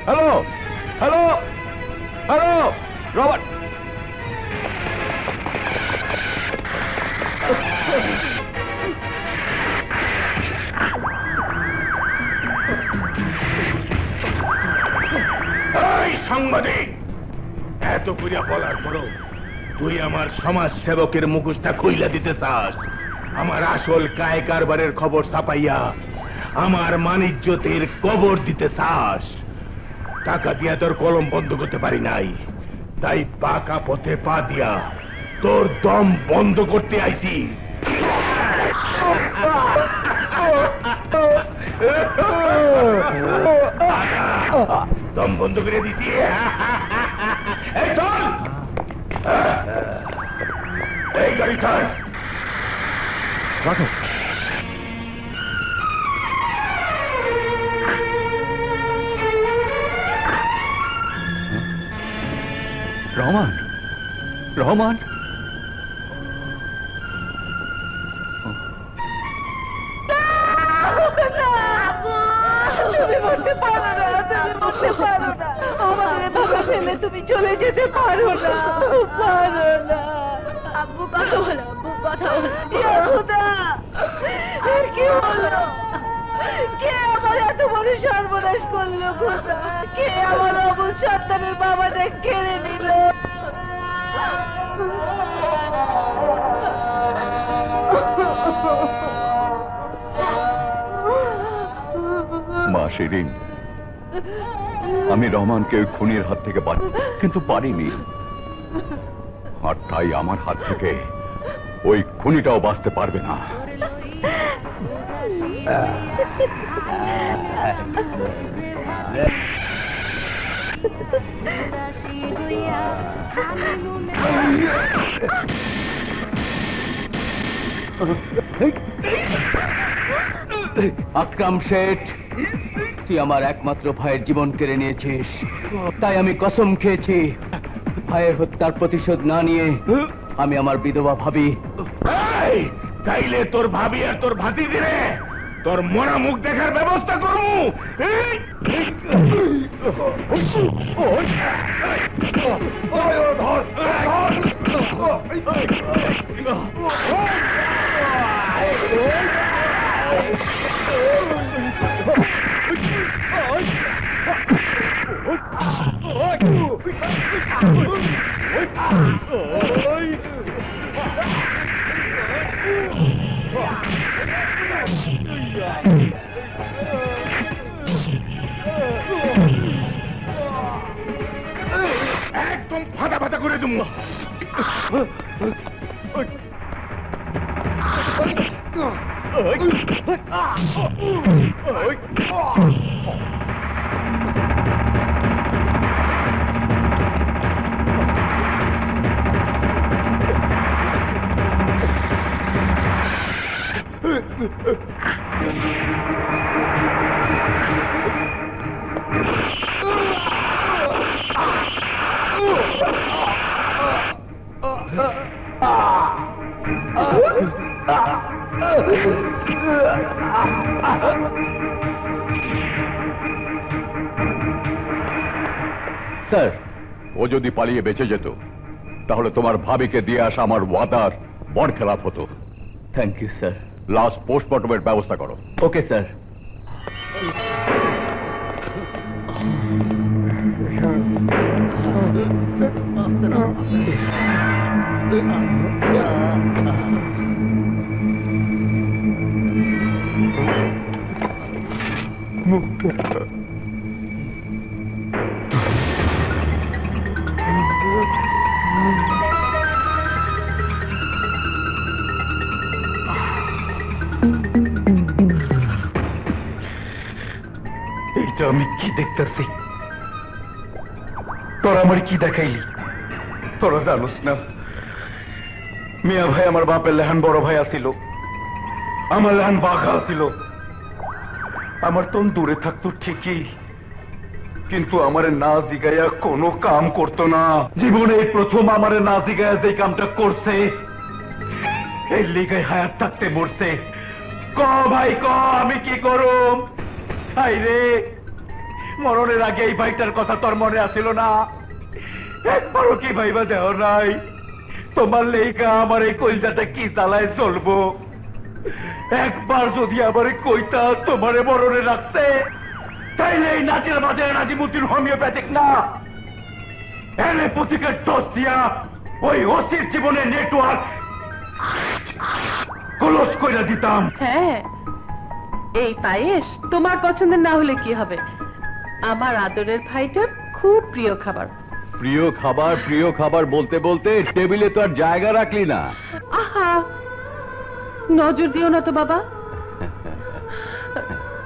Hello hello hello Robert, সাংবাদিক, এত করিয়া বলার পরও তুই আমার সমাজ সেবকের মুখোশটা খুইলা দিতে চাস? আমার আসল কায় কারবারের খবর ছাপাইয়া আমার মানিজ্যতের কবর দিতে চাস? টাকা দিয়া তোর কলম বন্ধ করতে পারি নাই, তাই পাকা পথে পা দিয়া তোর দম বন্ধ করতে আইছি। দম বন্ধ করে দিছি। এই চল, এই গাড়ি ছাড়। রাখো। রহমান, রহমান, তুমি বলতে পারো না, তুমি বলতে পারো না, আমাদের এভাবে ফেলে তুমি চলে যেতে পারো না, পারো না। আব্বু কথা বলো, আব্বু কথা বলো। খোদা, কি হলো? কে আমার এত বড় সর্বনাশ করলো? খোদা, কে আমার অবুঝ সন্তানের বাবাটা কেড়ে নিল? মা শিরিন, আমি রহমানকে ওই খুনির হাত থেকে বাঁচাতে কিন্তু পারিনি, আর তাই আমার হাত থেকে ওই খুনিটাও বাঁচতে পারবে না। আকরাম শেঠ, তুই আমার একমাত্র ভাইয়ের জীবন কেড়ে নিয়েছিস, তাই আমি কসম খেয়েছি ভাইয়ের হত্যার প্রতিশোধ না নিয়ে আমি আমার বিধবা ভাবি। তাইলে তোর ভাবি আর তোর ভাতিজি রে তোর মরা মুখ দেখার ব্যবস্থা করবো। একদম ফাটা ফাটা করে দেবো। স্যার, ও যদি পালিয়ে বেঁচে যেত তাহলে তোমার ভাবিকে দিয়ে আসা আমার ওয়াদার বরখেলাপ হতো। Thank you sir. লাস্ট পোস্টমর্টমের ব্যবস্থা করো। Okay sir. এইটা আমি কি দেখতেছি? তোরা আমার কি দেখাইলি? তোরা জানোস না মিয়া ভাই আমার বাপের লেহান বড় ভাই আসিল, আমার লেহান বাঘা আসিল। আমার তো দূরে থাকতো ঠিকই, কিন্তু আমারে না জিগাইয়া কোনো কাম করতো না। জীবনে এই প্রথম আমারে না জিগাইয়া যে কামটা করছে, এই লিগায় হায়াত থাকতে মরছে। ক ভাই ক, আমি কি করুম? হাই রে, মরণের আগে এই ভাইটার কথা তোর মনে আসিল না? একবারও কি ভাইবা দেহ নাই? তোমার লেখা আমার এই কইজাটা কি চালায় চলবো? একবার যদি আবার কইতা তোমারে মরণে রাখছে, তাইলে এই নাচির বাজারে নাজিমুদ্দিন হোমিওপ্যাথিক না, অ্যালোপ্যাথিকের ডোজ দিয়া ওই ওসির জীবনে নেটওয়ার্ক ক্লোজ কইরা দিতাম। হ্যাঁ, এই পায়েস তোমার পছন্দের না হলে কি হবে? আমার আদরের ভাইটার খুব প্রিয় খাবার। প্রিয় খাবার বলতে বলতে টেবিলে তো আর জায়গা রাখলি না। আহা, নজর দিও না তো বাবা।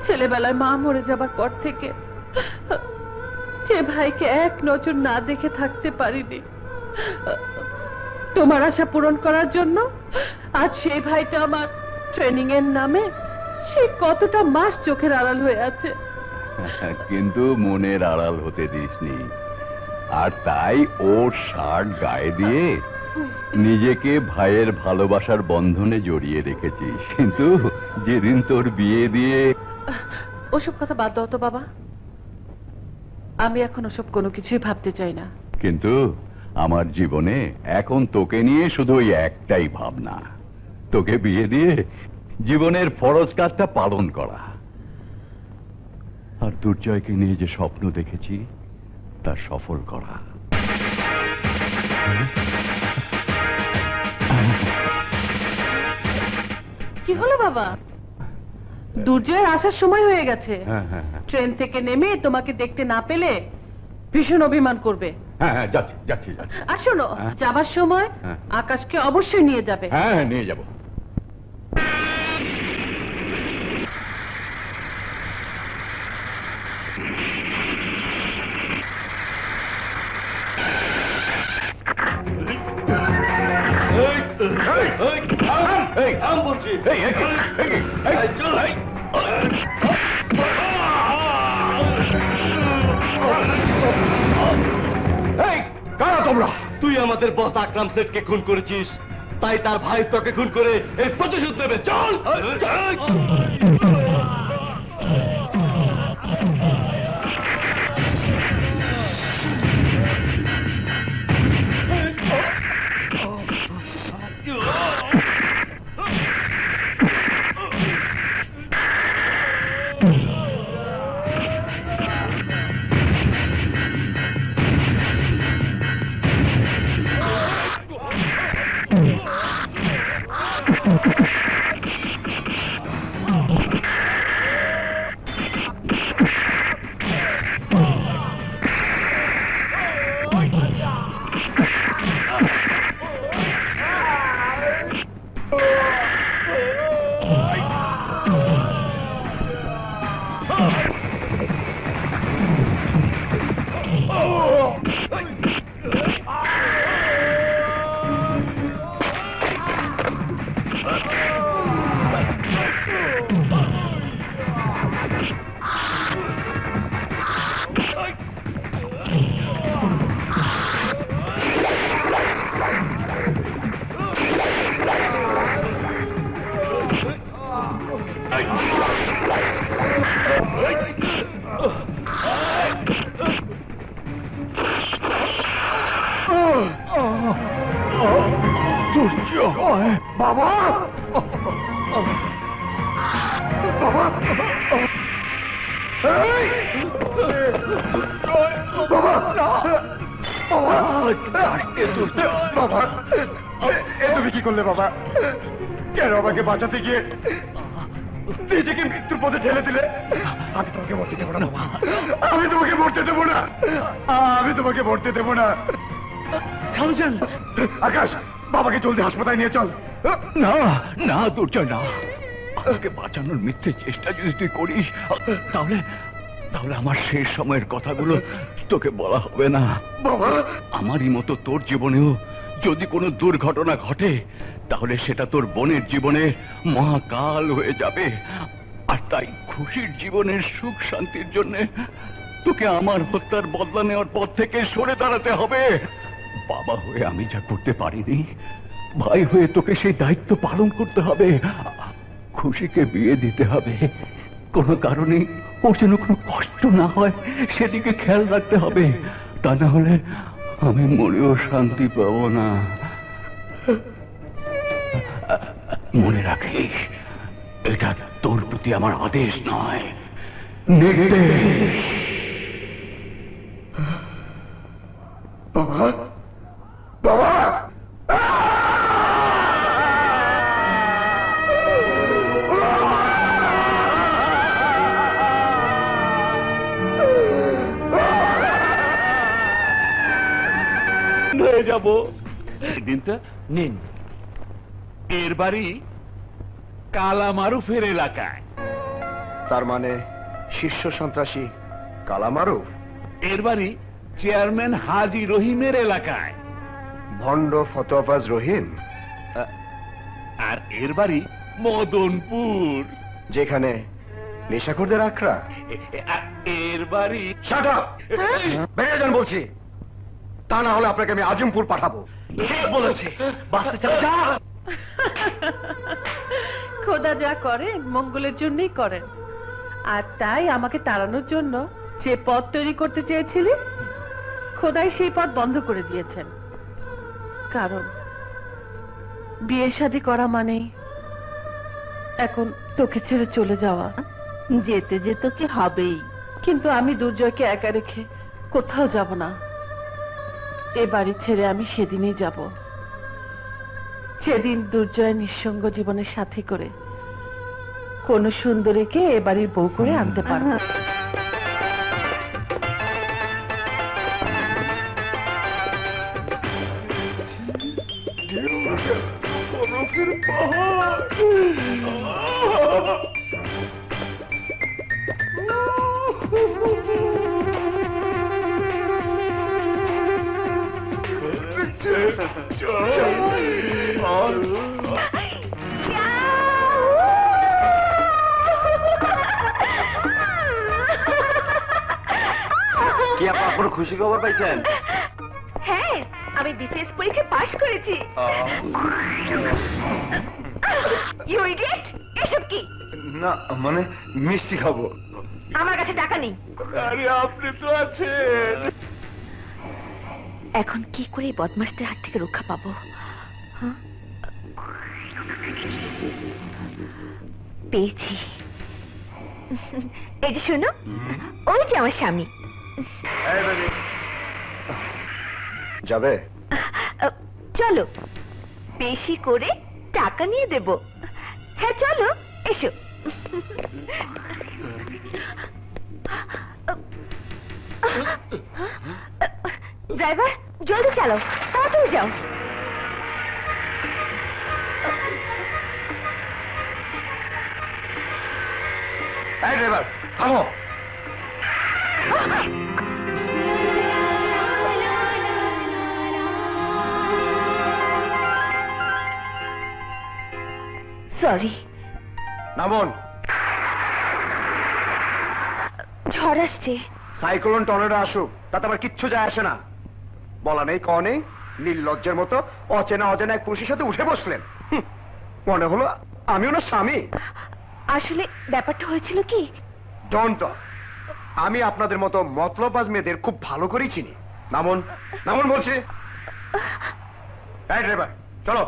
ছেলেবেলায় মা মরে যাবার পর থেকে যে ভাইকে এক নজর না দেখে থাকতে পারিনি, তোমার আশা পূরণ করার জন্য আজ সেই ভাইটা আমার ট্রেনিং এর নামে সে কতটা মাস চোখের আড়াল হয়ে আছে। কিন্তু মনের আড়াল হতে দিসনি, আর তাই ওর শার্ট গায়ে দিয়ে নিজেকে ভাইয়ের ভালোবাসার বন্ধনে জড়িয়ে রেখেছিস। কিন্তু যেদিন তোর বিয়ে দিয়ে... ওসব কথা বাদ দাও তো বাবা, আমি এখন ওসব কোনো কিছুই ভাবতে চাই না। কিন্তু আমার জীবনে এখন তোকে নিয়ে শুধু ওই একটাই ভাবনা, তোকে বিয়ে দিয়ে জীবনের ফরজ কাজটা পালন করা। আর দুর্জয়কে নিয়ে যে স্বপ্ন দেখেছি তা সফল করা। কি হলো বাবা? দুর্জয়ের আসার সময় হয়ে গেছে। ট্রেন থেকে নেমে তোমাকে দেখতে না পেলে ভীষণ অভিমান করবে। হ্যাঁ, যাচ্ছি যাচ্ছি যাচ্ছি। আর শোনো, যাবার সময় হ্যাঁ। আকাশকে অবশ্যই নিয়ে যাবে। হ্যাঁ, নিয়ে যাব। তোমরা তুই আমাদের বস আকরাম শেঠকে খুন করেছিস, তাই তার ভাই তোকে খুন করে এই প্রতিশোধ নেবে। চল। বাবা, বাবা, বাবা, তুমি কি করলে বাবা? কেন আমাকে বাঁচাতে গিয়ে নিজেকে মৃত্যুর পথে ঠেলে দিলে? আমি তোমাকে মরতে দেবো না বাবা, আমি তোমাকে মরতে দেবো না, আমি তোমাকে মরতে দেবো না। আকাশ, বাবাকে জলদি হাসপাতালে নিয়ে চল। না না দুর্জয়, না, আমাকে বাঁচানোর মিথ্যে চেষ্টা যদি তুই করিস, তাহলে তাহলে আমার শেষ সময়ের কথাগুলো তোকে বলা হবে না বাবা। আমারই মতো তোর জীবনেও যদি কোনো দুর্ঘটনা ঘটে, তাহলে সেটা তোর বোনের জীবনে মহাকাল হয়ে যাবে। আর তাই খুশির জীবনের সুখ শান্তির জন্য তোকে আমার হত্যার বদলা নেওয়ার পথ থেকে সরে দাঁড়াতে হবে। বাবা হয়ে আমি যা করতে পারিনি, ভাই হয়ে তোকে সেই দায়িত্ব পালন করতে হবে। খুশিকে বিয়ে দিতে হবে, কোনো কারণে ওর যেন কোনো কষ্ট না হয় সেদিকে খেয়াল রাখতে হবে, তা না হলে আমি মনেও শান্তি পাবো না। মনে রাখিস, এটা তোর প্রতি আমার আদেশ নয়, নির্দেশ। বাবা, বাবা, হয়ে যাব। দিনটা নিন। এর বাড়ি কালা মারুফের এলাকায়। তার মানে শীর্ষ সন্ত্রাসী কালা মারুফ এর বাড়ি চেয়ারম্যান হাজি রহিমের এলাকায়। ভণ্ড ফতোয়াফাজ রহিম, আর এর বাড়ি মদনপুর, যেখানে নেশাখোরদের আখড়া। আর এর বাড়ি শাট আপ! বেরিয়ে যান বলছি, তা না হলে আপনাকে আমি আজিমপুর পাঠাবো। কে বলেছে বাঁচতে চাও? যা। খোদা যা করেন মঙ্গলের জন্যই করেন, আর তাই আমাকে তাড়ানোর জন্য যে পথ তৈরি করতে চেয়েছিলি, খোদাই সেই পথ বন্ধ করে দিয়েছেন। কারণ বিয়ে শাদী করা মানেই এখন তোকে ছেড়ে চলে যাওয়া। যেতে যে তোকে হবেই, কিন্তু আমি দুর্জয়কে একা রেখে কোথাও যাব না। এ বাড়ি ছেড়ে আমি সেদিনই যাব, সেদিন দুর্জয় নিঃসঙ্গ জীবনের সাথী করে কোন সুন্দরীকে এ বাড়ির বউ করে আনতে পারবো। কি আপনার কোনো খুশি খবর পাইছেন? হ্যাঁ, আমি বিসিএস পরীক্ষা পাশ করেছি। You idiot! এসব কি? না মানে মিষ্টি খাবো। আমার কাছে টাকা নেই। আরে আপনি তো আছেন। এখন কি করে এই বদমাশদের হাত থেকে রক্ষা পাবো? হ্যাঁ? পেয়েছি। এই যে শোনো, ওই যে আমার স্বামী। যাবে? চলো, বেশি করে টাকা নিয়ে দেব। হ্যাঁ চলো, এসো। ড্রাইভার, জলদি চালাও, তাড়াতাড়ি যাও। এই ড্রাইভার, থামো। সরি। নামুন। ঝড় আসছে। সাইক্লোন টর্নেডো আসুক, তাতে আবার কিচ্ছু যায় আসে না। বলা নেই ক নেই, নির্লজ্জের মতো অচেনা অচেনা এক পুরুষের সাথে উঠে বসলেন। মনে হলো আমি ওনার স্বামী। আসলে ব্যাপারটা হয়েছিল কি, ডন্ট, আমি আপনাদের মতো মতলববাজ মেয়েদের খুব ভালো করেই চিনি। নামুন, নামুন বলছি। এই ড্রাইভার, চলো।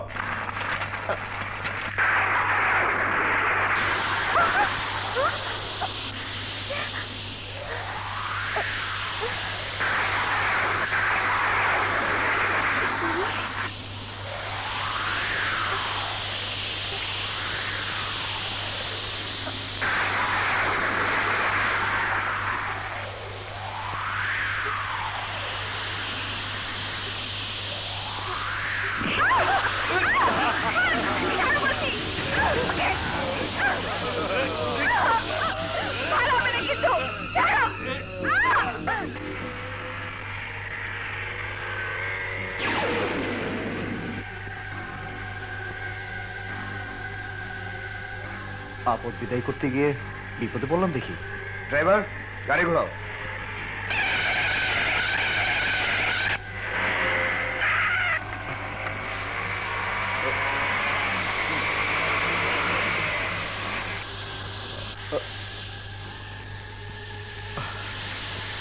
আপদ বিদায় করতে গিয়ে বিপদে পড়লাম দেখি। ড্রাইভার, গাড়ি ঘোরাও।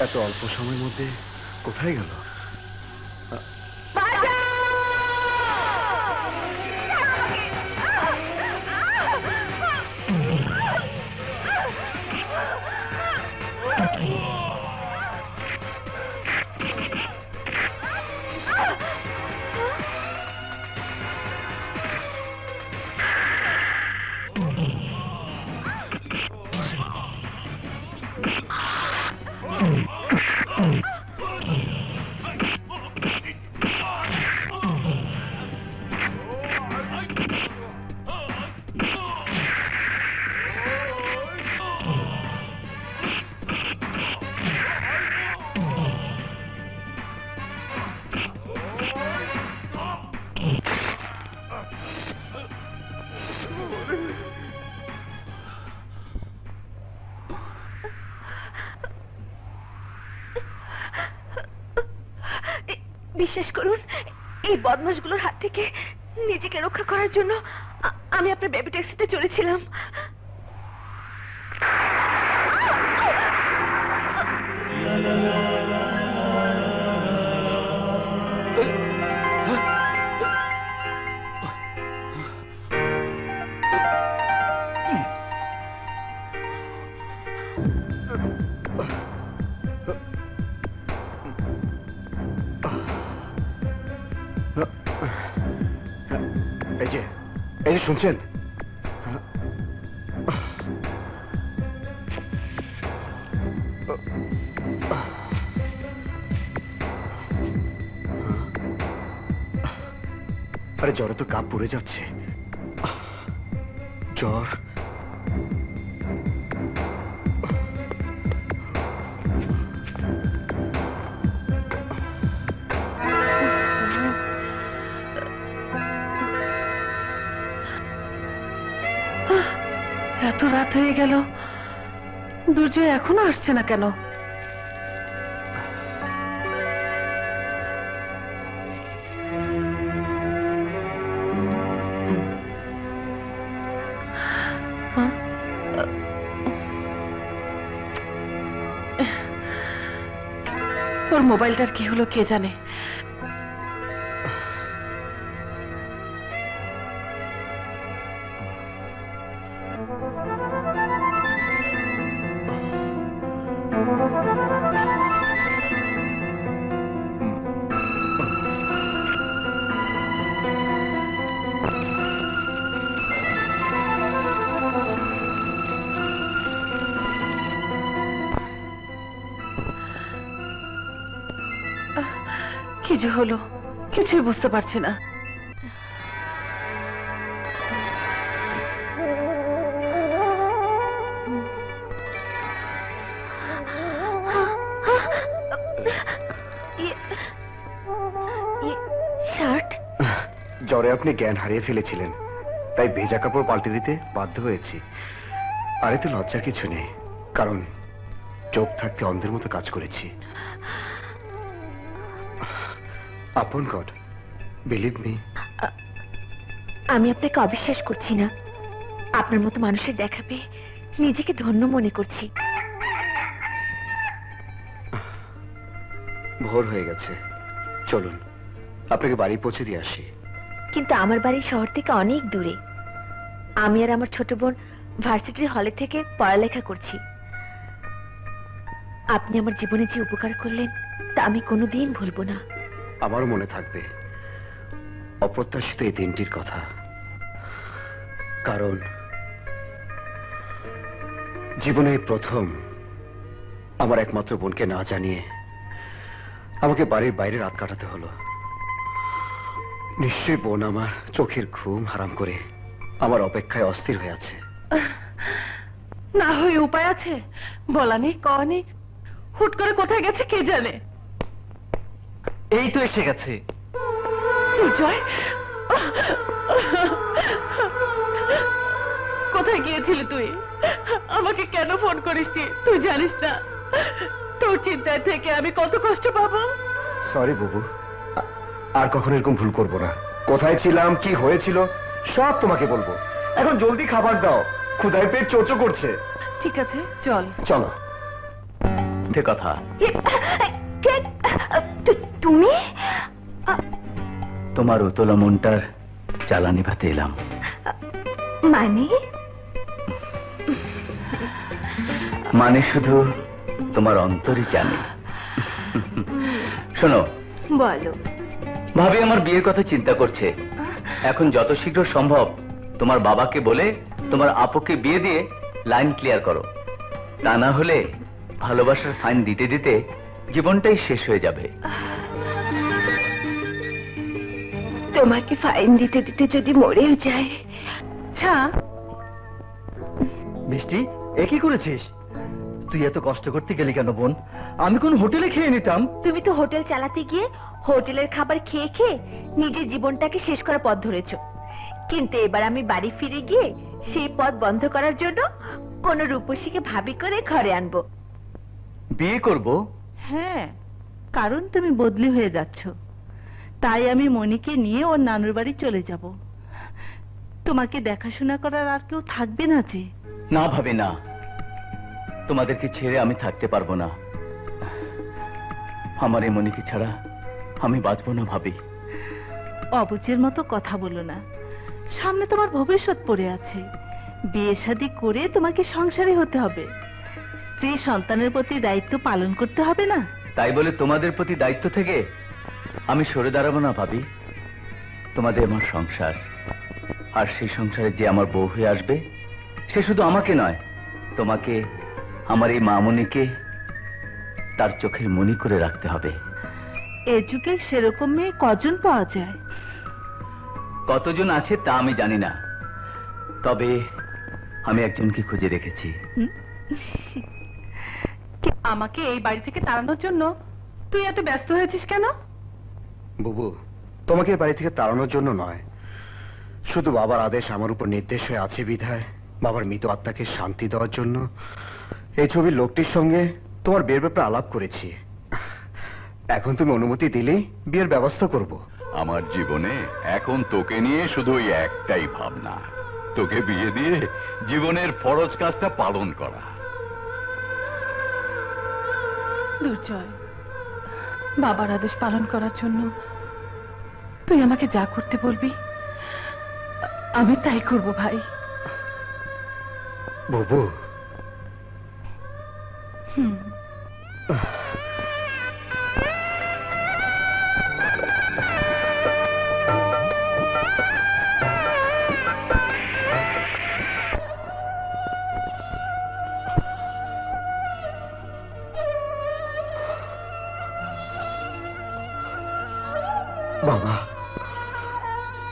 এত অল্প সময়ের মধ্যে কোথায় গেল? বিশ্বাস করুন, এই বদমাশগুলোর হাত থেকে নিজেকে রক্ষা করার জন্য আমি আপনার বেবি ট্যাক্সিতে চলেছিলাম। এই যে শুনছেন, আরে জ্বরে তো কাপ পড়ে যাচ্ছে। জ্বর এত রাত হয়ে গেল, দুর্জয় এখনো আসছে না কেন? ওর মোবাইলটার কি হলো কে জানে। কি যে হলো কিছুই বুঝতে পারছি না। জ্বরে আপনি জ্ঞান হারিয়ে ফেলেছিলেন, তাই ভেজা কাপড় পাল্টে দিতে বাধ্য হয়েছি। আর এতে লজ্জার কিছু নেই, কারণ চোখ থাকতে অন্ধের মতো কাজ করেছি। আপন গড, বিলিভ মি। আমি আপনাকে অবিশ্বাস করছি না। আপনার মতো মানুষের দেখা পেয়ে নিজেকে ধন্য মনে করছি। ভোর হয়ে গেছে, চলুন আপনাকে বাড়ি পৌঁছে দিয়ে আসি। কিন্তু আমার বাড়ি শহর থেকে অনেক দূরে। আমি আর আমার ছোট বোন ভার্সিটির হলে থেকে পড়ালেখা করছি। আপনি আমার জীবনে যে উপকার করলেন তা আমি কোনোদিন ভুলবো না। আমারও মনে থাকবে অপ্রত্যাশিত এই দিনটির কথা, কারণ জীবনে প্রথম আমার একমাত্র বোনকে না জানিয়ে আমাকে বাড়ির বাইরে রাত কাটাতে হলো। নিশ্চয়ই বোন আমার চোখের ঘুম হারাম করে আমার অপেক্ষায় অস্থির হয়ে আছে। না হয় উপায় আছে, বলা নেই কওয়া নেই, হুট করে কোথায় গেছে কে জানে। এই তো এসে গেছে। দুর্জয়, কোথায় গিয়েছিলি তুই? আমাকে কেন ফোন করিসনি? তুই জানিস না তোর চিন্তায় থেকে আমি কত কষ্ট পাবো। সরি বুবু, আর কখনো এরকম ভুল করবো না। কোথায় ছিলাম, কি হয়েছিল সব তোমাকে বলবো। এখন জলদি খাবার দাও, ক্ষুধায় পেট চোচো করছে। ঠিক আছে চল। চলো। মিথ্যে কথা। তুমি? তোমার উতলা মনটার জ্বালা নিভাতে এলাম। মানে? মানে শুধু তোমার অন্তরই জানে। শোনো, বলো। ভাবি আমার বিয়ের কথা চিন্তা করছে। এখন যত শীঘ্র সম্ভব তোমার বাবাকে বলে তোমার আপুকে বিয়ে দিয়ে লাইন ক্লিয়ার করো। তা না হলে ভালোবাসার ফাইন দিতে দিতে জীবনটাই শেষ হয়ে যাবে। তোমাকে ফাইন দিতে দিতে যদি মরেও যায়। আচ্ছা মিষ্টি, এ কি করেছিস তুই? এত কষ্ট করতে গেলি কেন বোন? আমি কোন হোটেলে খেয়ে নিতাম। তুমি তো হোটেল চালাতে গিয়ে হোটেলের খাবার খেয়ে খেয়ে নিজের জীবনটাকে শেষ করার পথ ধরেছো। কিন্তু এবার আমি বাড়ি ফিরে গিয়ে সেই পথ বন্ধ করার জন্য কোন রূপসীকে ভাবি করে ঘরে আনবো। বিয়ে করব? হ্যাঁ, কারণ তুমি বদলি হয়ে যাচ্ছ। তাই আমি মনিকে নিয়ে ওর নানুর বাড়ি চলে যাব। তোমাকে দেখাশোনা করার আর কেউ থাকবে না যে। না ভাবি না, তোমাদেরকে ছেড়ে আমি থাকতে পারবো না। আমার এই মনিকে ছাড়া আমি বাঁচবো না ভাবি। অবুঝের মতো কথা বলো না। সামনে তোমার ভবিষ্যৎ পড়ে আছে। বিয়ে শাদী করে তোমাকে সংসারী হতে হবে। স্ত্রী সন্তানের প্রতি দায়িত্ব পালন করতে হবে না? তাই বলে তোমাদের প্রতি দায়িত্ব থেকে আমি সরে দাঁড়াবো না ভাবি। তোমাদের আমার সংসার, আর সেই সংসারে যে আমার বউ হয়ে আসবে সে শুধু আমাকে নয়, তোমাকে, আমার এই মামনিকে তার চোখের মনি করে রাখতে হবে। এ যুগে সেরকম মেয়ে কজন পাওয়া যায়? কতজন আছে তা আমি জানি না, তবে আমি একজনকে খুঁজে রেখেছি। আমাকে এই বাড়ি থেকে তাড়ানোর জন্য তুই এত ব্যস্ত হয়েছিস কেন? বুবু, তোমাকে এই বাড়ি থেকে তাড়ানোর জন্য নয়, শুধু বাবার আদেশ আমার উপর নির্দেশ হয়ে আছে বিধায় বাবার মৃত আত্মাকে শান্তি দেওয়ার জন্য এই ছবির লোকটির সঙ্গে তোমার বিয়ের ব্যাপারে আলাপ করেছি। এখন তুমি অনুমতি দিলেই বিয়ের ব্যবস্থা করব। আমার জীবনে এখন তোকে নিয়ে শুধু ওই একটাই ভাবনা, তোকে বিয়ে দিয়ে জীবনের ফরজ কাজটা পালন করা। দুর্জয়, বাবার আদেশ পালন করার জন্য তুই আমাকে যা করতে বলবি আমি তাই করব ভাই। বুবু, বাবা,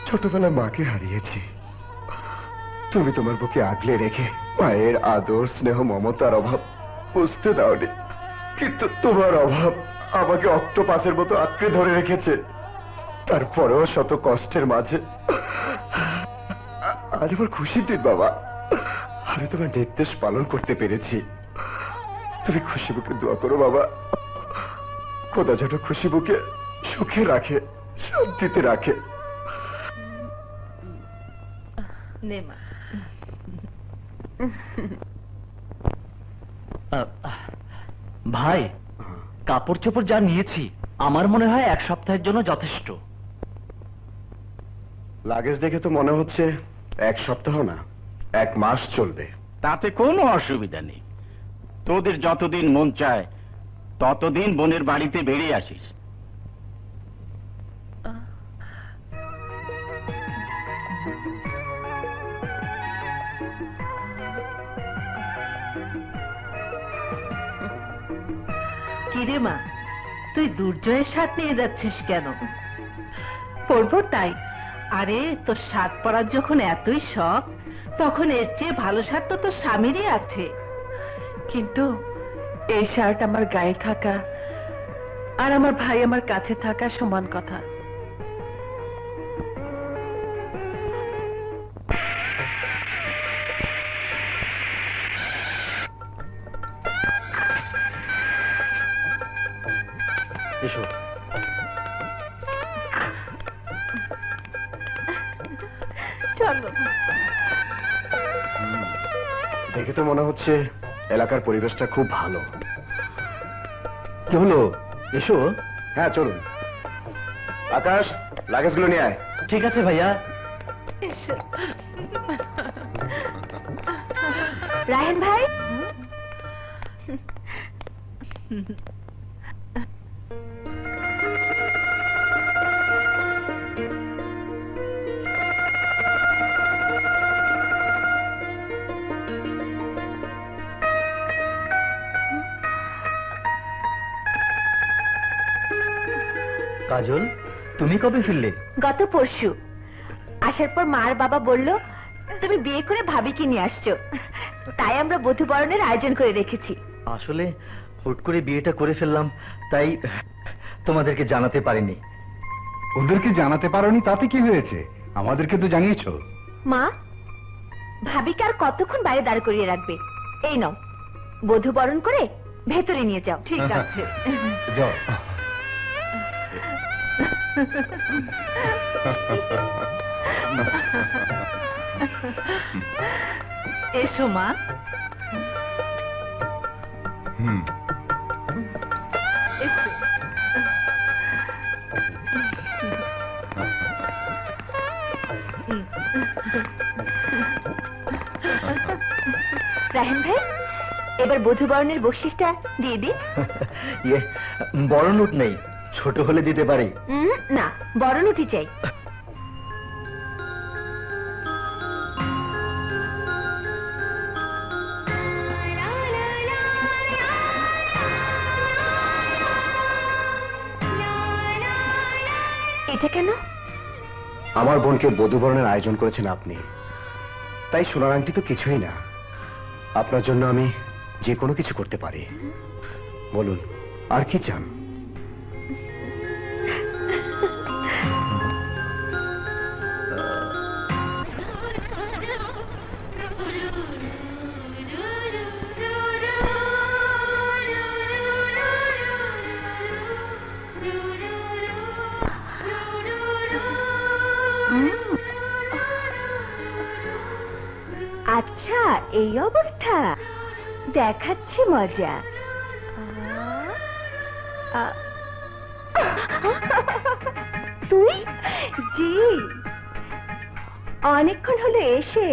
ছোটবেলায় মাকে হারিয়েছি। তুমি তোমার বুকে আগলে রেখে মায়ের আদর, স্নেহ, মমতার অভাব বুঝতে দাওনি, কিন্তু তোমার অভাব আমাকে অক্টোপাসের মতো আঁকড়ে ধরে রেখেছে। তারপরেও শত কষ্টের মাঝে আজ আমার খুশির দিন বাবা, আমি তোমার নির্দেশ পালন করতে পেরেছি। তুমি খুশি বুকে দোয়া করো বাবা, খোদা যেন খুশি বুকে সুখে রাখে, শান্তিতে রাখে। নেমা, ভাই, কাপড় চোপড় যা নিয়েছি আমার মনে হয় 1 সপ্তাহের জন্য যথেষ্ট। লাগেজ দেখে তো মনে হচ্ছে 1 সপ্তাহ না, 1 মাস চলবে। তাতে কোনো অসুবিধা নেই। তোদের যতদিন মন চায় ততদিন বোনের বাড়িতে বেরিয়ে আসিস। কিরে মা, তুই দুর্জয়ের শার্ট নিয়ে যাচ্ছিস কেন? পরবো তাই। আরে তোর শার্ট পরার যখন এতই শখ, তখন এর চেয়ে ভালো শার্ট তো তোর স্বামীরই আছে। কিন্তু এই শার্ট আমার গায়ে থাকা আর আমার ভাই আমার কাছে থাকা সমান কথা। এসো। চলো। দেখে তো মনে হচ্ছে এলাকার পরিবেশটা খুব ভালো। কি হলো? এসো। হ্যাঁ চলুন। আকাশ, লাগেজগুলো নিয়ে আয়। ঠিক আছে ভাইয়া। রায়হান ভাই, কাজল, তুমি কবে ফিরলে? গত পরশু আসার পর মার বাবা বলল তুমি বিয়ে করে ভাবিকে নিয়ে আসছো, তাই আমরা বধূবরণের আয়োজন করে রেখেছি। আসলে হুট করে বিয়েটা করে ফেললাম, তাই তোমাদেরকে জানাতে পারিনি। ওদেরকে জানাতে পারোনি তাতে কি হয়েছে? আমাদেরকে তো জানিয়েছো। মা, ভাবিকে আর কতক্ষণ বাইরে দাঁড় করিয়ে রাখবে? এই নাও, বধূবরণ করে ভেতরে নিয়ে যাও। ঠিক আছে, যাও। এসো মা। এসো। রায়হান ভাই, এবার বধূবরণের বকশিসটা দিয়ে দিন। ইয়ে, বড় নোট নেই, ছোট হলে দিতে পারি। না, বড় নোটই চাই। এটা কেন? আমার বোনকে বধূবরণের আয়োজন করেছেন আপনি, তাই সোনার আংটি তো কিছুই না। আপনার জন্য আমি যে কোনো কিছু করতে পারি। বলুন, আর কি চান? আচ্ছা, এই অবস্থা, দেখাচ্ছি মজা। তুই? জি, অনেকক্ষণ হলো এসে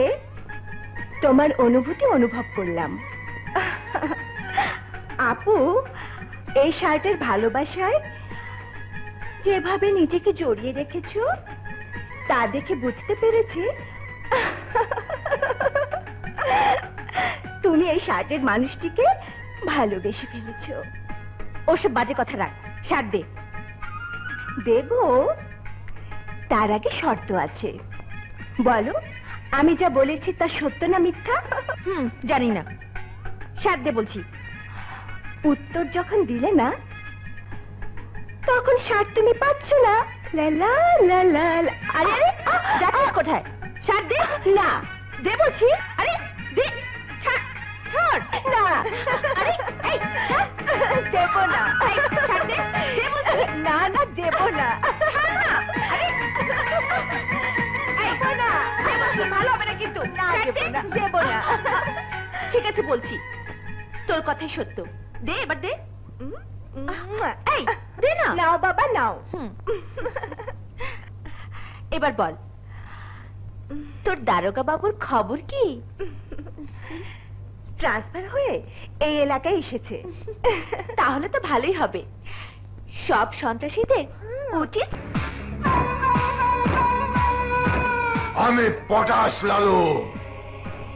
তোমার অনুভূতি অনুভব করলাম। আপু, এই শার্টের ভালোবাসায় যেভাবে নিজেকে জড়িয়ে রেখেছো তা দেখে বুঝতে পেরেছি তুমি এই শার্টের মানুষটিকে ভালোবেসে ফেলেছো। ওসব বাজে কথা রাখ, শার্ট দে। দেব, তার আগে শর্ত আছে। বলো, আমি যা বলেছি তা সত্য না মিথ্যা? জানি না, শার্ট দে বলছি। উত্তর যখন দিলে না, তখন শার্ট তুমি পাচ্ছ না। লা লা লা লা লা। আরে আরে, যাচ্ছিস কোথায়? শার্ট দে। না, দে বলছি। আরে দে, ছাড় ছাড়। না, আরে এই ছাড়। দেব না। এই ছাড় দে, দে বলছি। না না, দেব না। ছাড় না। আরে এই না, দেব বলছি, ভালো হবে না কিন্তু। না, দেব না, দেব না। ঠিক আছে বলছি, তোর কথাই সত্য। দে, এবার দে। এই দে না। নাও বাবা, নাও। এবার বল, তোর দারোগা বাবুর খবর কি? ট্রান্সফার হয়ে এই এলাকায় এসেছে। তাহলে তো ভালোই হবে। সব সন্ত্রাসীদের উচিত। আমি পটাশ লালু,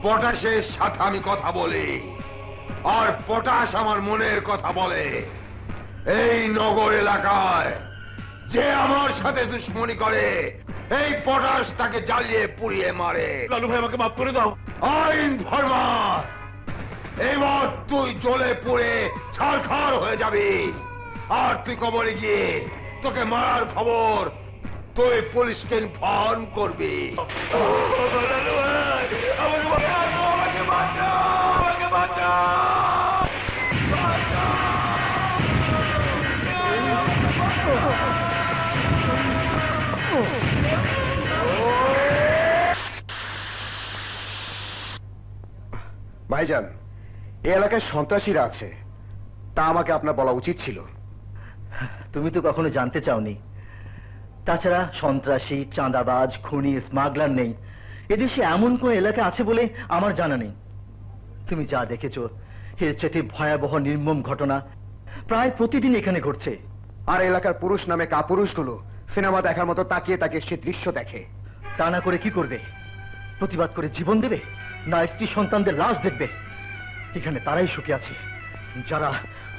পটাশের সাথে আমি কথা বলি, আর পটাশ আমার মনের কথা বলে। এই নগর এলাকায় যে আমার সাথে দুশ্মনী করে, এই পটাশ তাকে জ্বালিয়ে পুড়িয়ে মারে। লালু ভাই, আমাকে মাফ করে দাও। আইন ফরমা, এবার তুই জ্বলে পুড়ে ছারখার হয়ে যাবি। আর তুই কবরে গিয়ে তোকে মারার খবর তুই পুলিশকে ইনফর্ম করবি। ভাইজান, এই এলাকায় সন্ত্রাসীরা আছে, তা আমাকে আপনার বলা উচিত ছিল। তুমি তো কখনো জানতে চাওনি। তাছাড়া সন্ত্রাসী, চাঁদাবাজ, খুনি, স্মাগলার নেই এদেশে এমন কোন এলাকা আছে বলে আমার জানা নেই। তুমি যা দেখেছো এর চেয়ে ভয়াবহ নির্মম ঘটনা প্রায় প্রতিদিন এখানে ঘটছে। আর এলাকার পুরুষ নামে কাপুরুষগুলো সিনেমা দেখার মতো তাকিয়ে তাকিয়ে সে দৃশ্য দেখে। তা না করে কি করবে? প্রতিবাদ করে জীবন দেবে, না স্ত্রী সন্তানদের লাশ দেখবে? এখানে তারাই সুখে আছে যারা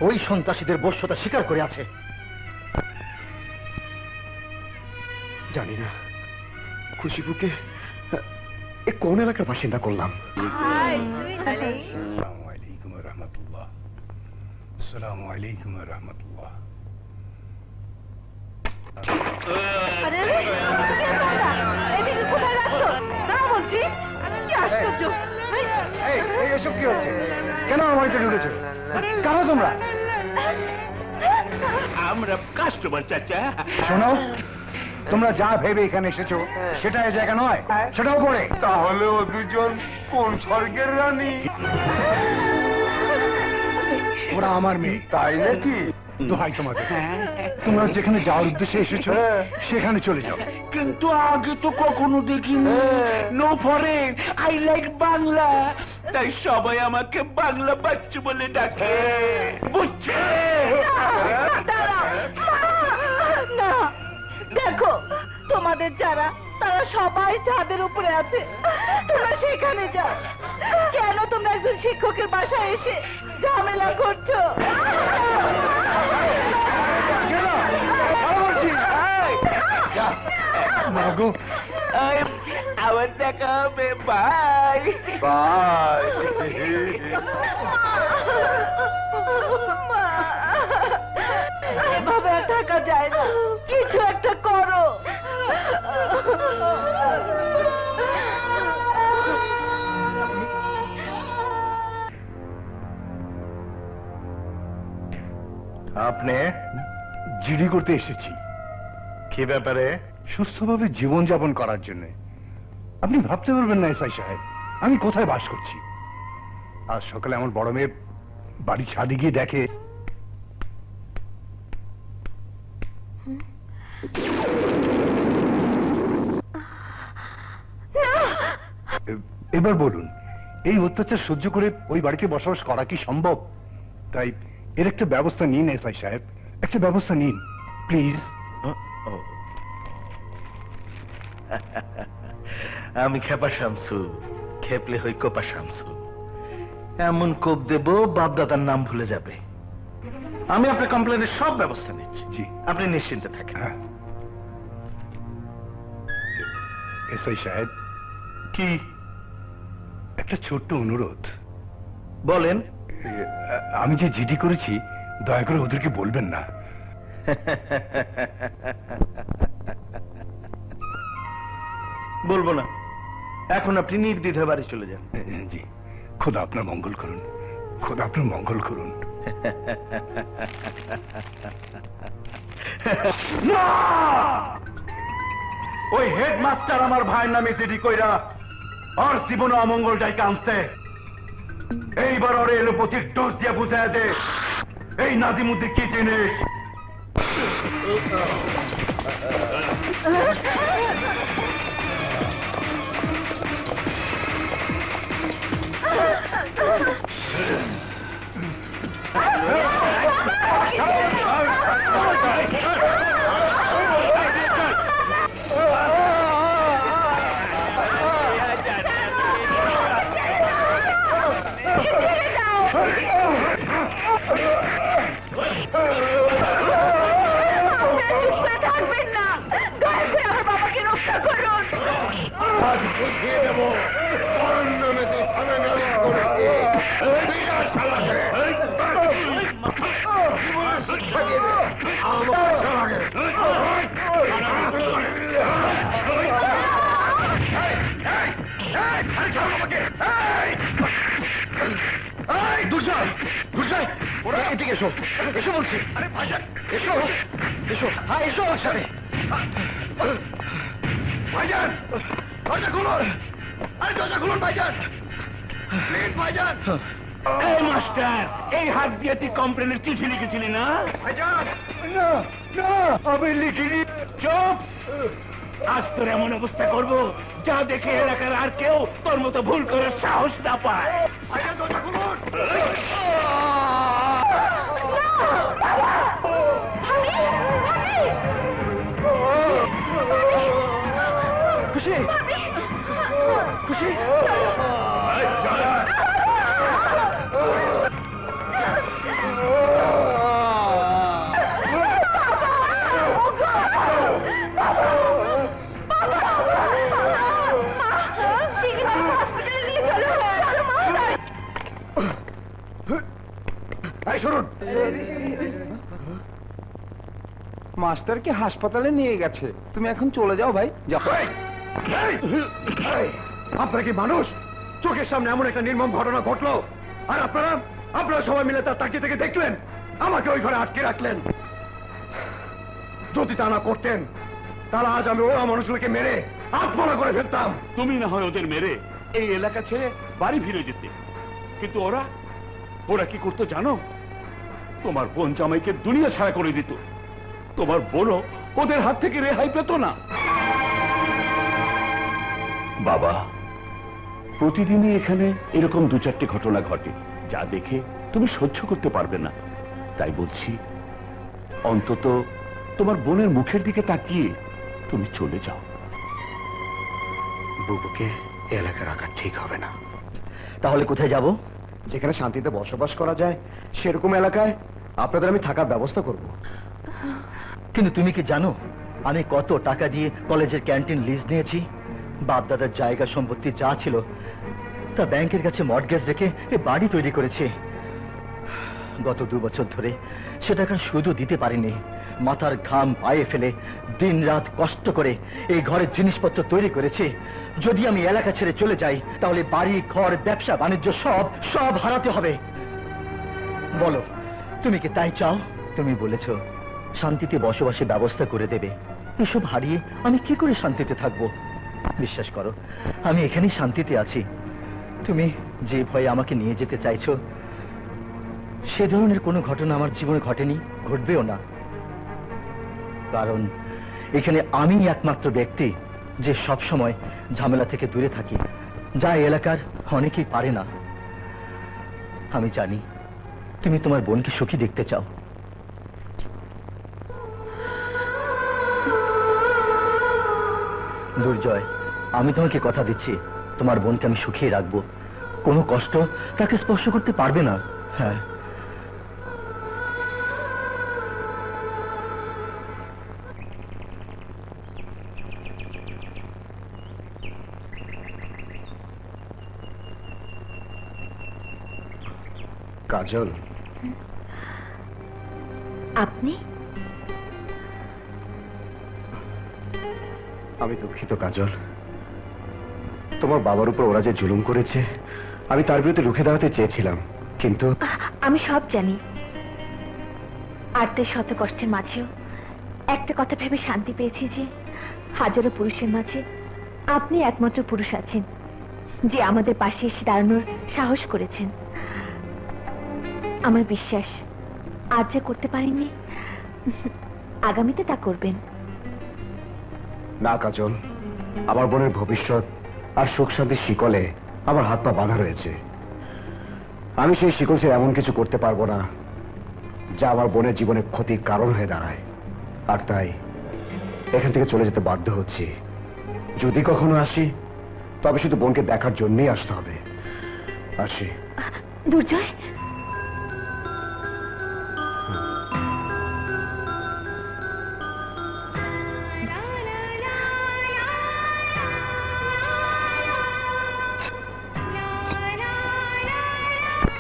ওই সন্ত্রাসীদের বশ্যতা স্বীকার করে আছে। জানি না খুশিবুকে এ কোন এলাকার বাসিন্দা করলাম। আসসালামু আলাইকুম ওয়া রাহমাতুল্লাহ। আসসালামু আলাইকুম ওয়া রাহমাতুল্লাহ। আরে এদিকে কোথায় যাচ্ছ? না বলছি, কি আশ্চর্য! এসব কি হচ্ছে? কেন আমার বাড়িতে ঢুকেছো? কেন তোমরা? আমরা কাস্টমার চাচা। শোনো, তোমরা যা ভেবে এখানে এসেছো সেটা এই জায়গা নয়, সেটাও পড়ে। তাহলে ও দুজন কোন স্বর্গের রানী? ওরা আমার মেয়ে। তাই নাকি? দোহাই তোমাকে, তোমরা যেখানে যাওয়ার উদ্দেশ্যে এসেছো সেখানে চলে যাও। কিন্তু আগে তো কখনো দেখিনি। No foreign, I like Bangla, তাই সবাই আমাকে বাংলা বাচ্চা বলে ডাকে, বুঝছে? দাঁড়াও, না দেখো, তোমাদের যারা তারা সবাই ছাদের উপরে আছে, তোমরা সেখানে যাও। কেন তোমরা একজন শিক্ষকের বাসায় এসে ঝামেলা করছো? মাগো, আবার দেখা হবে, বাই বাই। এভাবে আর থাকা যায় না, কিছু একটা করো। আপনি জিডি করতে এসেছি। কি ব্যাপারে? সুস্থভাবে জীবনযাপন করার জন্য। আপনি ভাবতে পারবেন না এসআই সাহেব আমি কোথায় বাস করছি। আজ সকালে আমার বড় মেয়ে বাড়ি ছাদে গিয়ে দেখে এবার বলুন, এই অত্যাচার সহ্য করে ওই বাড়িতে বসবাস করা কি সম্ভব? তাই এর একটা ব্যবস্থা নিন এসআই সাহেব, একটা ব্যবস্থা নিন প্লিজ। আমি খেপা শামসু, খেপলে হই কোপা শামসু। এমন কোপ দেব বাপদাদার নাম ভুলে যাবে। আমি আপনার কমপ্লেনের সব ব্যবস্থা নিচ্ছি। জি, আপনি নিশ্চিন্তে থাকেন। এসআই সাহেব, কি একটা ছোট্ট অনুরোধ। বলেন। আমি যে জিডি করেছি দয়া করে ওদেরকে বলবেন না। বলবো না। এখন আপনি নির্দ্বিধায় বাড়ি চলে যান। জি, খোদা আপনার মঙ্গল করুন, খোদা আপনার মঙ্গল করুন। ওই হেডমাস্টার আমার ভাইয়ের নামে জিডি কইরা আর জীবনে অমঙ্গল ডাইকা আনছে। এইবার ওরে এলোপতির ডোজ দিয়ে বুঝায় দে এই নাজিমুদ্দিন কি জিনিস। এদিকে এসো, এসো বলছি। আরে ভাইজান এসো, এসো, হ্যাঁ এসো আমার সাথে। ভাইজান দরজা খুলুন, আরে দরজা খুলুন ভাইজান, প্লিজ ভাইজান। এই মাস্টার, এই হাত দিয়ে তুই কমপ্লেনের চিঠি লিখেছিলি না? না না, আমি লিখিনি। চুপ! আজ তোর এমন অবস্থা করব যা দেখে এলাকার আর কেউ তোর মতো ভুল করার সাহস না পায়। খুশি খুশি শুনুন, মাস্টারকে হাসপাতালে নিয়ে গেছে, তুমি এখন চলে যাও ভাই। যাও। আপনারা কি মানুষ? চোখের সামনে এমন একটা নির্মম ঘটনা ঘটলো আর আপনারা সবাই মিলে তার তাকিয়ে থেকে দেখলেন, আমাকে ওই ঘরে আটকে রাখলেন। যদি তা না করতেন তাহলে আজ আমি ওই মানুষগুলোকে মেরে আত্মহত্যা করে ফেলতাম। তুমি না হয় ওদের মেরে এই এলাকা ছেড়ে বাড়ি ফিরে যেতে, কিন্তু ওরা কি করতো জানো? তোমার বোন জামাইকে দুনিয়া ছাড়া করে দিত। তোমার বোনও ওদের হাত থেকে রেহাই পেত না। বাবা, প্রতিদিনই এখানে এরকম 2-4টে ঘটনা ঘটে যা দেখে তুমি সহ্য করতে পারবে না। তাই বলছি, অন্তত তোমার বোনের মুখের দিকে তাকিয়ে তুমি চলে যাও। বুবুকে এলাকা রাখা ঠিক হবে না। তাহলে কোথায় যাব? যেখানে শান্তিতে বসবাস করা যায় সেরকম এলাকায় আপনাদের আমি থাকার ব্যবস্থা করব। কিন্তু তুমি কি জানো আমি কত টাকা দিয়ে কলেজের ক্যান্টিন লিজ নিয়েছি? বাপ দাদার জায়গা সম্পত্তি যা ছিল তা ব্যাংকের কাছে মর্টগেজ রেখে এ বাড়ি তৈরি করেছি। গত 2 বছর ধরে সে টাকার সুদও দিতে পারিনি। মাথার ঘাম পায়ে ফেলে দিন রাত কষ্ট করে এই ঘরের জিনিসপত্র তৈরি করেছি। যদি আমি এলাকা ছেড়ে চলে যাই তাহলে বাড়ি ঘর ব্যবসা বাণিজ্য সব হারাতে হবে। বলো, তুমি কি তাই চাও? তুমি বলেছ শান্তিতে বসবাসের ব্যবস্থা করে দেবে। এসব হারিয়ে আমি কি করে শান্তিতে থাকবো? বিশ্বাস করো, আমি এখানেই শান্তিতে আছি। তুমি যে ভয়ে আমাকে নিয়ে যেতে চাইছো সে ধরনের কোনো ঘটনা আমার জীবনে ঘটেনি, ঘটবেও না। কারণ এখানে আমি একমাত্র ব্যক্তি যে সব সময় ঝামেলা থেকে দূরে থাকি, যা এলাকার অনেকেই পারে না। আমি জানি তুমি তোমার বোনকে সুখী দেখতে চাও। দুর্জয়, আমি তোমাকে কথা দিচ্ছি তোমার বোনকে আমি সুখী রাখবো। কোনো কষ্ট তাকে স্পর্শ করতে পারবে না। হ্যাঁ, কাজল, আপনি? আমি দুঃখিত কাজল। তোমার বাবার উপর ওরা যে জুলুম করেছে আমি তার বিরুদ্ধে রুখে দাঁড়াতে চেয়েছিলাম, কিন্তু আমি সব জানি। আর্তের শত কষ্টের মাঝেও একটা কথা ভেবে শান্তি পেয়েছি যে হাজারো পুরুষের মাঝে আপনি একমাত্র পুরুষ আছেন যে আমাদের পাশে এসে দাঁড়ানোর সাহস করেছেন। আমার বিশ্বাস আজ যা করতে পারেননি আগামীতে তা করবেন। না কাজল, আমার বোনের ভবিষ্যৎ আর সুখ শান্তির শিকলে আমার হাত পা বাঁধা রয়েছে। আমি সেই শিকল ছেড়ে এমন কিছু করতে পারবো না যা আমার বোনের জীবনে ক্ষতির কারণ হয়ে দাঁড়ায়। আর তাই এখান থেকে চলে যেতে বাধ্য হচ্ছি। যদি কখনো আসি তবে শুধু বোনকে দেখার জন্যই আসতে হবে। আসি। দুর্জয়,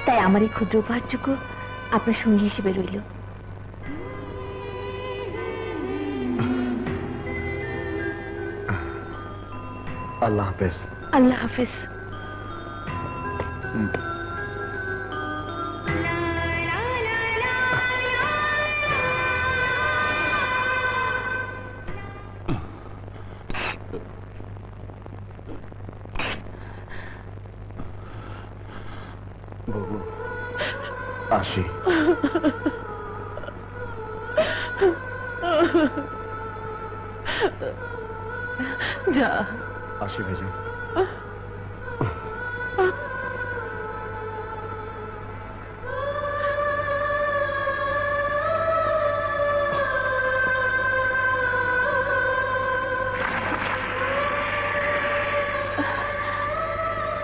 তাই আমার এই ক্ষুদ্র উপহারটুকু আপনার সঙ্গী হিসেবে রইল। আল্লাহ হাফেজ। আল্লাহ হাফেজ। বাবু আসি। যা আসি ভেজে।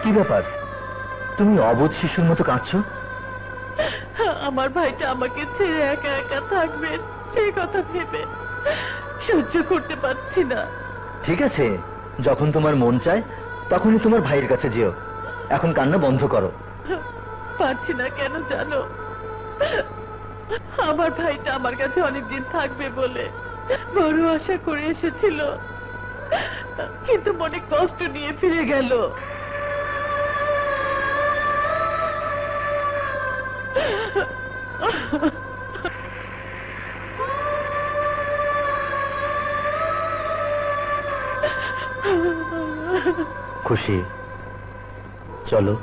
কি ব্যাপার, তুমি অবোধ শিশুর মতো কাঁদছো? আমার ভাইটা আমাকে ছেড়ে একা একা থাকবে সেই কথা ভেবে সহ্য করতে পারছি না। ঠিক আছে, যখন তোমার মন চায় তখনই তোমার ভাইয়ের কাছে যেও। এখন কান্না বন্ধ করো। পারছি না কেন জানো? আমার ভাইটা আমার কাছে অনেকদিন থাকবে বলে বড় আশা করে এসেছিল, কিন্তু মনে কষ্ট নিয়ে ফিরে গেল। খুশি, চলো।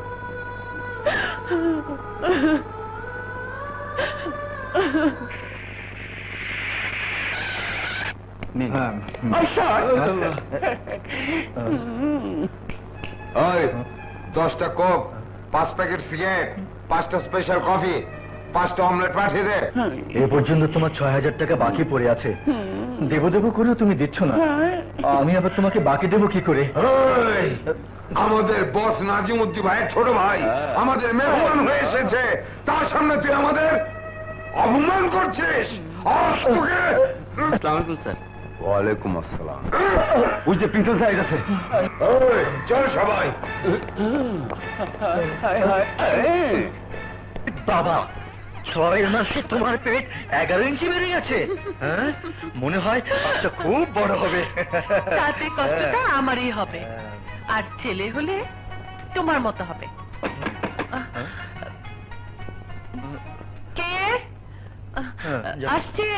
ওই 10টা কোক, 5 প্যাকেট সিগারেট, 5টা স্পেশাল কফি, 5টা অমলেট পাঠিয়ে দে। এ পর্যন্ত তোমার 6,000 টাকা বাকি পড়ে আছে। দেবো দেবো করেও তুমি দিচ্ছ না, আমি আবার তোমাকে বাকি দেবো কি করে? ওই, আমাদের বস নাজিমউদ্দিন ভাইয়ের ছোট ভাই আমাদের মেহমান হয়ে এসেছে, তার সামনে তুই আমাদের অপমান করছিস। আজ তোকে। আসসালামু আলাইকুম স্যার। ওয়ালাইকুম আসসালাম। ওই যে প্রিন্সেস সাইড আছে। ওই, চল সবাই। বাবা, 6 মাসে তোমার পেট 11 ইঞ্চি বেড়ে গেছে। হ্যাঁ, মনে হয় বাচ্চা খুব বড় হবে। তাতে কষ্টটা আমারই হবে, আর ছেলে হলে তোমার মতো হবে। কে আসছে?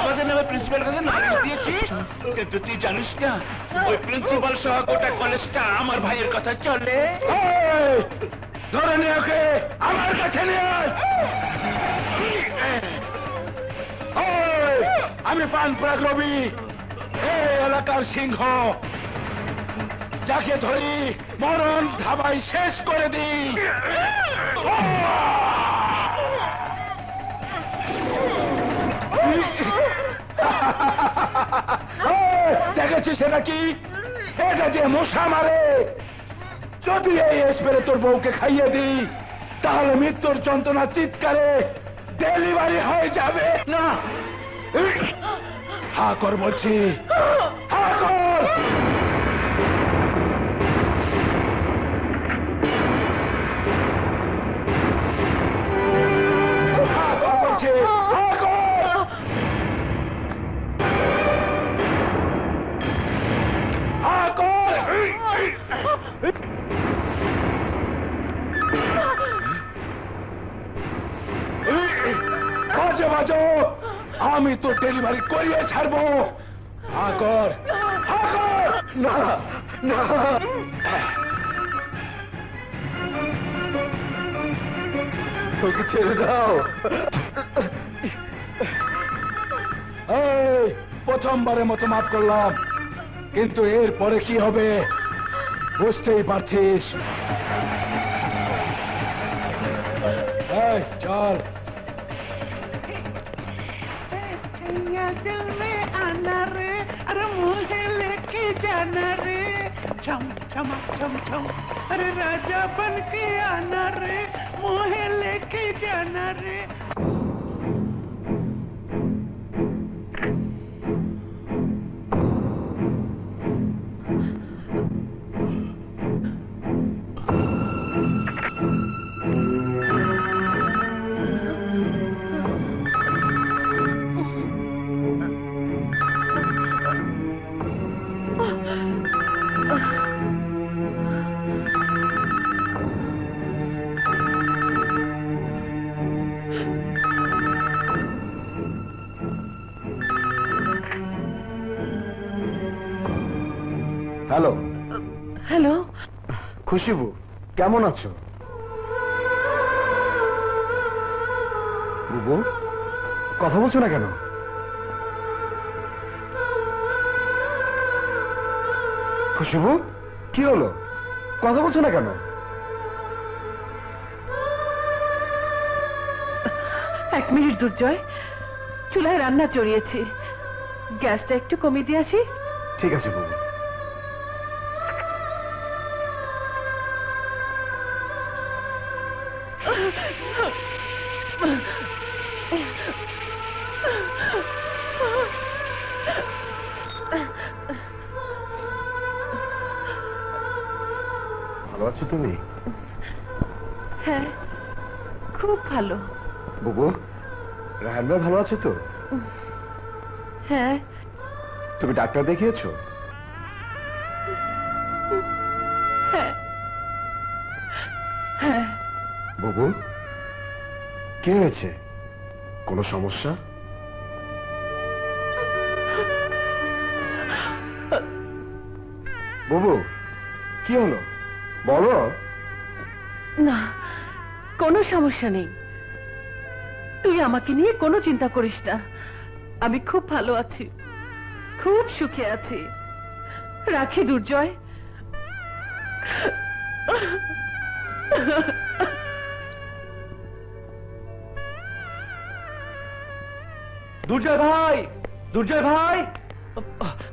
আমাদের নামে প্রিন্সিপাল কাছে নালিশ দিয়েছিস, কিন্তু তুই জানিস না ওই প্রিন্সিপাল সহ গোটা কলেজটা আমার ভাইয়ের কথা চলে। ধরে নে ওকে, আমার কাছে নিয়ে আয়। আমি পানপ্রাগ রবি, এই এলাকার সিংহ। যাকে ধরি মরণ ধাবাই শেষ করে দিই। দেখেছিস সেটা কি? এটা যে মশা মারে। যদি এই স্প্রে তোর বউকে খাইয়ে দিই, তাহলে মৃত্যুর যন্ত্রণা চিৎকারে ডেলিভারি হয়ে যাবে। না, হা কর বলছি, হা কর। হা কর বলছি, হা কর। হা কর। বাজো বাজো, আমি তো ডেলিভারি করিয়ে ছাড়বো। হা কর, হা কর। না না, তোকে ছেড়ে দাও। এই, প্রথমবারের মতো মাফ করলাম, কিন্তু এর পরে কি হবে বুঝতেই পারছিস। এই, চল। दिल में आना रे, अरे मुझे लेके जाना रे, चम चम चम चम, अरे राजा बन के आना रे, मुझे लेके जाना रे। হ্যালো হ্যালো, খুশিবু, কেমন আছো? বুবু, কথা বলছো না কেন? খুশিবু, কি হলো? কথা বলছো না কেন? এক মিনিট দুর্জয়, চুলায় রান্না চড়িয়েছি, গ্যাসটা একটু কমিয়ে দিয়ে আসি। ঠিক আছে বুবু। ভালো আছো তুমি? হ্যাঁ, খুব ভালো। বুবু, রাহান ভাই ভালো আছে তো? হ্যাঁ। তুমি ডাক্তার দেখিয়েছো? হ্যাঁ হ্যাঁ। বুবু, কি হয়েছে? কোনো সমস্যা? বুবু, কি হলো বলো? না, কোনো সমস্যা নেই, তুই আমাকে নিয়ে কোনো চিন্তা করিস না, আমি খুব ভালো আছি, খুব সুখে আছি। রাখি দুর্জয়। দুর্জয় ভাই, দুর্জয় ভাই,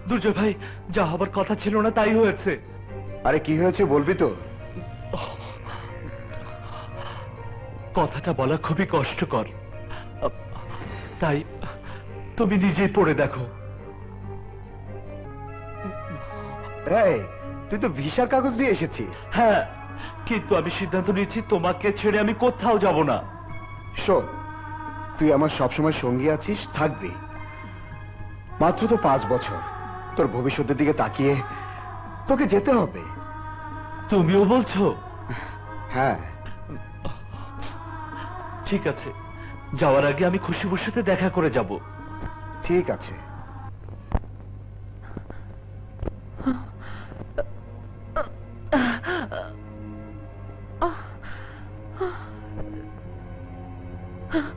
দুর্জয় ভাই, যা হবার কথা ছিল না তাই হয়েছে। আরে কি হয়েছে বলবি তো? কথাটা বলা খুবই কষ্টকর, তাই তুমি নিজেই পড়ে দেখো। এই, তুই তো ভিসার কাগজ নিয়ে এসেছিস। হ্যাঁ, কিন্তু আমি সিদ্ধান্ত নিয়েছি তোমাকে ছেড়ে আমি কোথাও যাব না। শোন, তুই আমার সবসময় সঙ্গী আছিস, থাকবি। মাত্র তো 5 বছর, তোর ভবিষ্যতের দিকে তাকিয়ে তোকে যেতে হবে। তুমিও বলছো? হ্যাঁ। ঠিক আছে, যাওয়ার আগে আমি খুশিবুর সাথে দেখা করে যাব। ঠিক আছে।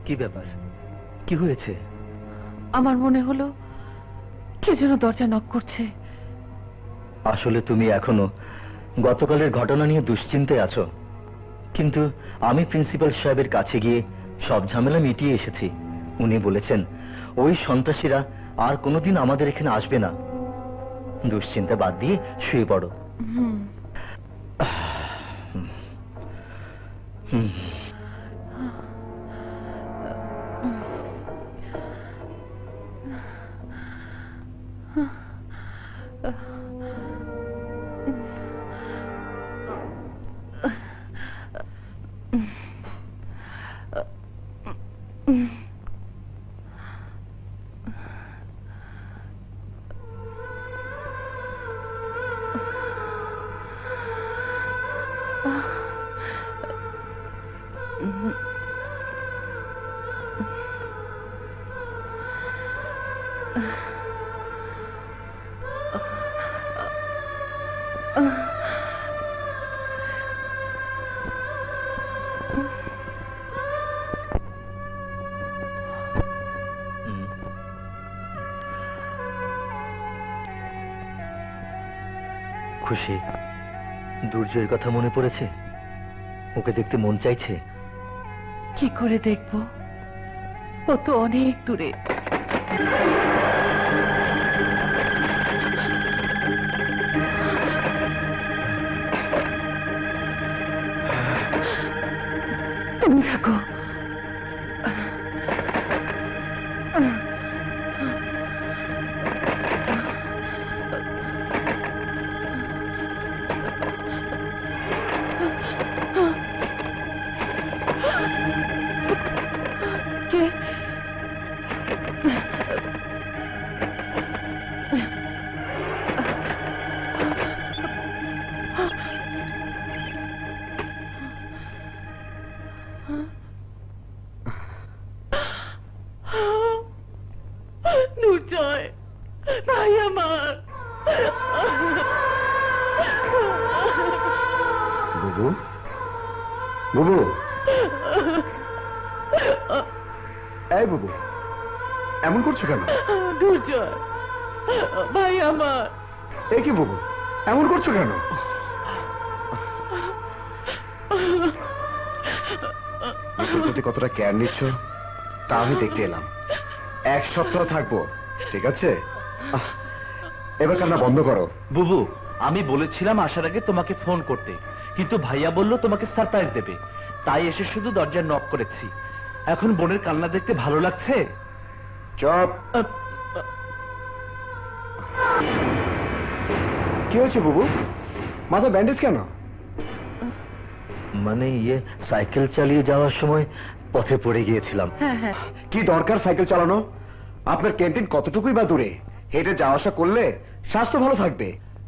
কি ব্যাপার, কি হয়েছে? আমার মনে হলো কে যেন দরজা নক করছে। আসলে তুমি এখনো গতকালের ঘটনা নিয়ে দুশ্চিন্তায় আছো, কিন্তু আমি প্রিন্সিপাল সাহেবের কাছে গিয়ে সব ঝামেলা মিটিয়ে এসেছি। উনি বলেছেন ওই সন্ত্রাসীরা আর কোনোদিন আমাদের এখানে আসবে না। দুশ্চিন্তা বাদ দিয়ে শুয়ে পড়ো। খুশি, দুর্জয়ের কথা মনে পড়েছে? ওকে দেখতে মন চাইছে। কি করে দেখবো, ও তো অনেক দূরে। তুমি থাকো। দুর্জয় ভাই আমার, বুবু, বুবু, এই বুবু, এমন করছো কেন? দুর্জয় ভাই আমার। এই কি বুবু, এমন করছো কেন? নিজের প্রতি কতটা কেয়ার নিচ্ছ তা আমি দেখতে এলাম। 1 সপ্তাহ থাকবো, ঠিক আছে? এবার কান্না বন্ধ করো। বুবু, আমি বলেছিলাম আসার আগে তোমাকে ফোন করতে, কিন্তু ভাইয়া বলল তোমাকে সারপ্রাইজ দেবে, তাই এসে শুধু দরজার নক করেছি। এখন বোনের কান্না দেখতে ভালো লাগছে? চুপ। কি হয়েছে বুবু, মাথা ব্যান্ডেজ কেন? মানে সাইকেল চালিয়ে যাওয়ার সময় পথে পড়ে গিয়েছিলাম। কি দরকার সাইকেল চালানো? আপনার ক্যান্টিন কতটুকুই বা দূরে, হেঁটে যাওয়া আসা করলে স্বাস্থ্য ভালো থাকবে।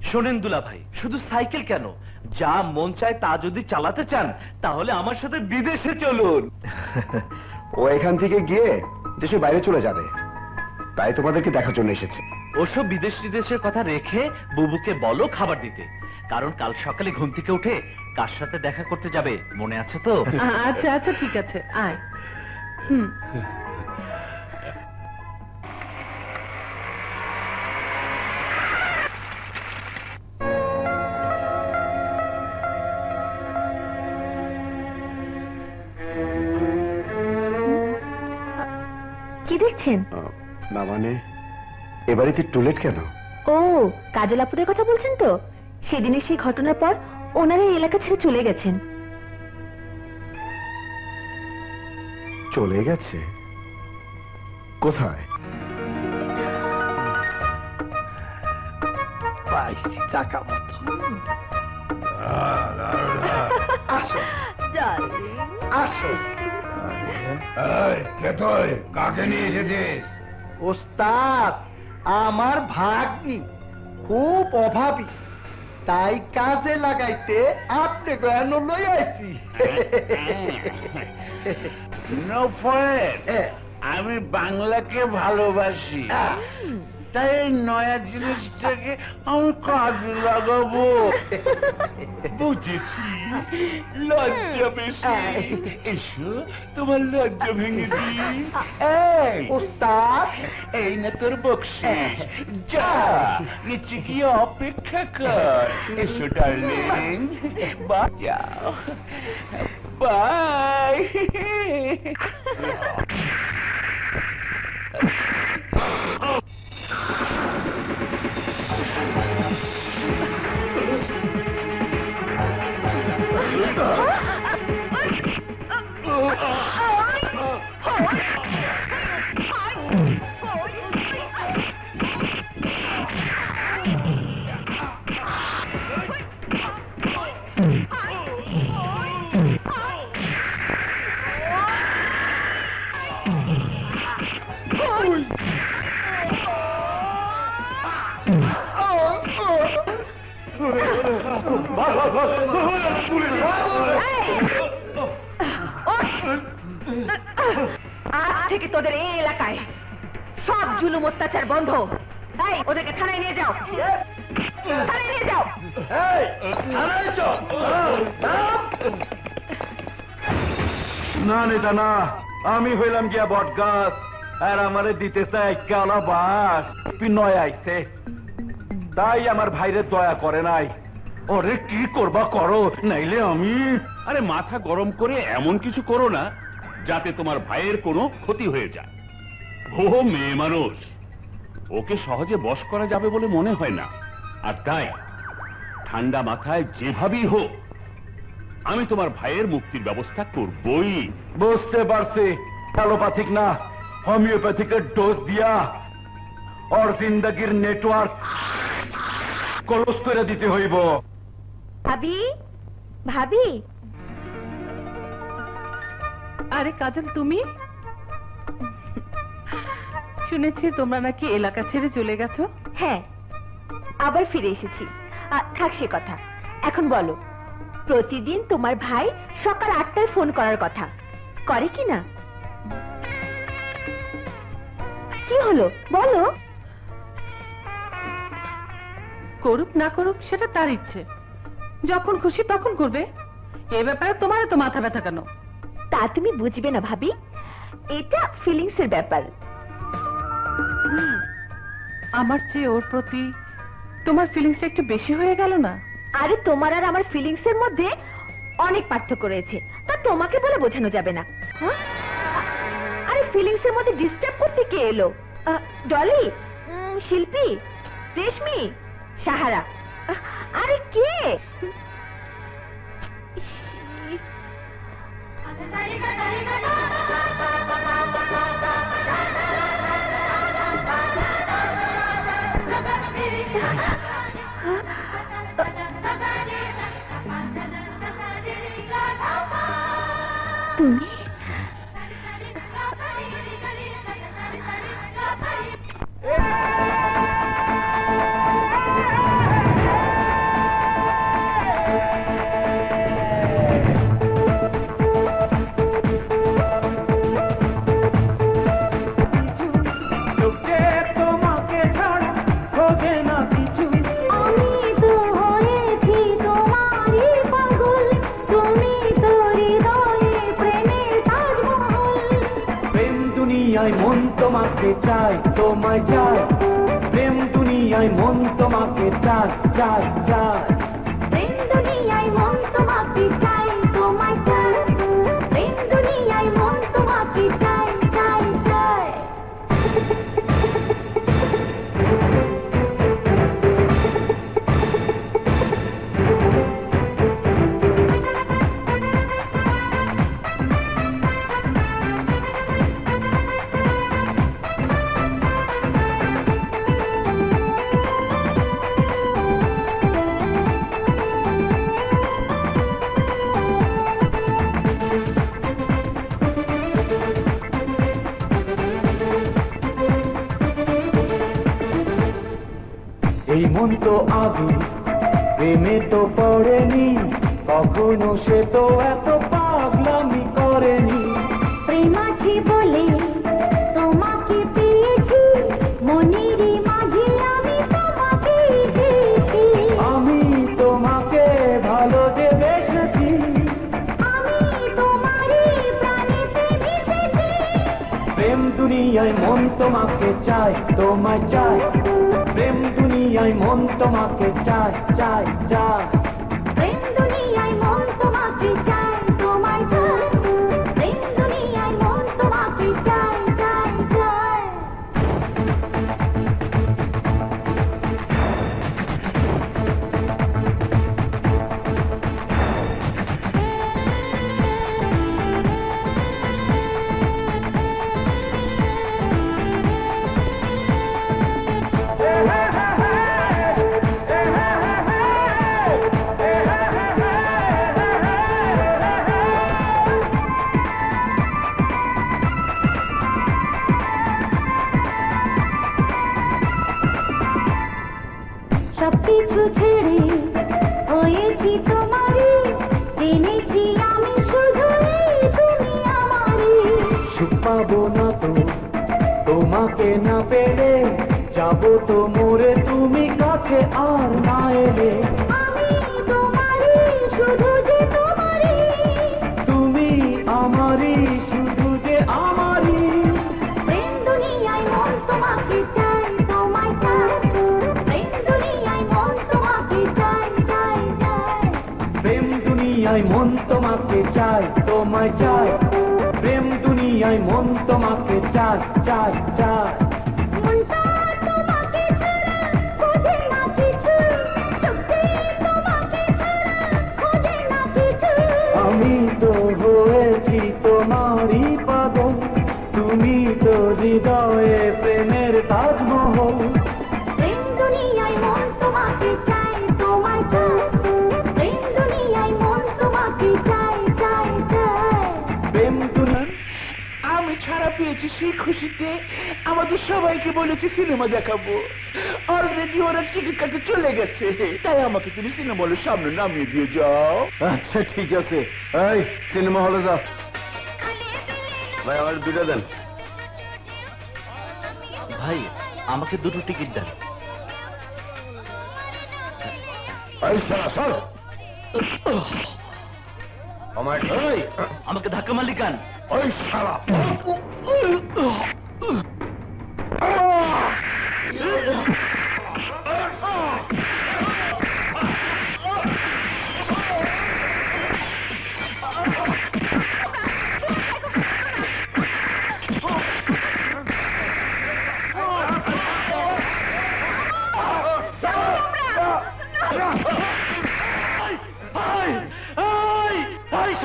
শোনেন দুলা ভাই, শুধু সাইকেল কেন, যা মন চায় তা যদি চালাতে চান তাহলে আমার সাথে বিদেশে চলুন। ও এখান থেকে গিয়ে দেশের বাইরে চলে যাবে, তাই তোমাদেরকে দেখার জন্য এসেছে। ওসব বিদেশের কথা রেখে বুবুকে বলো খাবার দিতে, কারণ কাল সকালে ঘুম থেকে উঠে কার সাথে দেখা করতে যাবে মনে আছে তো? আচ্ছা আচ্ছা ঠিক আছে, আয়। কি দেখছেন? না মানে, এ বাড়িতে টয়লেট কেন? ও, কাজল আপুদের কথা বলছেন তো? সেদিনের সেই ঘটনার পর ওনারা এই এলাকা ছেড়ে চলে গেছেন। চলে গেছে? কোথায়? টাকা মতো। আসো আসো। কাকে নিয়ে এসেছিস? ওস্তাদ, আমার ভাগ্নি খুব অভাবী, তাই কাজে লাগাইতে আপনি গয়ানো লই আইছি। আমি বাংলাকে ভালোবাসি, তাই এই নয়া জিনিসটাকে আমি কাজে লাগাবো। বুঝেছি, লজ্জা বেশি। এসো, তোমার লজ্জা ভেঙে দিই। ওস্তাদ, এই না তোর বকশিস, যা নিচে গিয়ে অপেক্ষা কর। এসো ডার্লিং, বাই। যাও, বাই। আজ থেকে তোদের এই এলাকায় সব জুলুম অত্যাচার বন্ধ। এই, ওদেরকে থানায় নিয়ে যাও, থানায় নিয়ে যাও। না নেতা না, আমি হইলাম গিয়া বট গাছ, আর আমারে দিতে চাই কালা বাস। নয় আইছে, তাই আমার ভাইরে দয়া করে নাই। ওরে কি করবা করো, নাইলে আমি। আরে মাথা গরম করে এমন কিছু করো না যাতে তোমার ভাইয়ের কোনো ক্ষতি হয়ে যায়। ও মেয়ে মানুষ, ওকে সহজে বশ করা যাবে বলে মনে হয় না। আর তাই ঠান্ডা মাথায় যেভাবেই হোক আমি তোমার ভাইয়ের মুক্তির ব্যবস্থা করবই। বুঝতে পারছি, অ্যালোপ্যাথিক না হোমিওপ্যাথিকের ডোজ দিয়া ওর জিন্দগির নেটওয়ার্ক ক্লোজ করে দিতে হইব। ভাবি, ভাবি। আরে কাজল, তুমি? শুনেছি তোমরা নাকি এলাকা ছেড়ে চলে গেছো। হ্যাঁ, আবার ফিরে এসেছি। থাক সে কথা, এখন বলো, প্রতিদিন তোমার ভাই সকাল 8টায় ফোন করার কথা, করে কি না? কি হলো বলো। করুক না করুক সেটা তার ইচ্ছে, যখন খুশি তখন করবে। এ ব্যাপারে তোমার তো মাথা ব্যথা কেন? তা তুমি বুঝবে না ভাবি, এটা ফিলিংস এর ব্যাপার। আমার চেয়ে ওর প্রতি তোমার ফিলিংস একটু বেশি হয়ে গেল না? আরে তোমার আর আমার ফিলিংস এর মধ্যে অনেক পার্থক্য রয়েছে, তা তোমাকে বলে বোঝানো যাবে না। হ্যাঁ? আরে ফিলিংস এর মধ্যে ডিস্টার্ব করতে কে এলো? ডলি, শিল্পী, রেশমি, সাহারা, আরে কে? তুমি মন তোমাকে চাই, তোমায় চাই, প্রেম দুনিয়ায় মন তোমাকে চাই, চাই, চাই। প্রেম দুনিয়ায় মন তোমাকে চাই, তোমায় চাই, প্রেম দুনিয়ায় মন তোমাকে চাই, চাই, চাই। এই মন তো আগে প্রেমে তো পড়েনি, কখনো সে তো এত পাগলামি করেনি। প্রেম আছে বলে তোমাকে পেয়েছি, মনের মাঝে আমি তোমাকে চেয়েছি। আমি তোমাকে ভালো যে বেসেছি, আমি তোমারই প্রাণেতে মিশেছি। প্রেম দুনিয়ায় মন তোমাকে চাই, তোমায় চাই, প্রেম দুনিয়ায় মন তোমাকে চাই, চাই, চাই। প্রেম দুনিয়ায় মন তোমাকে চাই, তোমায় চাই, প্রেম দুনিয়ায় মন তোমাকে চাই, চাই, চাই। সবকিছু ছেড়ে হয়েছি তোমারই, জেনেছি আমি শুধুই তুমি আমারই। সুখ পাবো না তো তোমাকে না পেলে, যাবো তো মরে তুমি কাছে আর না এলে। আমি তোমারই, শুধু যে তোমারই, তুমি আমারই, শুধু যে আমারই। প্রেম দুনিয়ায় মন তোমাকে চাই, তোমায় চাই, প্রেম দুনিয়ায় মন তোমাকে চাই, চাই, চাই। প্রেম দুনিয়ায় মন তোমাকে চাই, তোমায় চাই, প্রেম দুনিয়ায় মন তোমাকে চাই, চাই, চাই। মনটা তোমাকে ছাড়া বোঝে না কিছু, চোখে তোমাকে ছাড়া খোঁজে না কিছু। আমি তো হয়েছি তোমারই পাগল, তুমি তো হৃদয়ে প্রেমের তাজমহল। প্রেম দুনিয়ায় মন তোমাকে চাই, তোমায় চাই, প্রেম দুনিয়ায় মন তোমাকে চাই, চাই, চাই। প্রেম দুনিয়া আমি ছাড়া পেয়েছি সেই খুশিতে আমাদের সবাইকে বলেছি সিনেমা দেখাবো। অলরেডি ওরা টিকিট কাটতে চলে গেছে, তাই আমাকে তুমি সিনেমা হলের সামনে নামিয়ে দিয়ে যাও। আচ্ছা ঠিক আছে, এই সিনেমা হলে যা। ভাই আমার দুটো দেন। ভাই আমাকে দুটো টিকিট দেন। এই শালা সর আমাকে ধাক্কা মারলি কেন? ওই শালা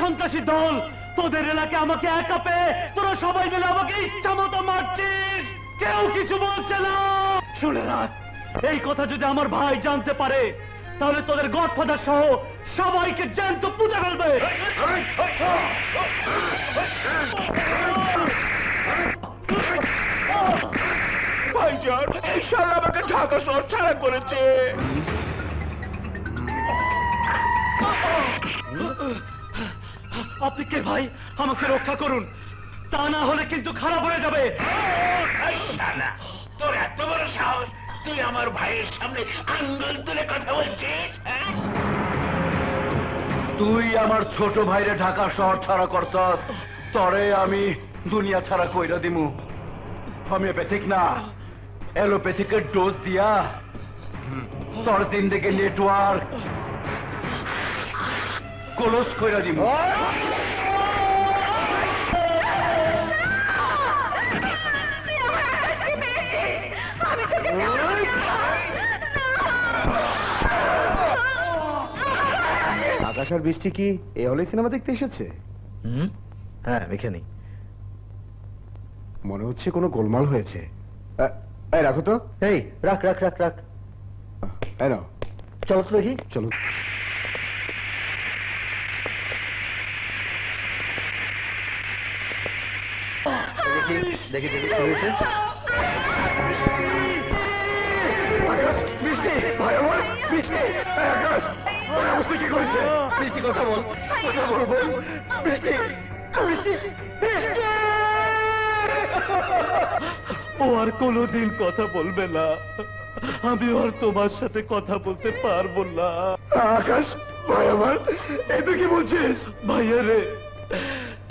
সন্ত্রাসী দল, তোদের এলাকায় আমাকে একা পেয়ে তোরা সবাই মিলে আমাকে ইচ্ছা মতো মারছিস, কেউ কিছু বলছে না। শুনে রাখ, এই কথা যদি আমার ভাই জানতে পারে তাহলে তোদের গডফাদার সহ সবাইকে জ্যান্ত পুঁতে ফেলবে। ভাইজান, এই শালা আমাকে ঢাকা শহর ছাড়া করেছে। আপনি কে ভাই? আমাকে রক্ষা করুন, তা না হলে কিন্তু খারাপ হয়ে যাবে। তোর এত বড় সাহস, তুই আমার ভাইয়ের সামনে আঙ্গুল তুলে কথা বলছিস? তুই আমার ছোট ভাইরে ঢাকা শহর ছাড়া করছস, তরে আমি দুনিয়া ছাড়া কইরা দিমু। হোমিওপ্যাথিক না, এলোপ্যাথিকের ডোজ দিয়া তোর জিন্দেগি নেটওয়ার্ক ক্লোজ কইরা দিমু। আকাশ আর বৃষ্টি কি এই হলে সিনেমা দেখতে এসেছে? হ্যাঁ, এখানেই। মনে হচ্ছে কোনো গোলমাল হয়েছে। এই রাখো তো। এই রাখ রাখ রাখ রাখ, এই নাও, চলো তো দেখি। চলো। দেখি দেখি দেখি কি হয়েছে। আকাশ, বৃষ্টি, ভাই আমার, বৃষ্টি, এই আকাশ, ওই অবস্থা কি করেছে? বৃষ্টি, কথা বল, কথা বল, বল, বৃষ্টি, বৃষ্টি, বৃষ্টি। ও আর কোনোদিন কথা বলবে না, আমি আর তোমার সাথে কথা বলতে পারবো না। আকাশ, ভাই আমার, এই তুই কি বলছিস? ভাইয়া রে,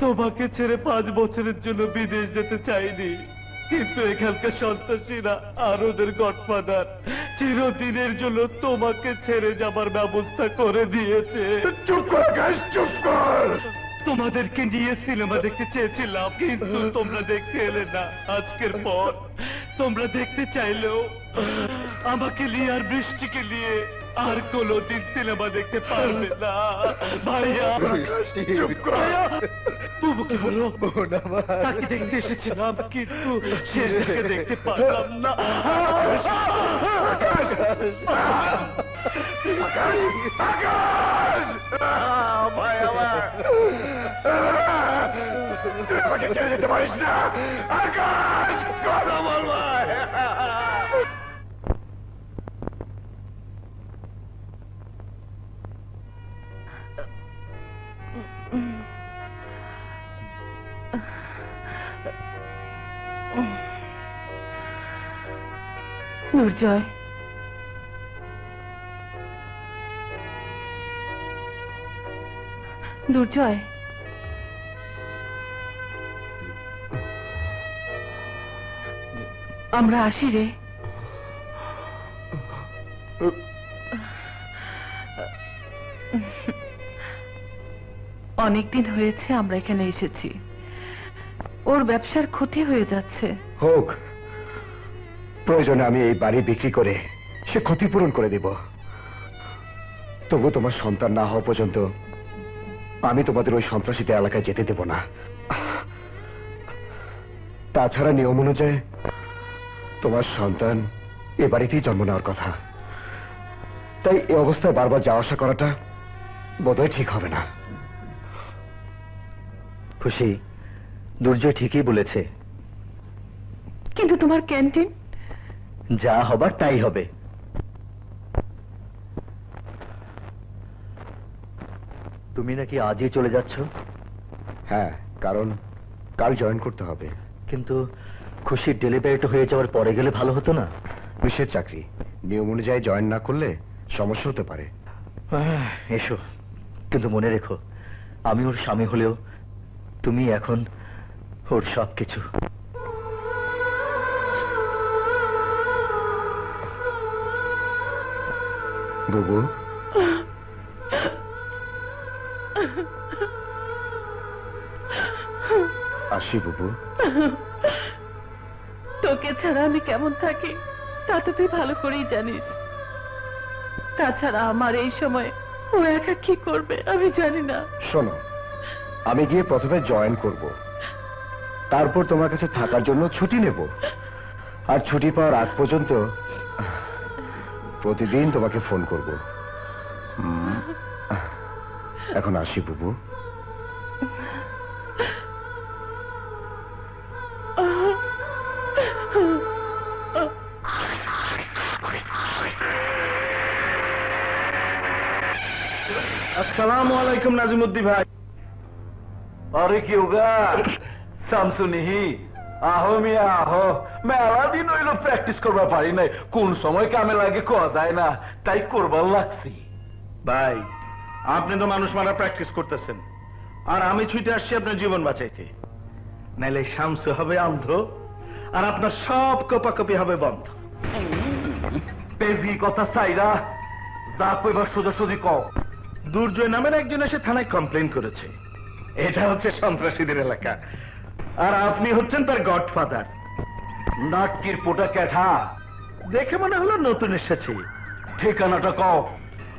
তোমাকে ছেড়ে 5 বছরের জন্য বিদেশ যেতে চাইনি, কিন্তু এখানকার সন্ত্রাসীরা আর ওদের গডফাদার চিরদিনের জন্য তোমাকে ছেড়ে যাবার ব্যবস্থা করে দিয়েছে। চুপ কর আকাশ, চুপ কর। তোমাদেরকে নিয়ে সিনেমা দেখতে চেয়েছিলাম, কিন্তু তোমরা দেখতে এলে না। আজকের পর তোমরা দেখতে চাইলেও আমাকে নিয়ে আর বৃষ্টিকে নিয়ে আর কোনোদিন সিনেমা দেখতে পারবে না। ভাইয়া, চুপ কর। বুবুকে বলো, তাকে দেখতে এসেছিলাম, কিন্তু শেষ থেকে দেখতে পারলাম না। আকাশ, আকাশ, ভাই আমার, তুই আমাকে ছেড়ে যেতে পারিস না। আকাশ, কথা বল ভাই। দুর্জয়, দুর্জয়, আমরা আসি রে। অনেকদিন হয়েছে আমরা এখানে এসেছি, ওর ব্যবসার ক্ষতি হয়ে যাচ্ছে। হোক, প্রয়োজনে আমি এই বাড়ি বিক্রি করে সে ক্ষতিপূরণ করে দেব। তবু তোমার সন্তান না হওয়া পর্যন্ত আমি তোমাদের ওই সন্ত্রাসীদের এলাকায় যেতে দেব না। তাছাড়া নিয়ম অনুযায়ী তোমার সন্তান এ বাড়িতেই জন্ম নেওয়ার কথা, তাই এই অবস্থায় বারবার যাওয়া আসা করাটা বোধহয় ঠিক হবে না। খুশি, দুর্জয় ঠিকই বলেছে। কিন্তু তোমার ক্যান্টিন? যা হবার তাই হবে। তুমি নাকি আজই চলে যাচ্ছ? হ্যাঁ, কারণ কাল জয়েন করতে হবে। কিন্তু খুশির ডেলিভারিটা হয়ে যাওয়ার পরে গেলে ভালো হতো না? পুলিশের চাকরি, নিয়ম অনুযায়ী জয়েন না করলে সমস্যা হতে পারে। এসো, কিন্তু মনে রেখো আমি ওর স্বামী হলেও তুমি এখন ওর সবকিছু। বুবু, আসি বুবু। তোকে ছাড়া আমি কেমন থাকি তা তো তুই ভালো করেই জানিস। তাছাড়া আমার এই সময় ও একা কি করবে আমি জানি না। শোনো, আমি গিয়ে প্রথমে জয়েন করব, তারপর তোমার কাছে থাকার জন্য ছুটি নেব, আর ছুটি পাওয়ার আগ পর্যন্ত প্রতিদিন তোমাকে ফোন করব। এখন আসি বুবু। আসসালামু আলাইকুম নাজিমুদ্দিন ভাই। अरे কি হোগা শামসু নিহি? আহো মিয়া আহো, মেলা দিন হইল প্র্যাকটিস করবা পারি নাই, কোন সময় কামে লাগে কোয়া যায় না, তাই করবার লাগছি। ভাই আপনি তো মানুষ মারা প্র্যাকটিস করতেছেন, আর আমি ছুটে আসছি আপনার জীবন বাঁচাইতে। নাইলে শামসু হবে অন্ধ আর আপনার সব কপাকপি হবে বন্ধ। পেজি কথা সাইরা যা কইবার সোজাসুজি কও। দুর্জয় নামের একজন এসে থানায় কমপ্লেন করেছে এটা হচ্ছে সন্ত্রাসীদের এলাকা, আর আপনি হচ্ছেন তার গডফাদার। নাটকির পোটা ক্যাঠা দেখে মনে হলো নতুন এসেছে, ঠিকানাটা কও।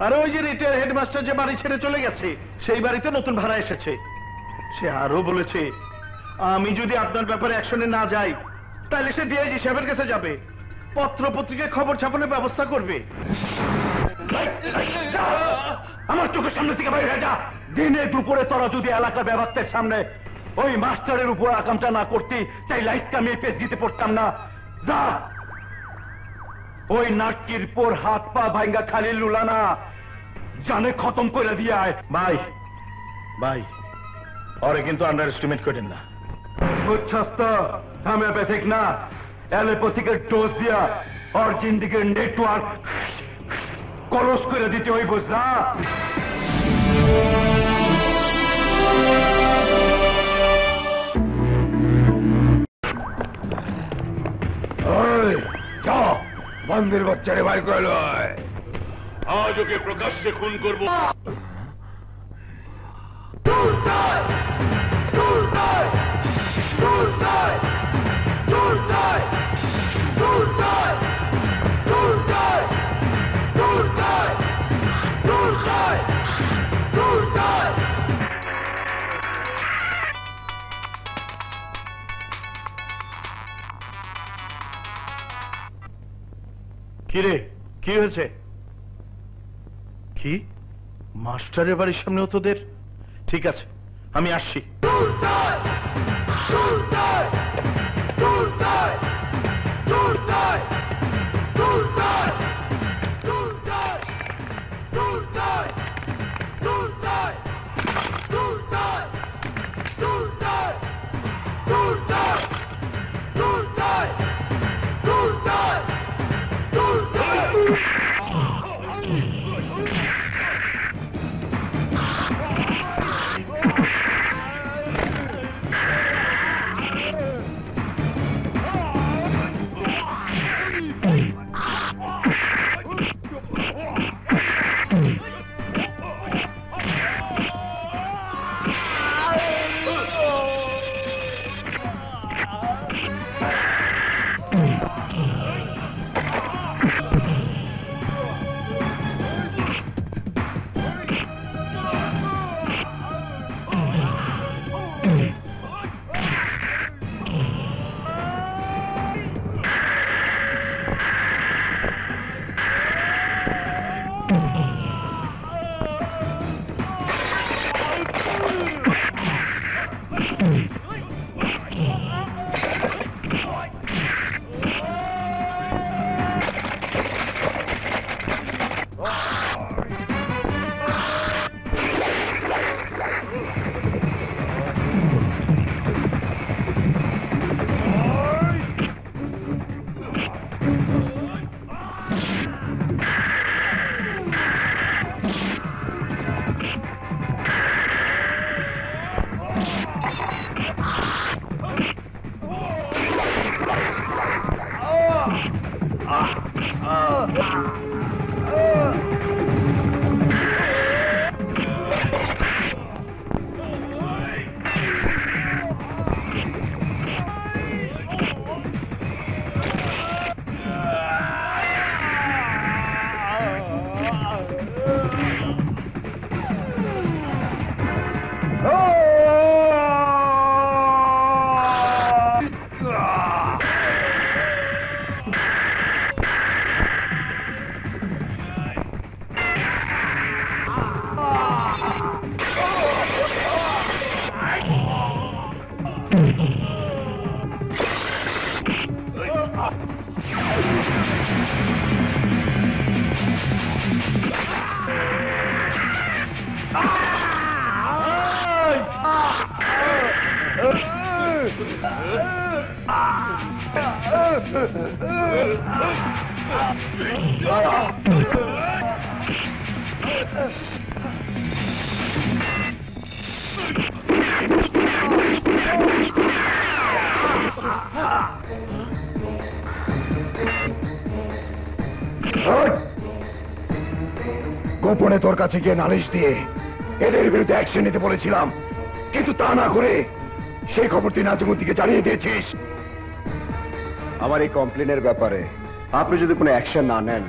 আর ওই যে রিটায়ার হেডমাস্টার যে বাড়ি ছেড়ে চলে গেছে সেই বাড়িতে নতুন ভাড়া এসেছে। সে আরো বলেছে আমি যদি আপনার ব্যাপারে অ্যাকশনে না যাই তাহলে সে ডিআইজি সাহেবের কাছে যাবে, পত্র পত্রিকায় খবর ছাপানোর ব্যবস্থা করবে। আমার চোখের সামনে থেকে বাইরে হয়ে যা। দিনে দুপুরে তোরা যদি এলাকার ব্যাপারটার সামনে ওই মাস্টারের উপর আকামটা না করতি তাই লাইস কামিয়ে পেস দিতে পড়তাম না। যা ওই নাটকির পর হাত পা ভাঙ্গা খালি লুলানা জানে খতম করে দিয়ে আয়। ভাই ভাই ওরে কিন্তু আন্ডার এস্টিমেট করেন না, বুঝছস তো? হোমিওপ্যাথিক না, অ্যালোপ্যাথিকের ডোজ দিয়া ওর জিন্দিগির নেটওয়ার্ক কলস করে দিতে হইব। যা বন্ধের বাচ্চারে বাইর করে লয়। আজ ওকে প্রকাশ্যে খুন করব। কিরে কি হয়েছে? কি মাস্টারের বাড়ির সামনেও তোদের? ঠিক আছে আমি আসছি। গোপনে তোর কাছে গিয়ে নালিশ দিয়ে এদের বিরুদ্ধে অ্যাকশন নিতে বলেছিলাম, কিন্তু তা না করে সেই খবর তুই নাজিমুদ্দিনকে জানিয়ে দিয়েছিস। আমার এই কমপ্লেনের ব্যাপারে আপনি যদি কোনো অ্যাকশন না নেন,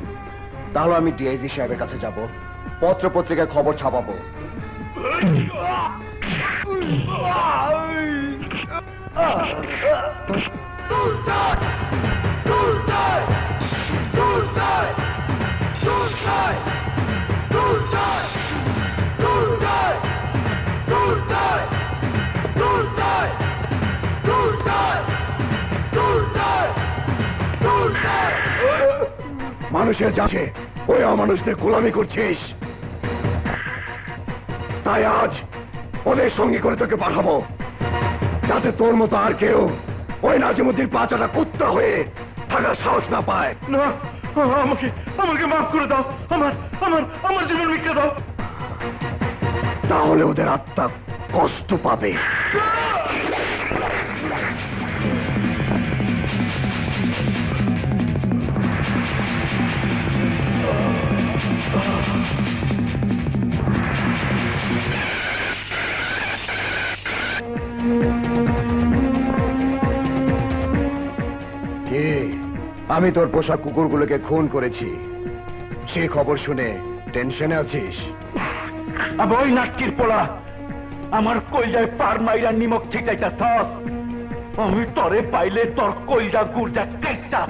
তাহলে আমি ডিআইজি সাহেবের কাছে যাব, পত্র পত্রিকায় খবর ছাপাবো। মানুষের যাচ্ছে ওই অমানুষদের গোলামি করছিস, তাই আজ ওদের সঙ্গে করে তোকে পাঠাবো, যাতে তোর মতো আর কেউ ওই নাজিমুদ্দিন পাচাটা কুত্তা হয়ে থাকার সাহস না পায়। না, আমাকে আমাকে মাফ করে দাও, আমার আমার আমার জীবন ভিক্ষা দাও। তাহলে ওদের আত্মা কষ্ট পাবে। আমি তোর পোষা কুকুরগুলোকে খুন করেছি, সেই খবর শুনে টেনশনে আছিস? ওই নাটকির পোলা আমার কইলায় পার মাইরা নিমক ছিটাইতা সস। আমি তরে পাইলে তোর কইলা গুড়জা কাইটা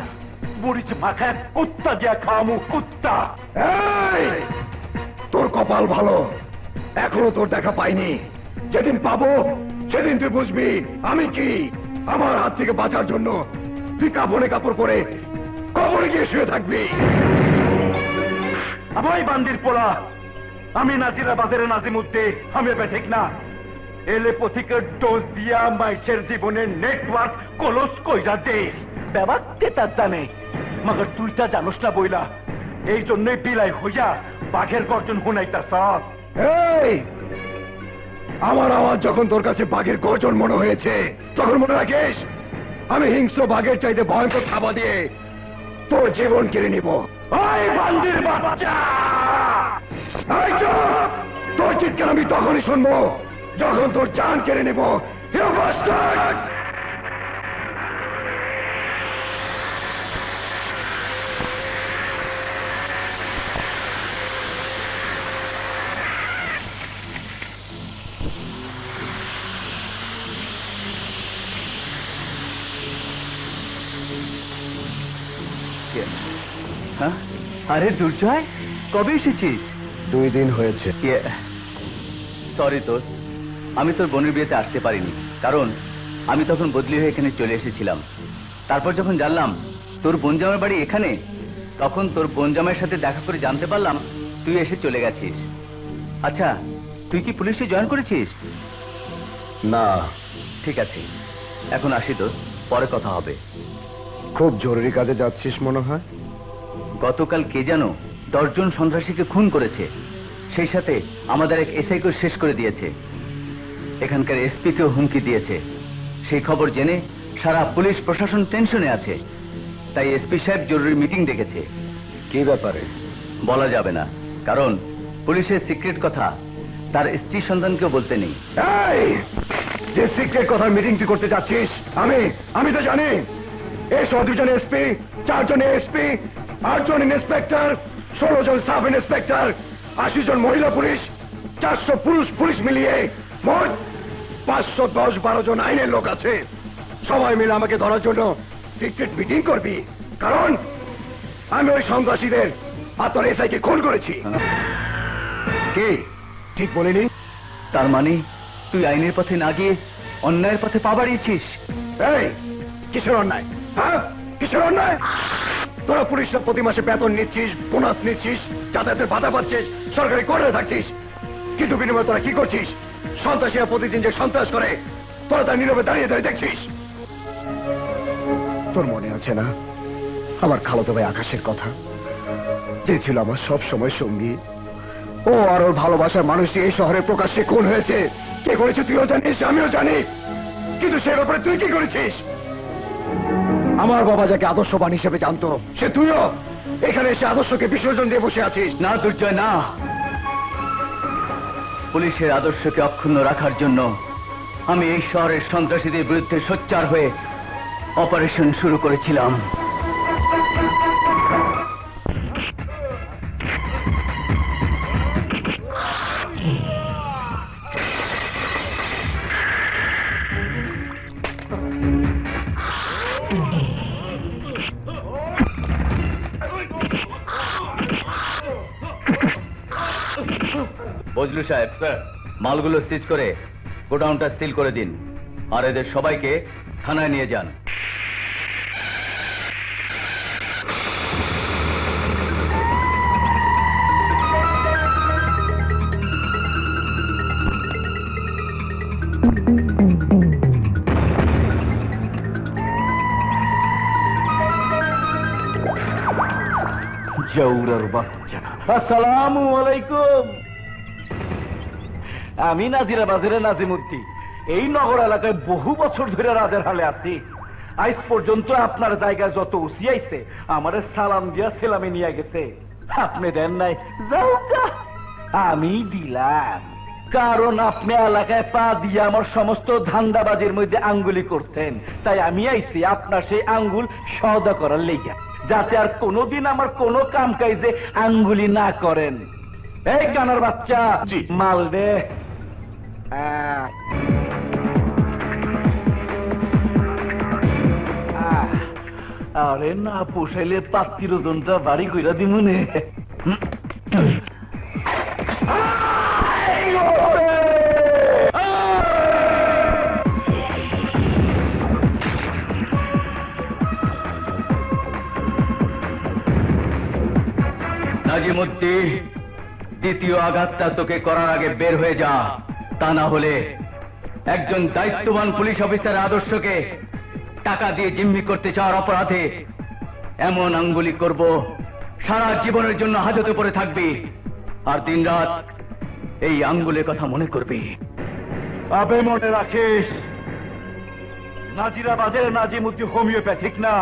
মরিচ মাখায় কুত্তা দিয়া খাওয়ামু, কুত্তা। তোর কপাল ভালো, এখনো তোর দেখা পাইনি। যেদিন পাবো সেদিন তুই বুঝবি আমি কি। আমার হাত থেকে বাঁচার জন্য তুই কাপড়ে কাপড় পরে কবরে গিয়ে শুয়ে থাকবি। ওই বান্দির পোলা আমি নাজিরা বাজারে নাজিমুদ্দিন, আমি বেঠিক না। এলে পথিকের ডোজ দিয়া মাইসের জীবনের নেটওয়ার্ক কলস কইরা দে, ব্যাপারকে তার জানে। মগর তুই তা জানোস না বইলা, এই জন্যই বিলাই হইয়া বাঘের গর্জন শুনাইতাছস। আমার আওয়াজ যখন তোর কাছে বাঘের গর্জন মনে হয়েছে, তখন মনে রাখিস আমি হিংস্র বাঘের চাইতে ভয়ঙ্কর থাবা দিয়ে তোর জীবন কেড়ে নিব। ওই বান্দির বাচ্চা, তোর চিৎকার আমি তখনই শুনবো যখন তোর জান কেড়ে নেব। আরে দুর্জয়, কবে এসেছিস? 2 দিন হয়েছে। সরি দোস্ত, আমি তোর বোনের বিয়েতে আসতে পারিনি, কারণ আমি তখন বদলি হয়ে এখানে চলে এসেছিলাম। তারপর যখন জানলাম তোর বোন জামাইয়ের বাড়ি এখানে, তখন তোর বোন জামাইয়ের সাথে দেখা করে জানতে পারলাম তুই এসে চলে গেছিস। আচ্ছা, তুই কি পুলিশে জয়েন করেছিস? না। ঠিক আছে, এখন আসি দোস্ত, পরে কথা হবে। খুব জরুরি কাজে যাচ্ছিস মনে হয়। গতকাল কে যেন 10 জন সন্ত্রাসীকে খুন করেছে, সেই সাথে আমাদের এক এসআইকেও শেষ করে দিয়েছে। এখানকার এসপিকেও হুমকি দিয়েছে। সেই খবর জেনে সারা পুলিশ প্রশাসন টেনশনে আছে, তাই এসপি সাহেব জরুরি মিটিং ডেকেছে। কি ব্যাপারে? বলা যাবে না, কারণ পুলিশের সিক্রেট কথা তার স্ত্রী সন্তানকেও বলতে নেই। এই যে সিক্রেট কথা মিটিং তুই করতে যাচ্ছিস, আমি তো জানি। এই 2 জন এসপি, 4 জন এসপি, 8 জন ইন্সপেক্টর, 16 জন সাব ইন্সপেক্টর, 80 জন মহিলা পুলিশ, 400 পুলিশ মিলিয়ে মোট 510-12 জন আইনের লোক আছে। সবাই মিলে আমাকে ধরার জন্য সিক্রেট মিটিং করবি, কারণ আমি ওই সন্ত্রাসীদের আর তোর এসআইকে খুন করেছি। কি ঠিক বলিনি? তার মানে তুই আইনের পথে না গিয়ে অন্যায়ের পথে পা বাড়িয়েছিস। এই কিসের অন্যায়? হ্যাঁ, কিসের অন্যায়? তোরা পুলিশরা প্রতি মাসে বেতন নিচ্ছিস, বোনাস নিচ্ছিস, যাতায়াতের ভাতা পাচ্ছিস, সরকারি কোর্টে থাকছিস, কিন্তু বিনিময়ে তোরা কি করছিস? সন্ত্রাসীরা প্রতিদিন যে সন্ত্রাস করে তোরা তার নীরবে দাঁড়িয়ে দাঁড়িয়ে দেখছিস। তোর মনে আছে না আমার খালাতো ভাই আকাশের কথা, যে ছিল আমার সব সময় সঙ্গী? ও আর ওর ভালোবাসার মানুষটি এই শহরে প্রকাশ্যে খুন হয়েছে। কে করেছে তুইও জানিস, আমিও জানি, কিন্তু সে ব্যাপারে তুই কি করেছিস? আমার বাবা যাকে আদর্শবান হিসেবে জানতো, সে তুইও এখানে এসে আদর্শকে বিসর্জন দিয়ে বসে আছিস। না দুর্জয়, না। পুলিশের আদর্শকে অক্ষুণ্ণ রাখার জন্য আমি এই শহরের সন্ত্রাসীদের বিরুদ্ধে সোচ্চার হয়ে অপারেশন শুরু করেছিলাম। বজলু সাহেব, স্যার, মালগুলো সিজ করে গোডাউনটা সিল করে দিন, আর এদের সবাইকে থানায় নিয়ে যান। জৌরার বাচ্চা, আসসালামু আলাইকুম। আমি নাজিরা বাজারে নাজিমুদ্দিন, এই নগর এলাকায় বহু বছর ধরে রাজার হালে আছি। আজ পর্যন্ত আপনার জায়গায় যত উসিয়াইছে আমারে সালাম দিয়া সেলামে নিয়ে গেছে, আপনি দেন নাই। যাওকা আমি দিলাম, কারণ আপনি এলাকায় পা দিয়ে আমার সমস্ত ধান্দাবাজির মধ্যে আঙ্গুলি করছেন, তাই আমি আইছি আপনার সেই আঙ্গুল সওদা করার লেগা, যাতে আর কোনোদিন আমার কোনো কাম কাজে আঙ্গুলি না করেন। এই কানার বাচ্চা, মাল দে। আরে না পোষাইলে পাত্তির ওজনটা বাড়ি কইরা দিমুনে। নাজিমুদ্দিন, দ্বিতীয় আঘাতটা তোকে করার আগে বের হয়ে যা, তা না হলে একজন দায়িত্ববান পুলিশ অফিসার আদর্শকে টাকা দিয়ে জিম্মি করতে চাওয়ার অপরাধে এমন আঙ্গুলি করব সারা জীবনের জন্য হাজতে পড়ে থাকবি, আর দিনরাত এই আঙ্গুলের কথা মনে করবি। আবে মনে রাখিস, নাজিরা বাজারে নাজিমুদ্দিন হোমিওপ্যাথিক না,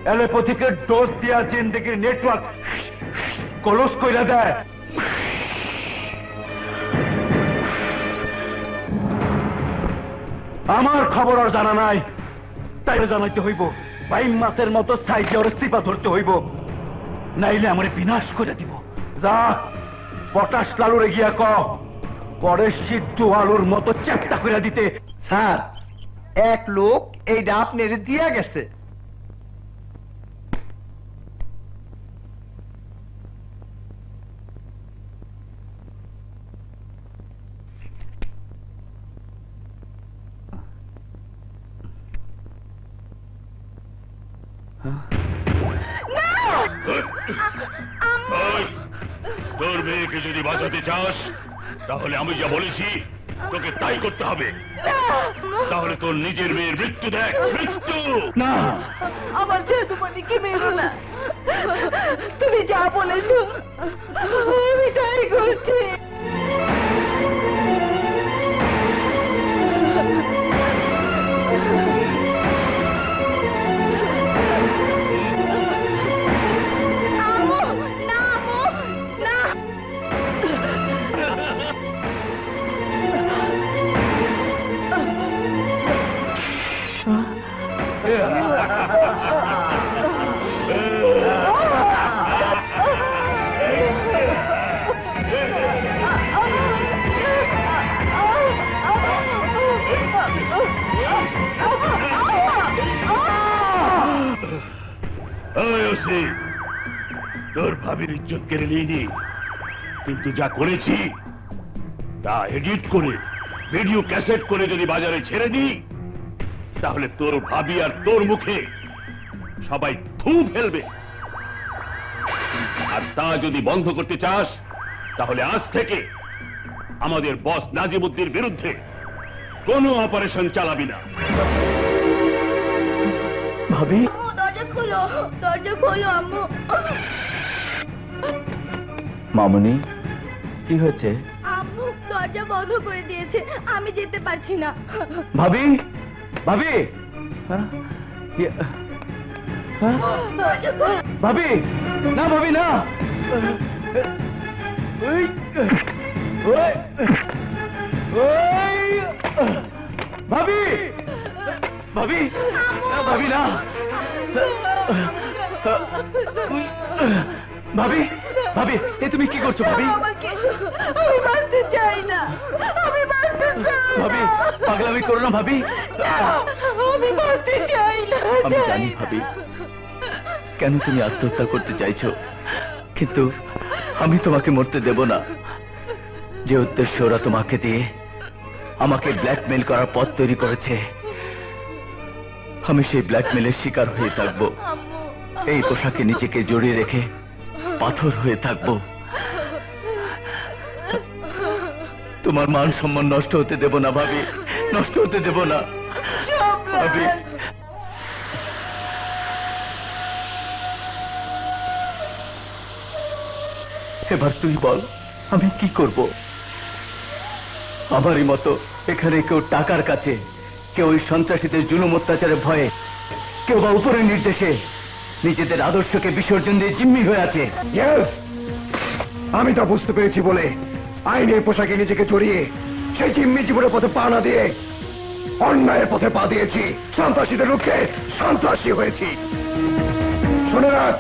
অ্যালোপ্যাথিকের ডোজ দিয়া জিন্দেগির নেটওয়ার্ক ক্লোজ কইরা দেয়। আমার খবর আর জানা নাই, তাই জানাইতে হইব। 22 মাসের মতো সাইজে ওর চিপা ধরতে হইব, নাইলে আমার বিনাশ করে দিব। যা পটাশ লালুরে গিয়া ক পরে সিদ্ধ আলুর মতো চ্যাপটা করে দিতে। স্যার, এক লোক এইটা আপনার দিয়া গেছে। তোর মেয়েকে যদি বাঁচাতে চাস তাহলে আমি যা বলেছি তোকে তাই করতে হবে, তাহলে তোর নিজের মেয়ের মৃত্যু দেখ। মৃত্যু না, আমার যেহেতু কি মেরো না, তুমি যা বলেছো আমি তাই করছি। আম্মু তোর ভাবির ইজ্জত কেড়ে নিইনি, কিন্তু যা করেছি তা এডিট করে ভিডিও ক্যাসেট করে যদি বাজারে ছেড়ে দিই, তাহলে তোর ভাবি আর তোর মুখে সবাই থু ফেলবে। আর তা যদি বন্ধ করতে চাস, তাহলে আজ থেকে আমাদের বস নাজিমুদ্দিনের বিরুদ্ধে কোনো অপারেশন চালাবি না। ভাবি, দরজা খোলো, দরজা খোলো আম্মু। মামুনি, কি হয়েছে? আম্মু দরজা বন্ধ করে দিয়েছে, আমি যেতে পারছি না। ভাবি, ভাবি, হ্যাঁ? হ্যাঁ? দরজা খোলো। ভাবি, না ভাবি না। ওই, ওই, ওই, ভাবি, ভাবি, না ভাবি না। ভাবি, ভাবি, এ তুমি কি করছো ভাবি? আমি বাঁচতে চাই না, আমি বাঁচতে চাই না। ভাবি, পাগলামি করো না ভাবি। আমি বাঁচতে চাই না। আমি জানি ভাবি কেন তুমি আত্মহত্যা করতে চাইছো, কিন্তু আমি তোমাকে মরতে দেব না। যে উদ্দেশ্য ওরা তোমাকে দিয়ে আমাকে ব্ল্যাকমেল করার পথ তৈরি করেছে, আমি সেই ব্ল্যাকমেলের শিকার হয়ে থাকবো। এই পোশাকে নিজেকে জড়িয়ে রেখে পাথর হয়ে থাকবো। তোমার মান সম্মান নষ্ট হতে দেব না ভাবি, নষ্ট হতে দেব না ভাবি। এবার তুই বল, আমি কি করব? আমারই মতো এখানে কেউ টাকার কাছে, কেউ ওই সন্ত্রাসীদের জুলুম অত্যাচারের ভয়ে, কেউ বা উপরের নির্দেশে নিজেদের আদর্শকে বিসর্জন দিয়ে জিম্মি হয়ে আছে। ইয়েস, আমি তা বুঝতে পেরেছি বলে আইনের পোশাকে নিজেকে জড়িয়ে সেই জিম্মি জীবনের পথে পা না দিয়ে অন্যায়ের পথে পা দিয়েছি, সন্ত্রাসীদের রুখে সন্ত্রাসী হয়েছি। শোনে রাখ,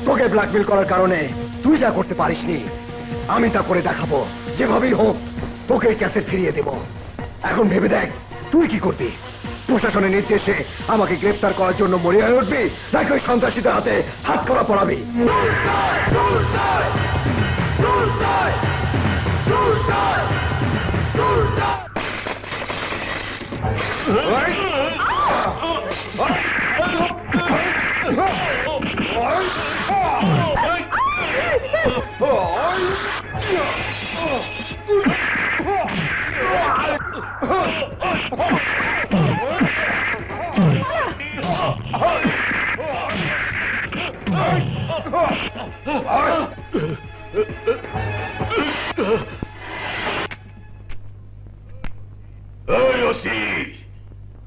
তোকে ব্ল্যাকমেল করার কারণে তুই যা করতে পারিসনি, আমি তা করে দেখাবো। যেভাবেই হোক তোকে ক্যাসেট ফিরিয়ে দেব। এখন ভেবে দেখ তুই কি করবি। প্রশাসনের নির্দেশে আমাকে গ্রেফতার করার জন্য মরে হয়ে উঠবি, নাকি ওই সন্ত্রাসীদের হাতে হাত করা পড়াবি?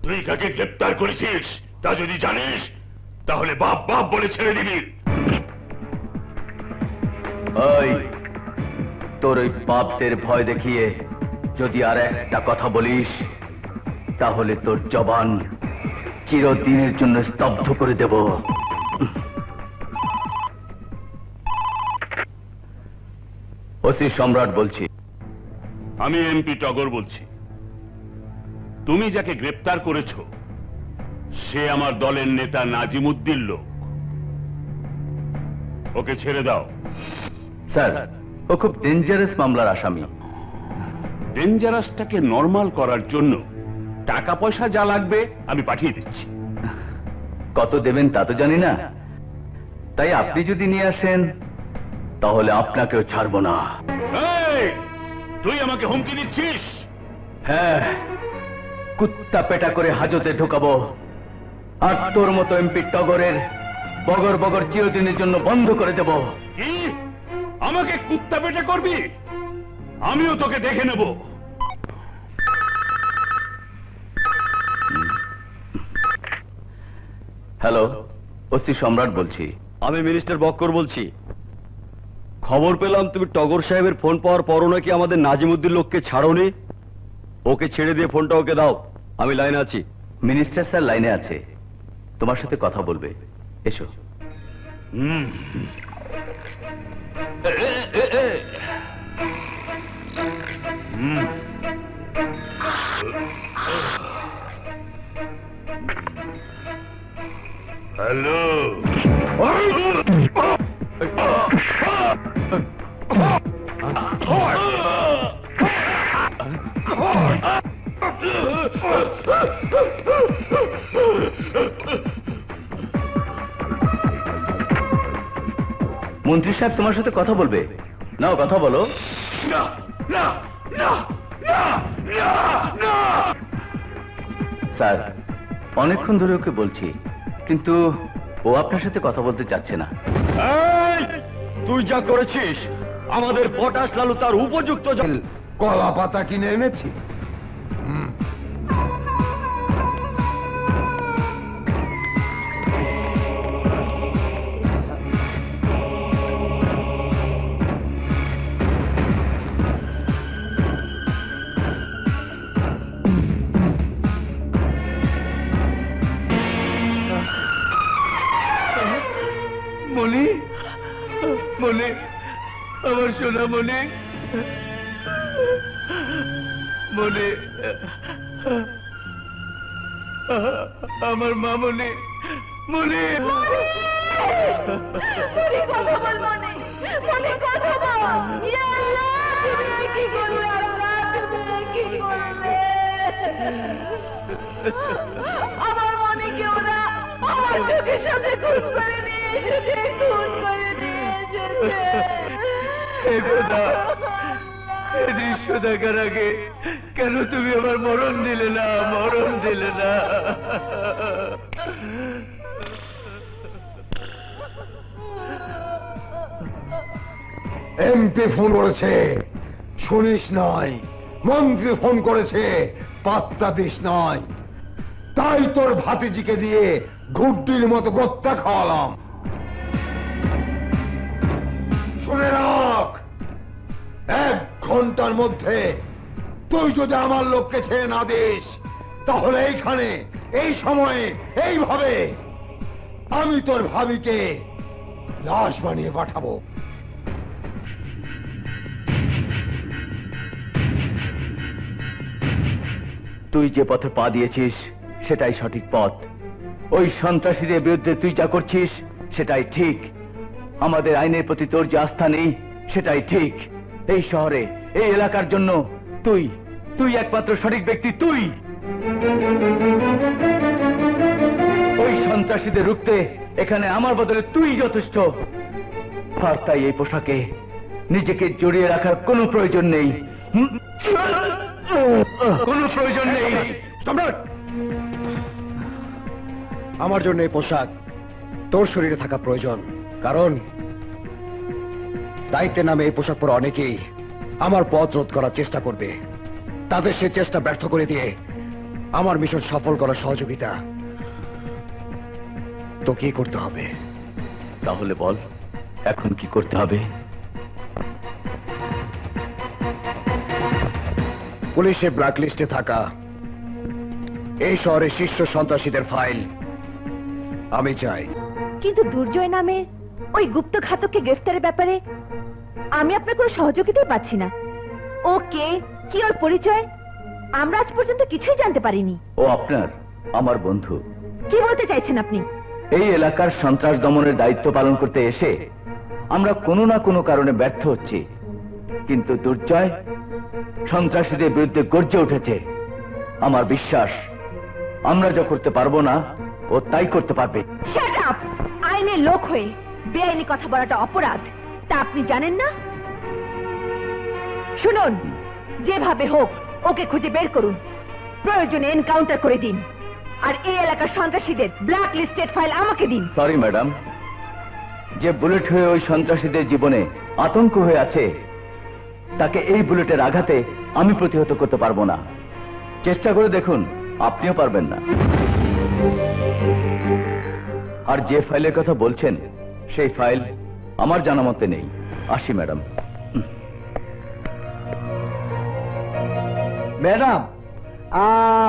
তুই কাকে গ্রেপ্তার করেছিস তা যদি জানিস, তাহলে বাপ বাপ বলে ছেড়ে দিবি। ওই, তোর ওই বাপদের ভয় দেখিয়ে যদি আর একটা কথা বলিস, তাহলে তোর জবান চিরদিনের জন্য স্তব্ধ করে দেব। ওসি সম্রাট বলছি। আমি এমপি টগর বলছি। তুমি যাকে গ্রেপ্তার করেছ সে আমার দলের নেতা নাজিমুদ্দিন লোক। ওকে ছেড়ে দাও। স্যার, ও খুব ডেঞ্জারাস মামলার আসামি। ডেঞ্জারাসটাকে নরমাল করার জন্য টাকা পয়সা যা লাগবে আমি পাঠিয়ে দিচ্ছি। কত দেবেন তা তো জানি না, তাই আপনি যদি নিয়ে আসেন তাহলে আপনাকেও ছাড়ব না। এই, তুই আমাকে হুমকি দিচ্ছিস? হ্যাঁ, কুত্তা পেটা করে হাজতে ঢোকাবো, আর তোর মতো এমপি টগরের বগর বগর চিরদিনের জন্য বন্ধ করে দেব। কি? আমাকে কুত্তা পেটা করবি? আমিও তোকে দেখে নেব। হ্যালো, ওসি সম্রাট বলছি। আমি মিনিস্টার বক্কর বলছি। খবর পেলাম তুমি টগর সাহেবের ফোন পাওয়ার পরও নাকি আমাদের নাজিমুদ্দিন লোককে ছাড়োনি। ওকে ছেড়ে দিয়ে ফোনটা ওকে দাও, আমি লাইনে আছি। মিনিস্টার স্যার লাইনে আছে, তোমার সাথে কথা বলবে, এসো। হ্যালো। মন্ত্রী সাহেব তোমার সাথে কথা বলবে। নাও কথা বলো। না না না না না না। স্যার, অনেকক্ষণ ধরে ওকে বলছি, কিন্তু ও আপনার সাথে কথা বলতে চাচ্ছে না। এই, তুই যা করেছিস আমাদের পটাশ লালু তার উপযুক্ত কলা পাতা কিনে এনেছি। মনি, মনি, আমার সোনা মনি, মনি, আমার মা মনি, মনি, মনি কথা বল, মনি, মনি কথা বল। ইয়া আল্লাহ, তুমি এ কি করলে? আল্লাহ, তুমি এ কি করলে? আমার মনিকে ওরা আমার চোখের সামনে খুন করে নিয়ে এসেছে, খুন করে নিয়ে এসেছে। এই খোদা, এই দৃশ্য দেখার আগে কেন তুমি আমার মরণ দিলে না, মরণ দিলে না? এমপি ফোন করেছে, শুনিস নয়, মন্ত্রী ফোন করেছে, পাত্তা দিস নয়, তাই তোর ভাতিজিকে দিয়ে ঘুড্ডির মতো গত্তা খাওয়ালাম। শুনে রাখ, 1 ঘন্টার মধ্যে তুই যদি আমার লোককে ছেড়ে না দিস, তাহলে এইখানে, এই সময়ে, এইভাবে আমি তোর ভাবিকে লাশ বানিয়ে পাঠাবো। তুই যে পথে পা দিয়েছিস সেটাই সঠিক পথ। ওই সন্ত্রাসীদের বিরুদ্ধে তুই যা করছিস সেটাই ঠিক। আমাদের আইনের প্রতি তোর যে আস্থা নেই সেটাই ঠিক। এই শহরে, এই এলাকার জন্য তুই তুই একমাত্র সঠিক ব্যক্তি। তুই ওই সন্ত্রাসীদের রুখতে এখানে আমার বদলে তুই যথেষ্ট। আর তাই এই পোশাকে নিজেকে জড়িয়ে রাখার কোনো প্রয়োজন নেই, কোনো প্রয়োজন নেই। সম্রাট, আমার জন্য এই পোশাক তোর শরীরে থাকা প্রয়োজন, কারণ দায়িত্বের নামে এই পোশাক পরে অনেকেই আমার পথ রোধ করার চেষ্টা করবে। তাদের সে চেষ্টা ব্যর্থ করে দিয়ে আমার মিশন সফল করার সহযোগিতা তো কি করতে হবে? তাহলে বল, এখন কি করতে হবে? পুলিশের ব্ল্যাকলিস্টে থাকা এই শহরের শীর্ষ সন্ত্রাসীদের ফাইল আমি চাই। কিন্তু দুর্জয় নামে ওই গুপ্ত ঘাতককে গ্রেফতারের ব্যাপারে আমি আপনার কোনো সহযোগিতাই পাচ্ছি না। ও কে, কি ওর পরিচয়, আমরা আজ পর্যন্ত কিছুই জানতে পারিনি। ও আপনার, আমার বন্ধু। কি বলতে চাইছেন আপনি? এই এলাকার সন্ত্রাস দমনের দায়িত্ব পালন করতে এসে আমরা কোনো না কোনো কারণে ব্যর্থ হচ্ছি, কিন্তু দুর্জয় সন্ত্রাসীদের বিরুদ্ধে গর্জে উঠেছে। আমার বিশ্বাস আমরা যা করতে পারবো না ও তাই করতে পারবে। Shut up! আইনের লোক হয়ে বেআইনি কথা বলাটা অপরাধ, তা আপনি জানেন না? শুনুন, যেভাবে হোক ওকে খুঁজে বের করুন, প্রয়োজনে এনকাউন্টার করে দিন, আর এই এলাকার সন্ত্রাসীদের ব্ল্যাক লিস্টেড ফাইল আমাকে দিন। সরি ম্যাডাম, যে বুলেট হয়ে ওই সন্ত্রাসীদের জীবনে আতঙ্ক হয়ে আছে তাকে এই বুলেটের আঘাতে আমি প্রতিহত করতে পারবো না। চেষ্টা করে দেখুন, আপনিও পারবেন না। আর যে ফাইলের কথা বলছেন সেই ফাইল আমার জানা মতে নেই। আসি ম্যাডাম। ম্যাডাম,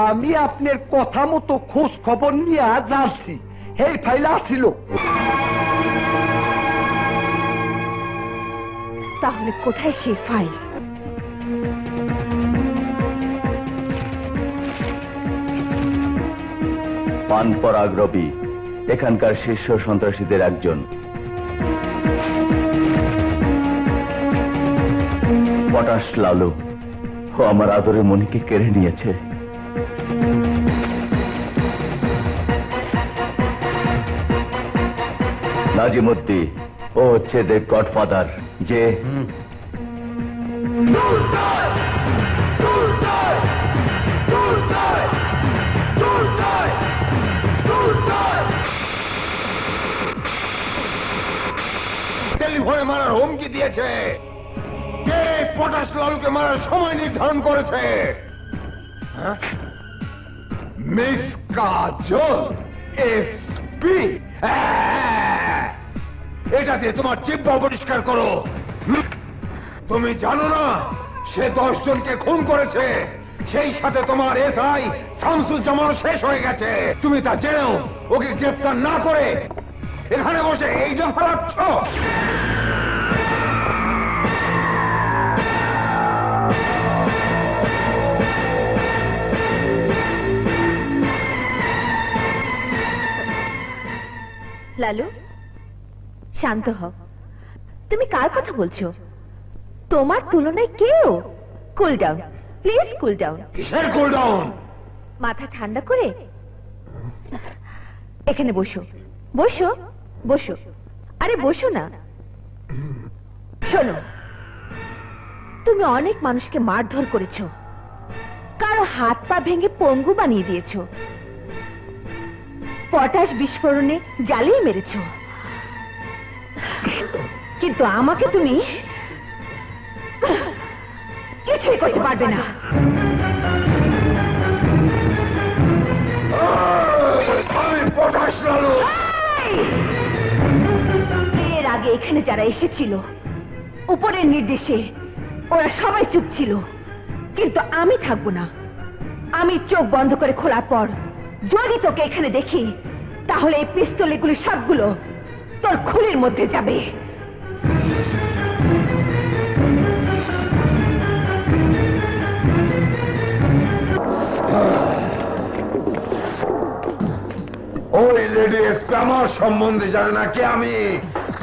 আমি আপনার কথা মতো খোঁজ খবর নিয়ে যাচ্ছি, এই ফাইল আসছিল। তাহলে কোথায় সেই ফাইল? পানপরাগ রবি এখানকার শীর্ষ সন্ত্রাসীদের একজন। পটাশ লালু ও আমার আদরে মনিকে কেড়ে নিয়েছে। নাজিমুদ্দিন ও হচ্ছে দ্য গডফাদার, যে টেলিফোনে মারার হুমকি দিয়েছে। কে পটাশ লালুকে মারার সময় নির্ধারণ করেছে? মিস কাজল, এসপি। এটা দিয়ে তোমার জিহ্বা পরিষ্কার করো। তুমি জানো না সে 10 জনকে খুন করেছে, সেই সাথে তোমার এসআই শামসুজ্জামানও শেষ হয়ে গেছে। তুমি তা জেনেও ওকে গ্রেফতার না করে এখানে বসে এই যে ফেলাচ্ছ। লালু, শান্ত হও। তুমি কার কথা বলছো? তোমার তুলনায় কেউ? Cool down please, cool down. কিসের কুল ডাউন? মাথা ঠান্ডা করে এখানে বসো, বসো, বসো। আরে বসো না। শোনো, তুমি অনেক মানুষকে মারধর করেছো, কারো হাত পা ভেঙে পঙ্গু বানিয়ে দিয়েছো, পটাশ বিস্ফোরণে জ্বালিয়ে মেরেছো, কিন্তু আমাকে তুমি কিছুই করতে পারবে না। আমি পটাশ লালু। এর আগে এখানে যারা এসেছিল উপরের নির্দেশে ওরা সবাই চুপ ছিল, কিন্তু আমি থাকবো না। আমি চোখ বন্ধ করে খোলার পর যদি তোকে এখানে দেখি, তাহলে এই পিস্তল এগুলি সবগুলো তোর খুলির মধ্যে যাবে। ওই লেডি আমার সম্বন্ধে জানে না কে আমি,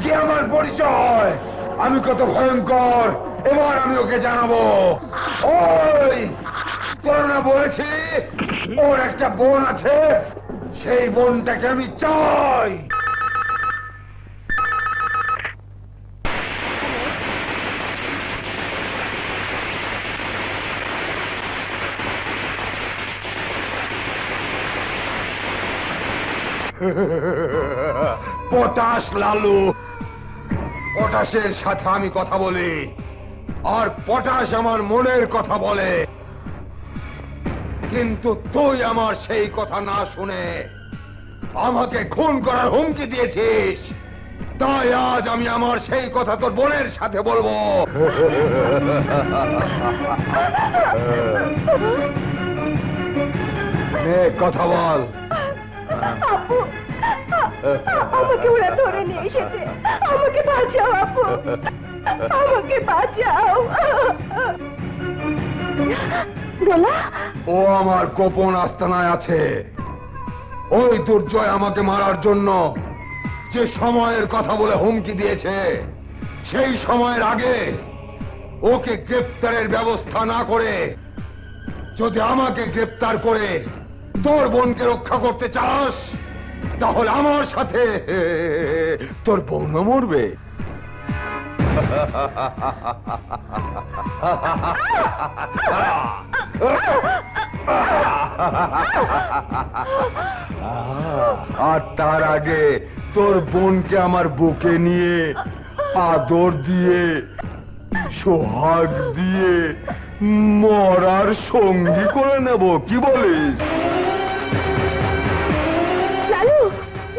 কে আমার পরিচয়, আমি কত ভয়ঙ্কর। এবার আমি ওকে জানাবো। ওই তোর না বলেছি ওর একটা বোন আছে, সেই বোনটাকে আমি চাই। পটাশ লালু, পটাশের সাথে আমি কথা বলি, আর পটাশ আমার মনের কথা বলে। কিন্তু তুই আমার সেই কথা না শুনে আমাকে খুন করার হুমকি দিয়েছিস, তাই আজ আমি আমার সেই কথা তোর বোনের সাথে বলবো। কথা বল। আপু, আমাকে ওরা ধরে নিয়ে এসেছে, আমাকে বাঁচাও আপু, আমাকে বাঁচাও। দোলা, ও আমার গোপন আস্তানায় আছে। ওই দুর্জয় আমাকে মারার জন্য যে সময়ের কথা বলে হুমকি দিয়েছে, সেই সময়ের আগে ওকে গ্রেফতারের ব্যবস্থা না করে যদি আমাকে গ্রেফতার করে তোর বোনকে রক্ষা করতে চাস, তাহলে আমার সাথে তোর বোন মরবে। আর তার আগে তোর বোনকে আমার বুকে নিয়ে আদর দিয়ে সোহাগ দিয়ে মরার সঙ্গী করে নেব, কি বলিস? লালু,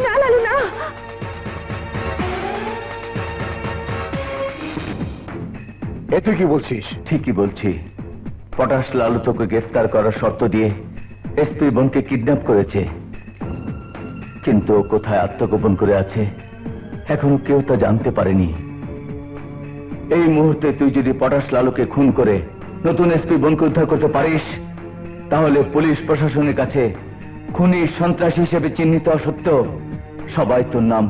না লালু না। এ তুই কি বলছিস? ঠিকই বলছি। পটাশ লালু তোকে গ্রেফতার করার শর্ত দিয়ে এসপি বোনকে কিডন্যাপ করেছে, কিন্তু ও কোথায় আত্মগোপন করে আছে এখনো কেউ তা জানতে পারেনি। এই মুহূর্তে তুই যদি পটাশ লালুকে খুন করে নতুন এসপি বোনকে উদ্ধার করতে পারিস, তাহলে পুলিশ প্রশাসনের কাছে খুনি সন্ত্রাসী হিসেবে চিহ্নিত সত্ত্বেও সবাই তোর নাম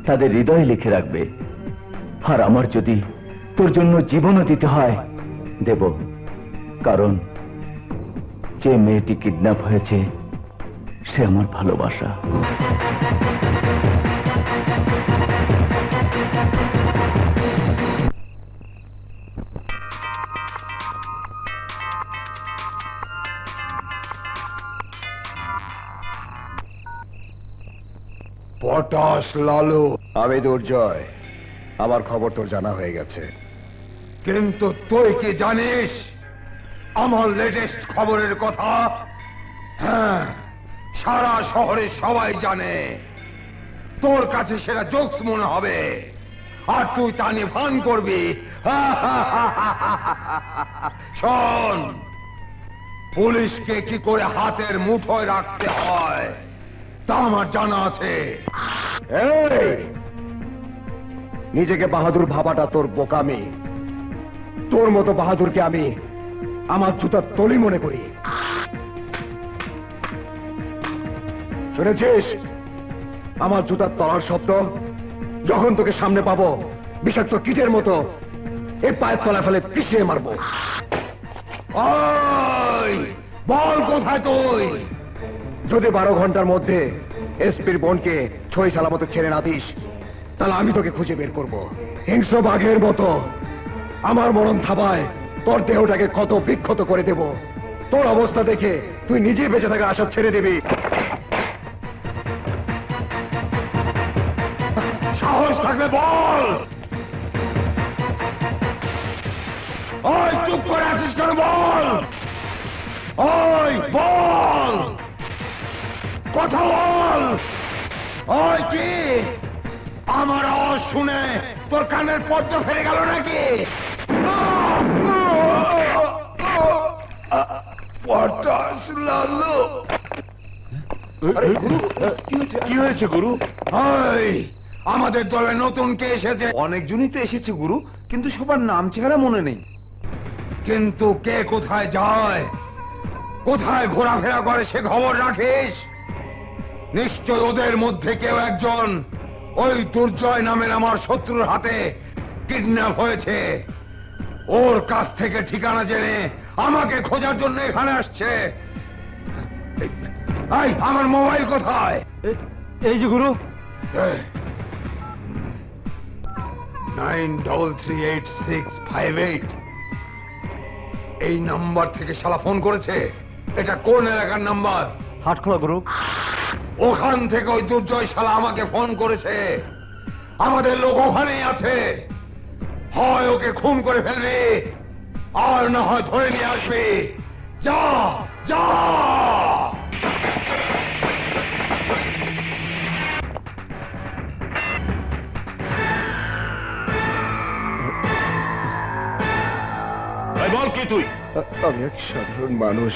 তাদের হৃদয়ে লিখে রাখবে। আর আমার যদি তোর জন্য জীবনও দিতে হয় দেব, কারণ যে মেয়েটি কিডন্যাপ হয়েছে সে আমার ভালোবাসা। পটাশ লালু। আমি দুর্জয়, আমার খবর তোর জানা হয়ে গেছে। কিন্তু তুই কি জানিস আমার লেটেস্ট খবরের কথা? হ্যাঁ, সারা শহরে সবাই জানে। তোর কাছে সেটা জোকস মনে হবে, আর তুই তা নিয়ে ফান করবি। শোন, পুলিশকে কি করে হাতের মুঠোয় রাখতে হয় তা আমার জানা আছে। এই, নিজেকে বাহাদুর ভাবাটা তোর বোকামি। তোর মতো বাহাদুরকে আমি আমার জুতার তলি মনে করি। শুনেছিস আমার জুতার তলার শব্দ? যখন তোকে সামনে পাবো বিষাক্ত কীটের মতো এই পায়ের তলা ফেলে পিছিয়ে মারবো। ওই, বল কোথায় তুই? যদি 12 ঘন্টার মধ্যে এসপির বোনকে ছই সালামতে ছেড়ে না দিস, তাহলে আমি তোকে খুঁজে বের করব। হিংস্র বাঘের মতো আমার মরণ থাবায় তোর দেহটাকে কত বিক্ষত করে দেব। তোর অবস্থা দেখে তুই নিজে বেঁচে থাকার আশা ছেড়ে দিবি। সাহস থাকলে বল। ওই, চুপ করে আছিস কেন? বল। ওই, বল, কথা বল। ওই, কি আমার আওয়াজ শুনে তোর কানের পর্দা ফেরে গেল নাকি? পটাশ লালু। কি হয়েছে গুরু? ওই, আমাদের দলে নতুন কে এসেছে? অনেকজনই তো এসেছে গুরু, কিন্তু সবার নাম চেহারা মনে নেই। কিন্তু কে কোথায় যায়, কোথায় ঘোরাফেরা করে সে খবর রাখিস? নিশ্চয় ওদের মধ্যে কেউ একজন ওই দুর্জয় নামের আমার শত্রুর হাতে কিডন্যাপ হয়েছে। ওর কাছ থেকে ঠিকানা জেনে আমাকে খোঁজার জন্য এখানে আসছে। এই, আমার মোবাইল কোথায়? এই যে গুরু। 9338658 এই নাম্বার থেকে শালা ফোন করেছে। এটা কোন এলাকার নাম্বার? হাটখোলা গুরু। ওখান থেকে ওই দুর্জয় শালা আমাকে ফোন করেছে। আমাদের লোক ওখানেই আছে। হয় ওকে খুন করে ফেলবি, আর না হয় ধরে নিয়ে আসবি। যা, যা। বল কি তুই? আমি এক সাধারণ মানুষ,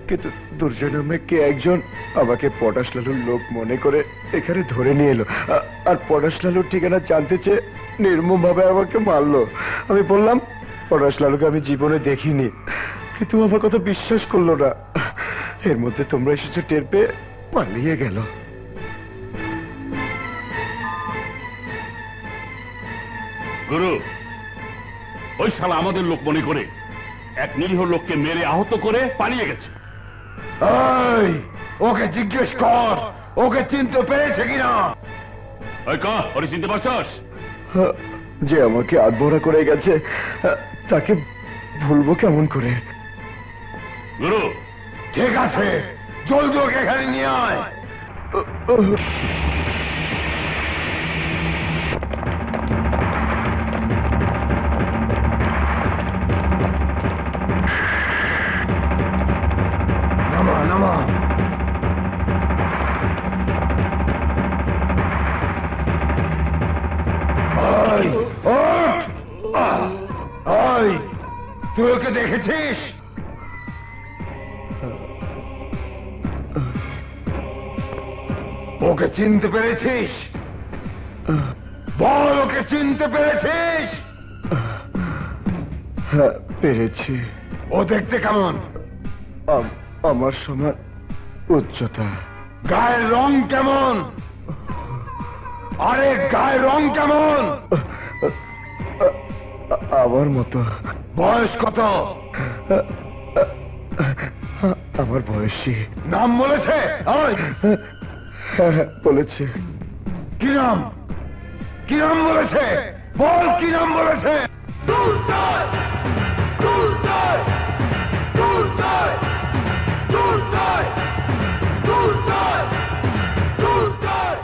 কিন্তু দুর্জয় নামে কে একজন আমাকে পটাশ লালুর লোক মনে করে এখানে ধরে নিয়ে এলো। আর পটাশ লালুর ঠিকানা জানতে চেয়ে নির্মম ভাবে আমাকে মারলো। আমি বললাম পটাশ লালুকে আমি জীবনে দেখিনি, কিন্তু আমার কথা বিশ্বাস করলো না। এর মধ্যে তোমরা এসেছো টের পেয়ে পালিয়ে গেল। গুরু, ওই শালা আমাদের লোক মনে করে এক নিরীহ লোককে মেরে আহত করে পালিয়ে গেছে। এই, ওকে জিজ্ঞেস কর ওকে চিনতে পেরেছে কিনা। ওই কা, ওরে চিনতে পারছস? যে আমাকে আধমরা করে গেছে তাকে ভুলবো কেমন করে? গুরু, ঠিক আছে, জলদি ওকে এখানে নিয়ে আয়। নামা, নামা। ওই, ওঠ! ওই, তুই ওকে দেখেছিস? ওকে চিনতে পেরেছিস? বল, ওকে চিনতে পেরেছিস? হ্যাঁ, পেরেছি। ও দেখতে কেমন? আমার সমান উচ্চতা। গায়ের রং কেমন? আরে গায়ের রং কেমন? আমার মতো। বয়স কত? আমার বয়সী। নাম বলেছে? ওই, বলেছে। কি নাম? কি নাম বলেছে? বল, কি নাম বলেছে? দুর্জয়! দুর্জয়! দুর্জয়! দুর্জয়! দুর্জয়! দুর্জয়!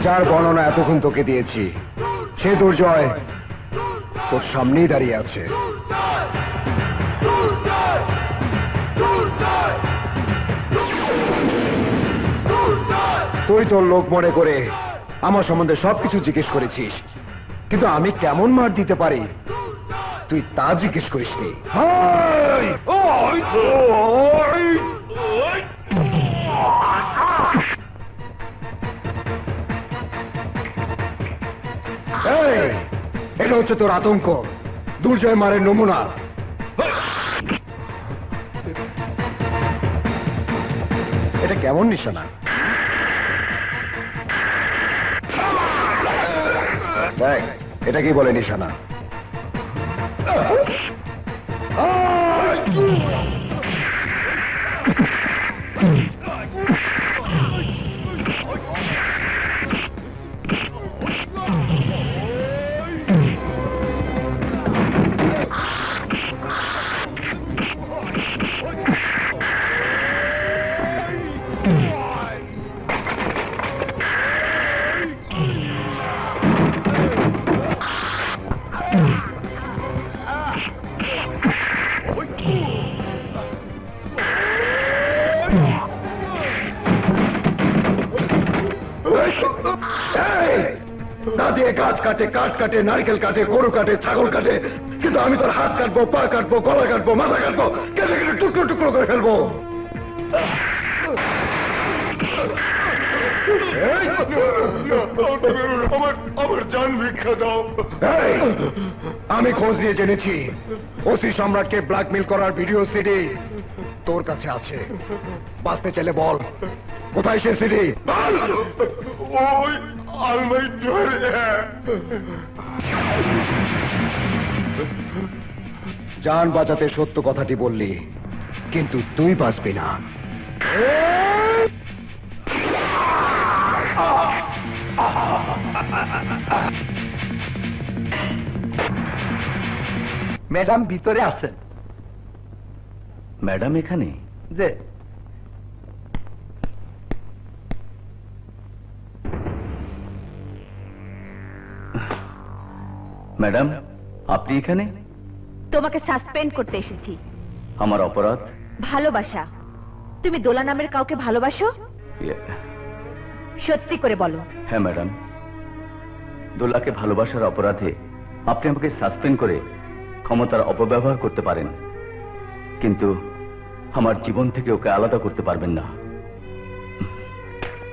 যার বর্ণনা এতক্ষণ তোকে দিয়েছি সে দুর্জয় তোর সামনেই দাঁড়িয়ে আছে। তুই তোর লোক মনে করে আমার সম্বন্ধে সবকিছু জিজ্ঞেস করেছিস, কিন্তু আমি কেমন মার দিতে পারি তুই তা জিজ্ঞেস করিসনি। এটা হচ্ছে তোর আতঙ্ক, দুর্জয় মারের নমুনা। এটা কেমন নিশানা? দেখ এটা কি বলে নিশানা? গাছ কাটে, কাঠ কাটে, নারকেল কাটে, গরু কাটে, ছাগল কাটে, কিন্তু আমি তোর হাত কাটবো, পা কাটবো, গলা কাটবো, মাথা কাটবো, কেটে কেটে টুকরো টুকরো করে ফেলবো। আমার জান ভিক্ষা দাও। আমি খোঁজ নিয়ে জেনেছি ওসি সম্রাটকে ব্ল্যাকমেল করার ভিডিও সিডি তোর কাছে আছে। বাঁচতে চাইলে বল কোথায় সে সিডি? ওই আলমারি ধরে। জান বাঁচাতে সত্য কথাটি বললি, কিন্তু তুই বাঁচবি না। ম্যাডাম ভিতরে আছেন। ম্যাডাম এখানে? যে ম্যাডাম আপনি এখানে? তোমাকে সাসপেন্ড করতে এসেছি। আমার অপরাধ? ভালোবাসা। তুমি দোলা নামের কাউকে ভালোবাসো? সত্যি করে বলো। হ্যাঁ ম্যাডাম, দোলাকে ভালোবাসার অপরাধে আপনি আমাকে সাসপেন্ড করে ক্ষমতার অপব্যবহার করতে পারেন, কিন্তু আমার জীবন থেকে ওকে আলাদা করতে পারবেন না।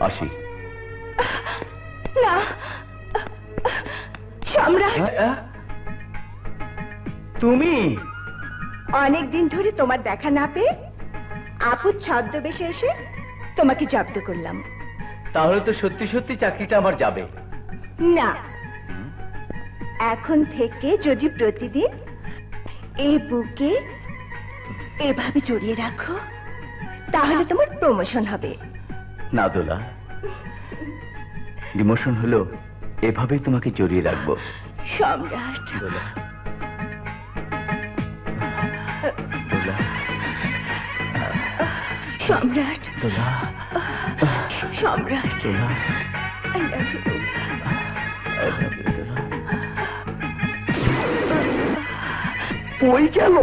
আসি। না সম্রাট, তুমি? অনেকদিন ধরে তোমার দেখা না পেয়ে আপুর ছদ্মবেশে এসে তোমাকে জব্দ করলাম। তাহলে তো সত্যি সত্যি চাকরিটা আমার যাবে। না, এখন থেকে যদি প্রতিদিন এই বুকে এভাবে জড়িয়ে রাখো তাহলে তোমার প্রমোশন হবে। না দোলা, ডিমোশন হলো এভাবেই তোমাকে জড়িয়ে রাখবো। সম্রাট, দোলা, দোলা, সম্রাট, দোলা, সম্রাট, দোলা, I love you. I love you, দোলা। ওই গেল।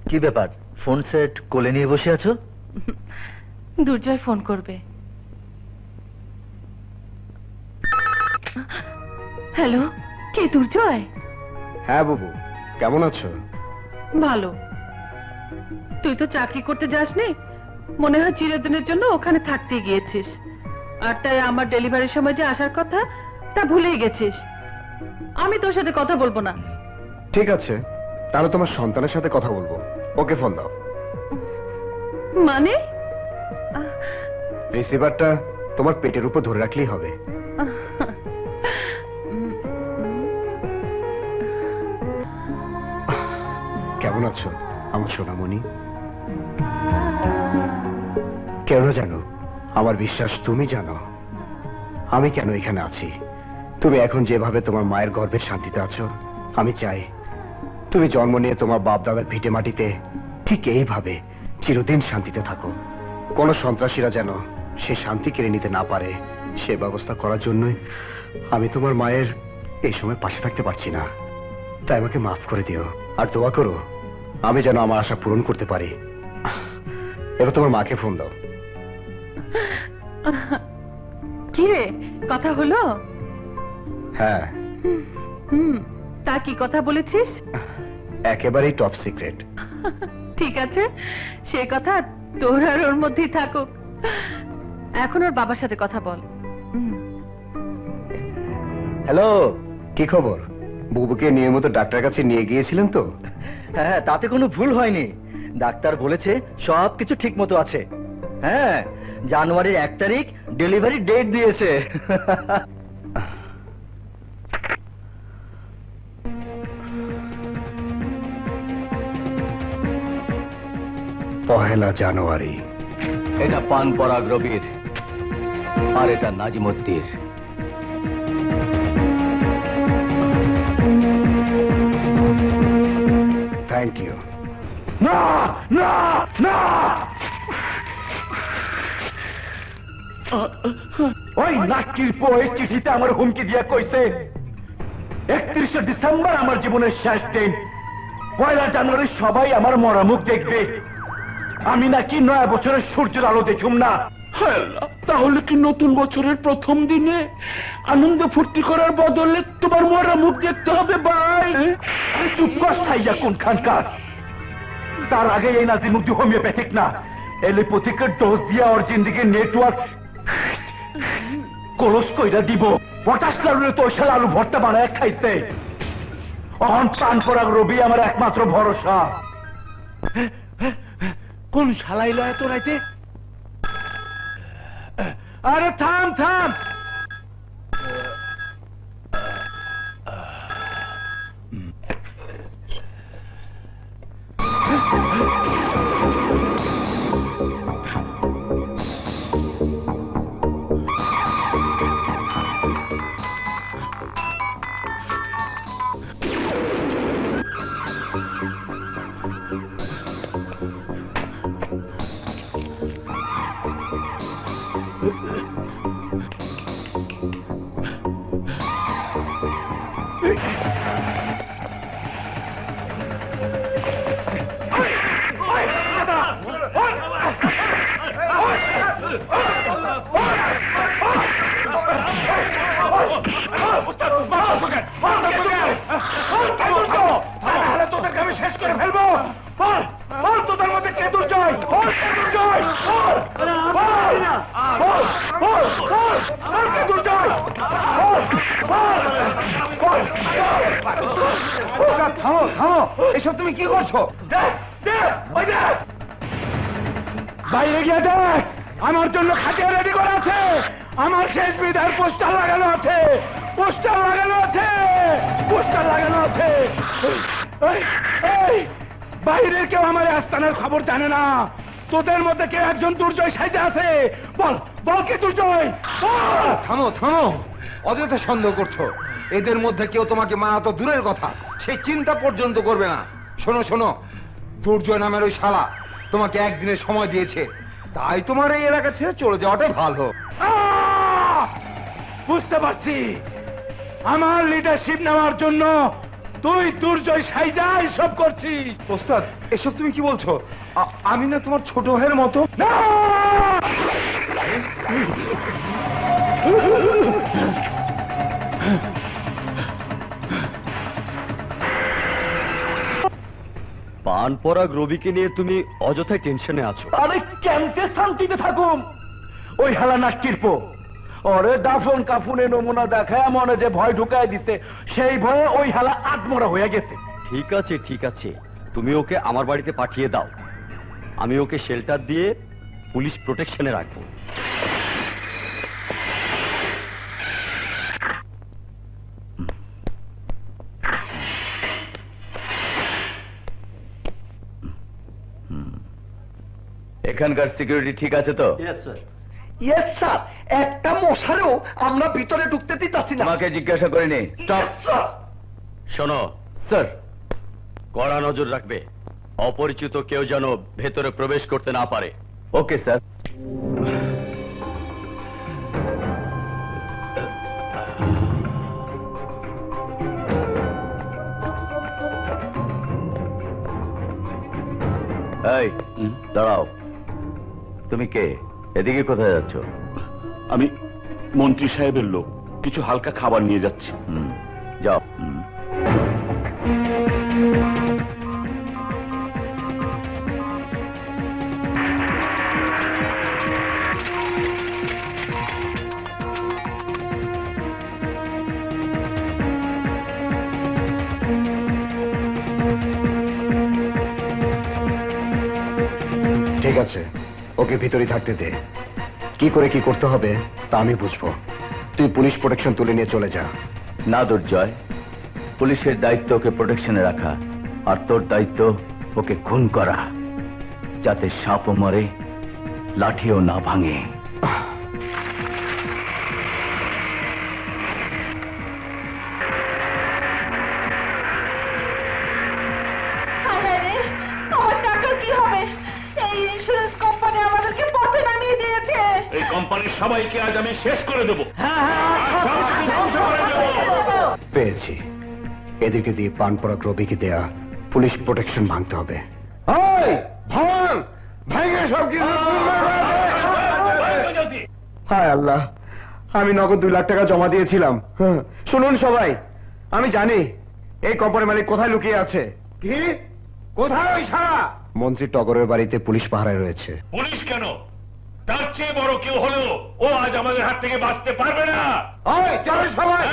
কি ব্যাপার, ফোন সেট কোলে নিয়ে বসে আছো? দুর্জয় ফোন করবে। হ্যালো, কে দুর্জয়? হ্যাঁ বাবু, কেমন আছো? ভালো। তুই তো চাকরি করতে যাসনি, মনে হয় চিরদিনের জন্য ওখানে থাকতে গিয়েছিস, আর তাই আমার ডেলিভারির সময় যে আসার কথা তা ভুলেই গেছিস। আমি তোর সাথে কথা বলবো না। ঠিক আছে, তাহলে তোমার সন্তানের সাথে কথা বলবো। ওকে ফোন দাও। মানে? রিসিভারটা তোমার পেটের উপর ধরে রাখলেই হবে। কেমন আছো আমার সোনামণি? কেন জানো, আমার বিশ্বাস তুমি জানো আমি কেন এখানে আছি। তুমি এখন যেভাবে তোমার মায়ের গর্ভে শান্তিতে আছো, আমি চাই তুমি জন্ম নিয়ে তোমার বাপ দাদার ভিটে মাটিতে ঠিক এইভাবে চিরদিন শান্তিতে থাকো। কোন সন্ত্রাসীরা যেন সে শান্তি কেড়ে নিতে না পারে সে ব্যবস্থা করার জন্যই আমি তোমার মায়ের এই সময় পাশে থাকতে পারছি না। তাই আমাকে মাফ করে দিও, আর দোয়া করো আমি যেন আমার আশা পূরণ করতে পারি। এবার তোমার মাকে ফোন দাও। কি রে, কথা হলো? হ্যাঁ। তা কি কথা বলেছিস? একেবারেই টপ সিক্রেট। ঠিক আছে, সে কথা তোর আর ওর মধ্যেই থাকুক। এখন ওর বাবার সাথে কথা বল। হ্যালো, কি খবর? বুবুকে নিয়মিত ডাক্তারের কাছে নিয়ে গিয়েছিলেন তো? হ্যাঁ, তাতে কোনো ভুল হয়নি। ডাক্তার বলেছে সবকিছু ঠিক মতো আছে। হ্যাঁ, জানুয়ারির 1 তারিখ ডেলিভারি ডেট দিয়েছে। পহেলা জানুয়ারি। এটা পান পরাগ রবির, আর এটা নাজিমুদ্দির। Thank you. না না না, ওই নাটকির এই চিঠিতে আমার হুমকি দিয়া কইছে 31শে ডিসেম্বর আমার জীবনের শেষ দিন, 1 জানুয়ারি সবাই আমার মরা মুখ দেখবে, আমি নাকি নয়া বছরের সূর্যের আলো দেখুম না। তাহলে কি নতুন বছরের প্রথম দিনে আনন্দ ফুর্তি করার বদলে তোমার মরা মুখ দেখতে হবে? ভাই চুপ কর সাইয়া কোনখানকার। তার আগে এই নাজিমুদ্দি হোমিওপ্যাথিক না, এলিপ্যাথিকের ডোজ দিয়ে ওর জিন্দিগির নেটওয়ার্ক কলস কইরা দিব। পটাশ লালুরে তো ওই আলু ভর্তা বানায় খাইছে। অহন পান পরাগ রবি আমার একমাত্র ভরসা। কোন শালাই লয় তো রাইতে? আরে থাম থাম, তোদেরকে আমি শেষ করে ফেলবো। তোদের মধ্যে কে দুর্জয়? থামো থামো, এসব তুমি কি করছো? বাইরে গিয়ে দেখ, আমার জন্য খাটিয়া রেডি করা আছে, আমার শেষ বিদায়ের পোস্টার লাগানো আছে, পোস্টার লাগানো আছে, পোস্টার লাগানো আছে। বাইরের কেউ আমার আস্তানার খবর জানে না। তোদের মধ্যে কেউ একজন দুর্জয় সাইজে আছে, বল বল কে দুর্জয়? থামো থামো, অযথা সন্দেহ করছো। এদের মধ্যে কেউ তোমাকে মারা তো দূরের কথা, সেই চিন্তা পর্যন্ত করবে না। শোনো শোনো, দুর্জয় নামের ওই শালা তোমাকে একদিনের সময় দিয়েছে, তাই তোমার এই এলাকা ছেড়ে চলে যাওয়াটা ভালো। বুঝতে পারছি, আমার লিডারশিপ নেওয়ার জন্য তুই দুর্জয় সাইজা এসব করছিস। ওস্তাদ, এসব তুমি কি বলছো? আমি না তোমার ছোট ভাইয়ের মতো? না! পান পরাগ রবিকে নিয়ে তুমি অযথাই টেনশনে আছো। আরে কেমতে শান্তিতে থাকুম? ওই হেলা নাটকিরপো ওরে দাফন কাফুনে নমুনা দেখায় মনে যে ভয় ঢুকায় দিতে, সেই ভয়ে ওই হেলা আত্মরা হয়ে গেছে। ঠিক আছে ঠিক আছে, তুমি ওকে আমার বাড়িতে পাঠিয়ে দাও, আমি ওকে শেল্টার দিয়ে পুলিশ প্রোটেকশনে রাখবো। এখানকার সিকিউরিটি ঠিক আছে তো? ইয়েস স্যার, একটা মশারও আমরা ভিতরে ঢুকতে দিতেছি না। তোমাকে জিজ্ঞাসা করিনি। শোনো স্যার, কড়া নজর রাখবে, অপরিচিত কেউ যেন ভেতরে প্রবেশ করতে না পারে। Okay sir. এই দাঁড়াও, তুমি কে? এদিকে কোথায় যাচ্ছ? আমি মন্ত্রী সাহেবের লোক, কিছু হালকা খাবার নিয়ে যাচ্ছি। যাও। ঠিক আছে, ওকে ভিতরে থাকতে দে। কি করে কি করতে হবে তা আমি বুঝবো। তুই পুলিশ প্রোটেকশন তুলে নিয়ে চলে যা। না দুর্জয়, পুলিশের দায়িত্ব ওকে প্রোটেকশনে রাখা, আর তোর দায়িত্ব ওকে খুন করা, যাতে সাপও মরে লাঠিও না ভাঙে। আমার টাকা কি হবে? এই ইন্স্যুরেন্স কোম্পানি আমাদেরকে পথে নামিয়ে দিয়েছে। এই কোম্পানির সবাইকে আজ আমি শেষ করে দেবো। পেয়েছি। এদেরকে দিয়ে পানপড়া রবিকে দেয়া পুলিশ প্রোটেকশন ভাঙতে হবে। হায় আল্লাহ, আমি নগদ 2 লাখ টাকা জমা দিয়েছিলাম। শুনুন সবাই, আমি জানি এই কোম্পানির মালিক কোথায় লুকিয়ে আছে। কি? কোথায় ওই সারা? মন্ত্রী টগরের বাড়িতে পুলিশ পাহারায় রয়েছে। পুলিশ কেন? তার চেয়ে বড় কেউ হলেও ও আজ আমাদের হাত থেকে বাঁচতে পারবে না। ওই চলো সবাই।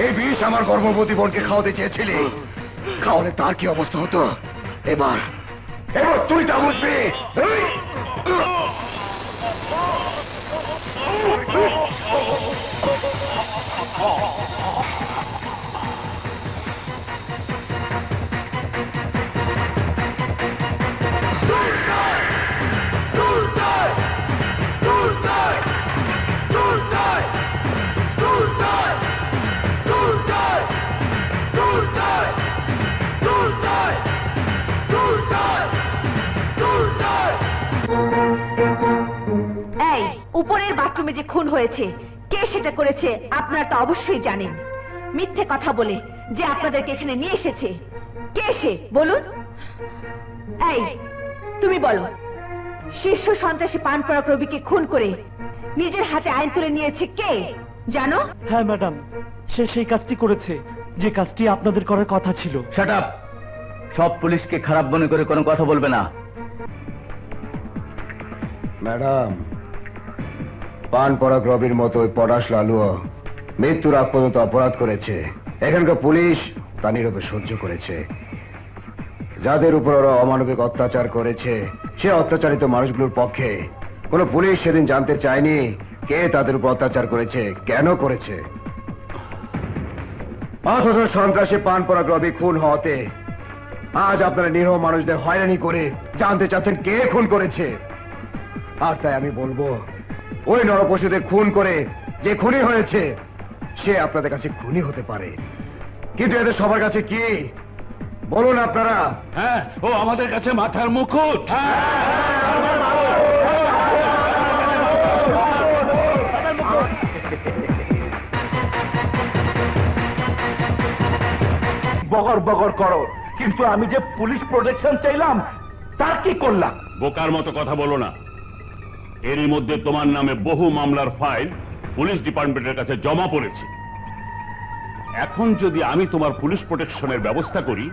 এই বিষ আমার গর্ভবতী বোনকে খাওয়াতে চেয়েছিলি, খাওয়ালে তার কি অবস্থা হতো? এবার তুই তা বুঝবি। উপরের বাথরুমে যে খুন হয়েছে, কে সেটা করেছে আপনারা তো অবশ্যই জানেন। মিথ্যে কথা বলে যে আপনাদেরকে এখানে নিয়ে এসেছে, কে সে বলুন? এই তুমি বলো, শীর্ষ সন্ত্রাসী পানপড়া রবিকে খুন করে নিজের হাতে আইন তুলে নিয়েছে কে জানো? হ্যাঁ ম্যাডাম, সে সেই কাজটি করেছে যে কাজটি আপনাদের করার কথা ছিল। Shut up! সব পুলিশকে খারাপ মনে করে কোনো কথা বলবে না। ম্যাডাম, পানপড়া রবির মতো ওই পটাশ লালুও মৃত্যুর আগ পর্যন্ত অপরাধ করেছে। এখানকার পুলিশ তা নীরবে সহ্য করেছে। যাদের উপর ওরা অমানবিক অত্যাচার করেছে সে অত্যাচারিত মানুষগুলোর পক্ষে কোনো পুলিশ সেদিন জানতে চায়নি কে তাদের উপর অত্যাচার করেছে, কেন করেছে। অথচ সন্ত্রাসী পান পরাগ্রবী খুন হওয়াতে আজ আপনারা নিরীহ মানুষদের হয়রানি করে জানতে চাচ্ছেন কে খুন করেছে। আর তাই আমি বলবো, ওই নরপশুদের খুন করে যে খুনি হয়েছে সে আপনাদের কাছে খুনি হতে পারে, কিন্তু এদের সবার কাছে কি বলুন আপনারা? হ্যাঁ, ও আমাদের কাছে মাথার মুকুট। বগর বগর করো, কিন্তু আমি যে পুলিশ প্রোটেকশন চাইলাম তার কি করলাম? বোকার মতো কথা বলো না। এরই মধ্যে তোমার নামে বহু মামলার ফাইল পুলিশ ডিপার্টমেন্টের কাছে জমা পড়েছে। এখন যদি আমি তোমার পুলিশ প্রোটেকশনের ব্যবস্থা করি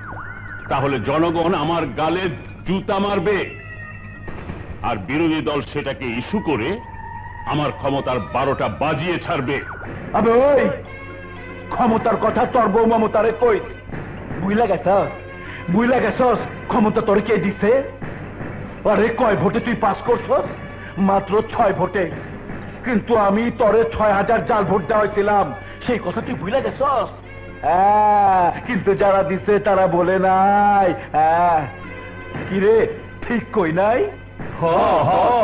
তাহলে জনগণ আমার গালে জুতা মারবে, আর বিরোধী দল সেটাকে ইস্যু করে আমার ক্ষমতার 12টা বাজিয়ে ছাড়বে। আবে ওই ক্ষমতার কথা তোর বউ মমতারে কইস, বুঝলা গেছস ক্ষমতা তোর কে দিছে? আরে কয় ভোটে তুই পাস করছস? মাত্র 6 ভোটে, কিন্তু আমি তোরে 6000 জাল ভোট দেওয়াইছিলাম, সেই কথা তুই ভুলে গেছস? কিন্তু যারা দিছে তারা বলে নাই। কিরে ঠিক কই নাই?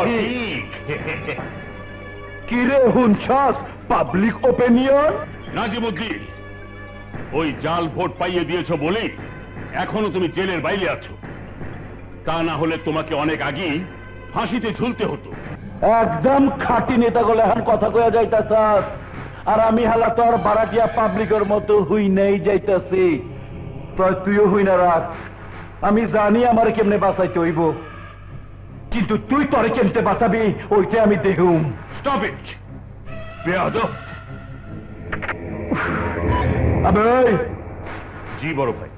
ঠিক। কিরে হুনছস পাবলিক ওপিনিয়ন? নাজিমুদ্দিন, ওই জাল ভোট পাইয়ে দিয়েছ বলে এখনো তুমি জেলের বাইরে আছো, তা না হলে তোমাকে অনেক আগেই ফাঁসিতে ঝুলতে হতো। একদম খাঁটি নেতা গলে এখন কথা কয়া যাইতাছাস, আর আমি হালা তোর ভাড়াটিয়া পাবলিকের মতো হুই নেই যাইতাছি। তুইও হুই না রাখ, আমি জানি আমার কেমনে বাঁচাইতে হইব, কিন্তু তুই তোরে কেমতে বাঁচাবি ওইটা আমি দেখুম। স্টপ ইট বেয়াদব। আবে জি বড় ভাই।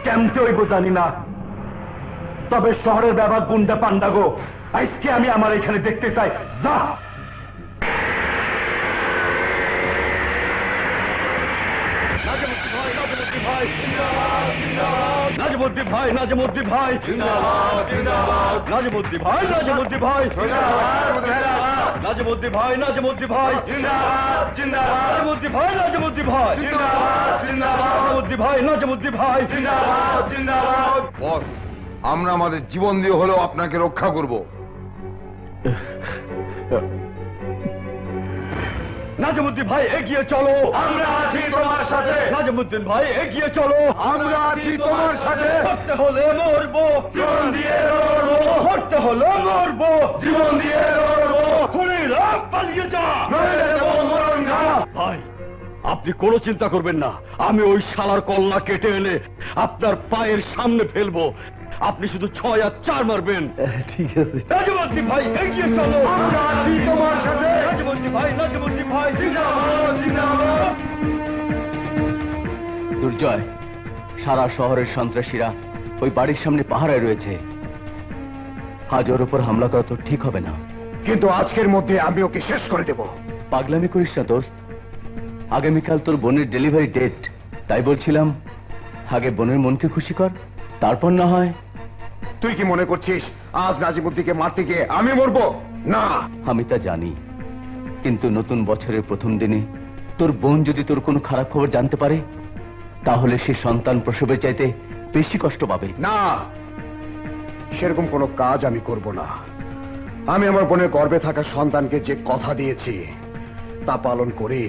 কেমতে হইব জানি না, তবে শহরের ব্যাপার গুন্ডা পান্ডা গো আজকে আমি আমার এখানে দেখতে চাই। যা নাজিমুদ্দিন ভাই, নাজিমুদ্দিন ভাই, নাজিমুদ্দিন ভাই, নাজিমুদ্দিন ভাই, নাজিমুদ্দিন ভাই, নাজিমুদ্দিন ভাই, নাজিমুদ্দিন ভাই, নাজিমুদ্দিন ভাই, নাজিমুদ্দিন ভাই, নাজিমুদ্দিন ভাই। বস, আমরা আমাদের জীবন দিয়ে হলেও আপনাকে রক্ষা করব। নাজিমুদ্দিন ভাই এগিয়ে চলো, আমরা আছি তোমার সাথে। নাজিমুদ্দিন ভাই এগিয়ে চলো, আমরা আছি তোমার সাথে। মরতে হলে মরবো, জীবন দিয়ে লড়বো। মরতে হলে মরবো, জীবন দিয়ে লড়বো। খুনিরা পালিয়ে যা, নইলে দেবো মরণ ঘা। ভাই আপনি কোনো চিন্তা করবেন না, আমি ওই শালার কল্লা কেটে এনে আপনার পায়ের সামনে ফেলবো, আপনি শুধু 6 আর 4 মারবেন। ঠিক আছে। নাজিমুদ্দিন ভাই এগিয়ে চলো, আমরা আছি তোমার সাথে। নাজিমুদ্দিন ভাই, নাজিমুদ্দিন ভাই, জিন্দাবাদ, জিন্দাবাদ। দুর্জয়, সারা শহরের সন্ত্রাসীরা ওই বাড়ির সামনে পাহারায় রয়েছে, আজ ওর উপর হামলা করা তো ঠিক হবে না। কিন্তু আজকের মধ্যে আমি ওকে শেষ করে দেব। পাগলামি করিস না দোস্ত, আগামীকাল তোর বোনের ডেলিভারি ডেট, তাই বলছিলাম আগে বোনের মনকে খুশি কর, তারপর না হয়। তুই কি মনে করছিস আজ নাজিমুদ্দিনকে মারতে গিয়ে আমি মরবো? না। আমি তা জানি, কিন্তু নতুন বছরের প্রথম দিনে তোর বোন যদি তোর কোনো খারাপ খবর জানতে পারে তাহলে সে সন্তান প্রসবের চাইতে বেশি কষ্ট পাবে। না, সেরকম কোনো কাজ আমি করব না। আমি আমার বোনের গর্ভে থাকা সন্তানকে যে কথা দিয়েছি তা পালন করে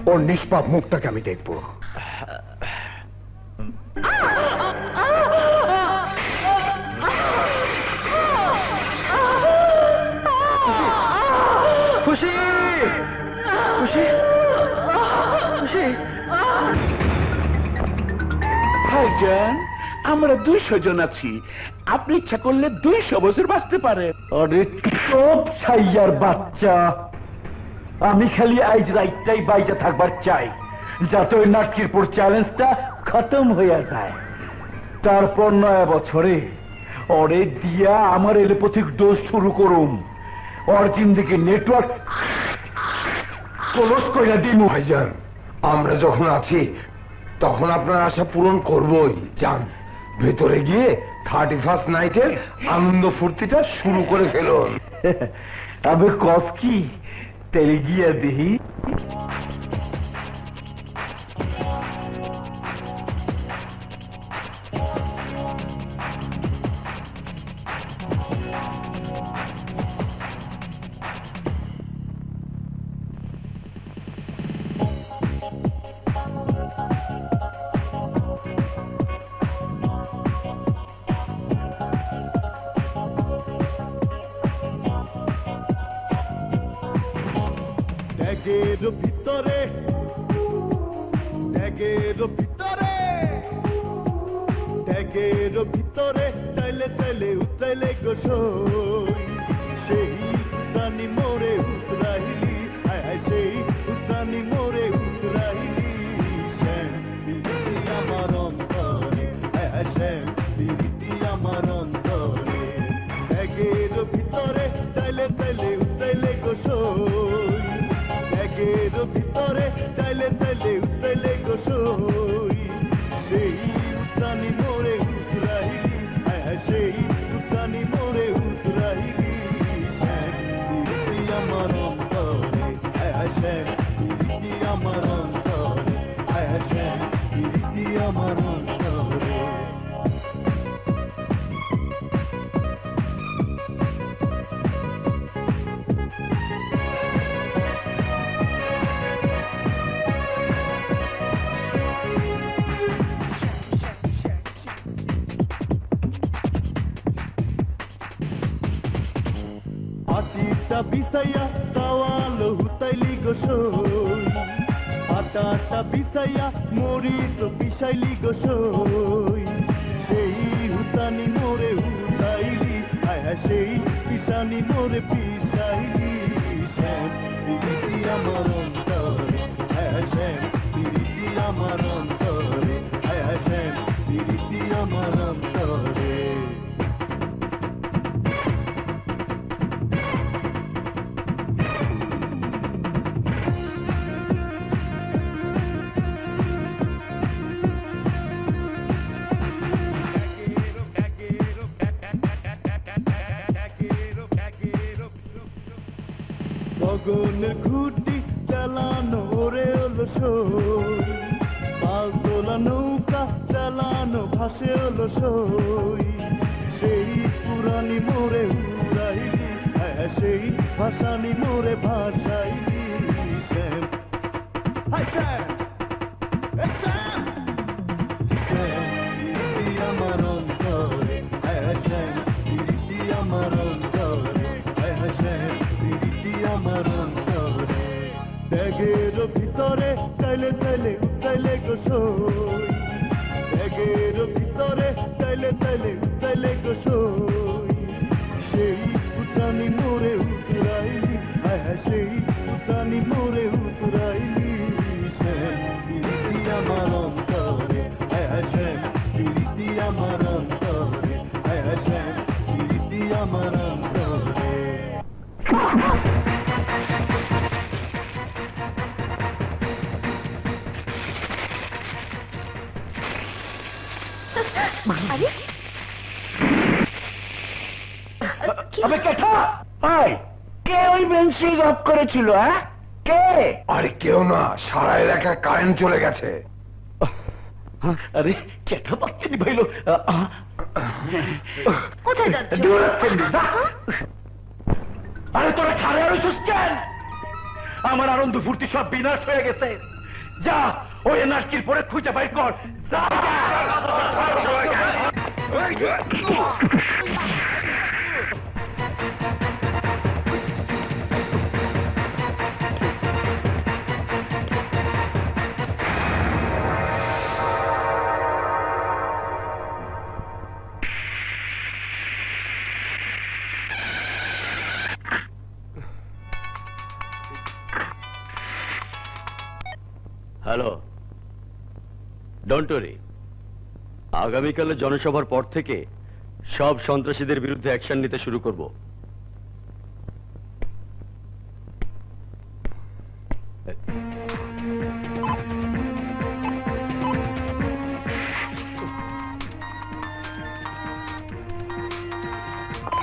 ওর নিষ্পাপ মুখটাকে আমি দেখব। খুশি খুশি খুশি। ভাইজান, আমরা 200 জন আছি, আপনি ইচ্ছা করলে 200 বছর বাঁচতে পারেন। আরে চোপ ছাইয়ার বাচ্চা, আমি খালি আজ রাইটটাই বাইজা থাকবার চাই, যাতে ওই নাটকিরপুর চ্যালেঞ্জটা খতম হইয়া যায়। তারপর নয়া বছরে ওরে দিয়া আমার এলোপ্যাথিক ডোজ শুরু করুম, ওর জিন্দিগি নেটওয়ার্ক ক্লোজ কইরা দিমু। ভাইজান, আমরা যখন আছি তখন আপনার আশা পূরণ করবই। যান ভেতরে গিয়ে 31st নাইটের আনন্দ ফুর্তিটা শুরু করে ফেলুন। আবে কস কি তেলে গিয়া দেহি। ট্যাগের ভিতরে তাইলে তাইলে উতরাইলে গোসই সেই উতরানি মোরে উতরাইলি সেই উতরানি মোরে উতরাইলি শ্যাম বিরতি আমার অন্তরে শ্যাম বিরতি আমার অন্তরে ট্যাগের ভিতরে তাইলে তাইলে উতরাইলে গোসই ট্যাগের ভিতরে তাইলে তাইলে উতরাইলে গোসই সেই উতরানি মোরে উতরাইলি সেই উতরানি মোরে উতরাইলি শ্যাম বিরতি আমার অন্তরে শ্যাম বিরতি আমার অন্তরে শ্যাম বিরতি আমার অন্তরে। আটিটা বিছাইয়া তাওয়াল হুতাইলি গোসই আটাটা বিছাইয়া মরি তো পিছাইলি গোসই সেই হুতানি মোরে হুতাইলি সেই পিছানি মোরে পিছাইলি শ্যাম বিরতি আমার অন্তরে শ্যাম বিরতি আমার অন্তরে শ্যাম বিরতি আমার অন্তরে। গগনের খুঁটি চালানো ওরে হলো সই পাল তোলা নৌকা চালানো ভাসে হলো সই সেই পুরানি মোরে উড়াইলি সেই ভাসানি মোরে ভাসাইলি শ্যাম শ্যাম শ্যাম বিরতি আমার অন্তরে শ্যাম বিরতি আমার অন্তরে শ্যাম বিরতি আমার অন্তরে ট্যাগের ভিতরে তাইলে তাইলে উতরাইলে গোসই ট্যাগের ভিতরে তাইলে তাইলে উতরাইলে গোসই সেই উতরানি মোরে উতরাইলি সেই উতরানি মোরে উতরাইলি শ্যাম বিরতি আমার অন্তরে শ্যাম বিরতি আমার অন্তরে শ্যাম বিরতি আমার অন্তরে। আরে আবে কেঠা কে ওই বেঞ্চি অফ করেছিল? কে? আরে কেউ না, সারা এলাকায় কারেন্ট চলে গেছে। আরে কেঠা পাত্তি নিভাইল। কোথায় যাচ্ছ? আরে তোরা ছাড়ে আর কেন? আমার আনন্দ ফুর্তি সব বিনাশ হয়ে গেছে। যা ওই নাটকির পরে খুঁজে বাইর কর। যা হ্যালো, ডোন্ট ওয়ারি, আগামীকালে জনসভার পর থেকে সব সন্ত্রাসীদের বিরুদ্ধে অ্যাকশন নিতে শুরু করব।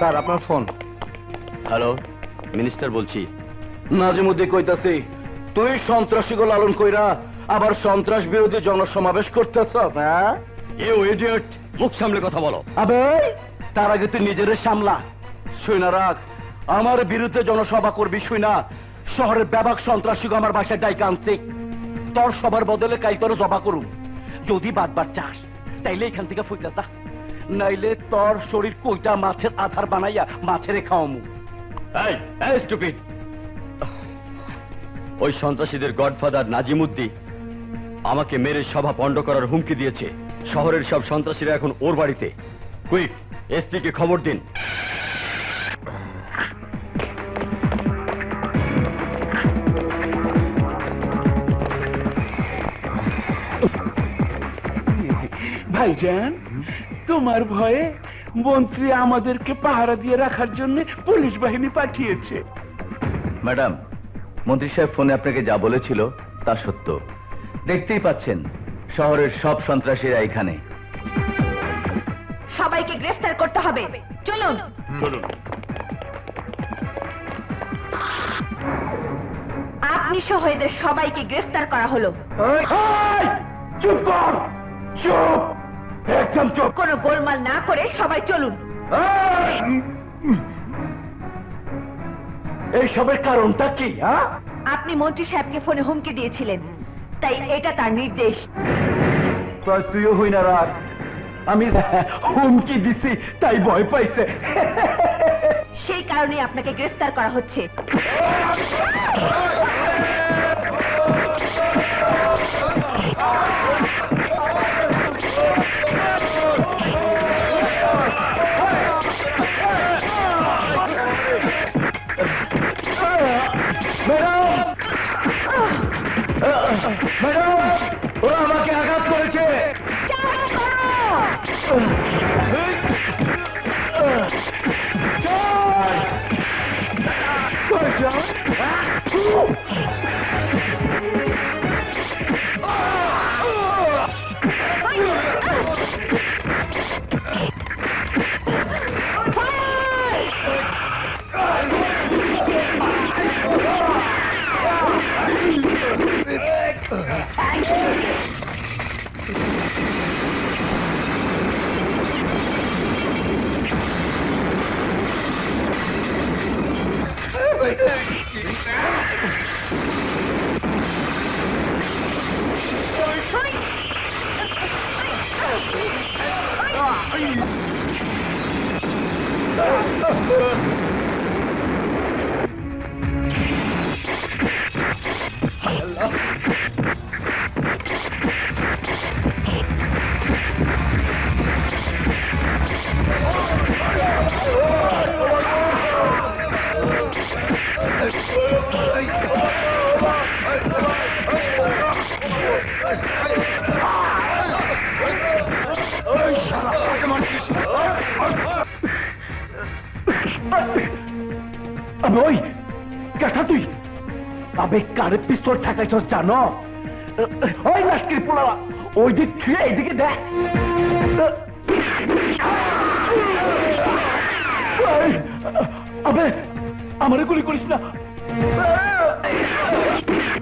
স্যার আপনার ফোন। হ্যালো, মিনিস্টার বলছি। নাজিমুদ্দিন কইতাছি, তুই সন্ত্রাসীকে লালন কইরা আবার সন্ত্রাস বিরোধী জনসমাবেশ করতেছস? হ্যাঁ, ইউ ইডিয়ট, মুখ সামলে কথা বলো। আবে তার আগে তুই নিজের সামলা। শুই না রাখ, আমার বিরুদ্ধে জনসভা করবি শুই না, শহরের ব্যাপক সন্ত্রাসীকে আমার বাসায় ডাইকা আনছি। তোর সবার বদলে কাল তোর জবা করুম। যদি বাদবার চাস তাইলে এখান থেকে ফুইটা যা, নাইলে তোর শরীর কইটা মাছের আধার বানাইয়া মাছেরে খাওয়ামু। এই এই স্টুপিড, ওই সন্ত্রাসীদের গডফাদার নাজিমুদ্দিন আমাকে মেরে সভা পণ্ড করার হুমকি দিয়েছে। শহরের সব সন্ত্রাসীরা এখন ওর বাড়িতে। কুইক, এসপি কে খবর দিন। ভাইজান, তোমার ভয়ে মন্ত্রী আমাদেরকে পাহারা দিয়ে রাখার জন্য পুলিশ বাহিনী পাঠিয়েছে। ম্যাডাম, মন্ত্রী সাহেব ফোনে আপনাকে যা বলেছিল তা সত্য। দেখতেই পাচ্ছেন শহরের সব সন্ত্রাসীরা এখানে। সবাইকে গ্রেফতার করতে হবে, চলুন। আপনি সহ এদের সবাইকে গ্রেফতার করা হলো। চুপ কর, চুপ, একদম চুপ। কোনো গোলমাল না করে সবাই চলুন। এইসবের কারণটা কি? আপনি মন্ত্রী সাহেবকে ফোনে হুমকি দিয়েছিলেন, তাই এটা তার নির্দেশ। তাই তুইও হই না রাখ, আমি হুমকি দিছি তাই ভয় পাইছে। সেই কারণে আপনাকে গ্রেফতার করা হচ্ছে। ম্যাডাম, ওরা আমাকে আঘাত করেছে। ওই কেটা তুই আবে কারে পিস্তল ঠাকাইছস জানস? ওই লাস্কির পোলারা ওই দিক ছুঁয়ে এইদিকে দেখ। আবে আমারে গুলি করিস না।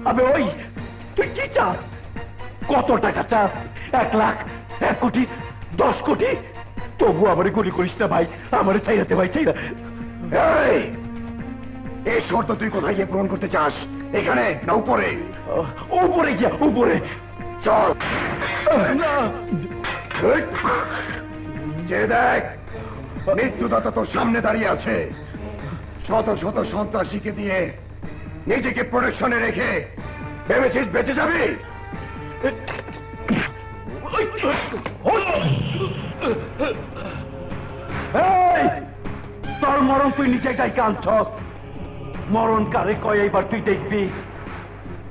আবে ওই তুই কি চাস? কত টাকা চাস? 1 লাখ, 1 কোটি, 10 কোটি? তবু আমারে গুলি করিস না ভাই, আমারে চাইরাতে ভাই, চাইরা। এই শর্ত তুই কোথায় গিয়ে পূরণ করতে চাস? এখানে না উপরে? উপরে গিয়া, উপরে চল। যে দেখ, মৃত্যুদাতা তোর সামনে দাঁড়িয়ে আছে। শত শত সন্ত্রাসীকে দিয়ে নিজেকে প্রোটেকশনে রেখে ভেবেছিস বেঁচে যাবি? তোর মরণ তুই নিজেটাই কাঁদছস। মরণ কারে কয় এইবার তুই দেখবি।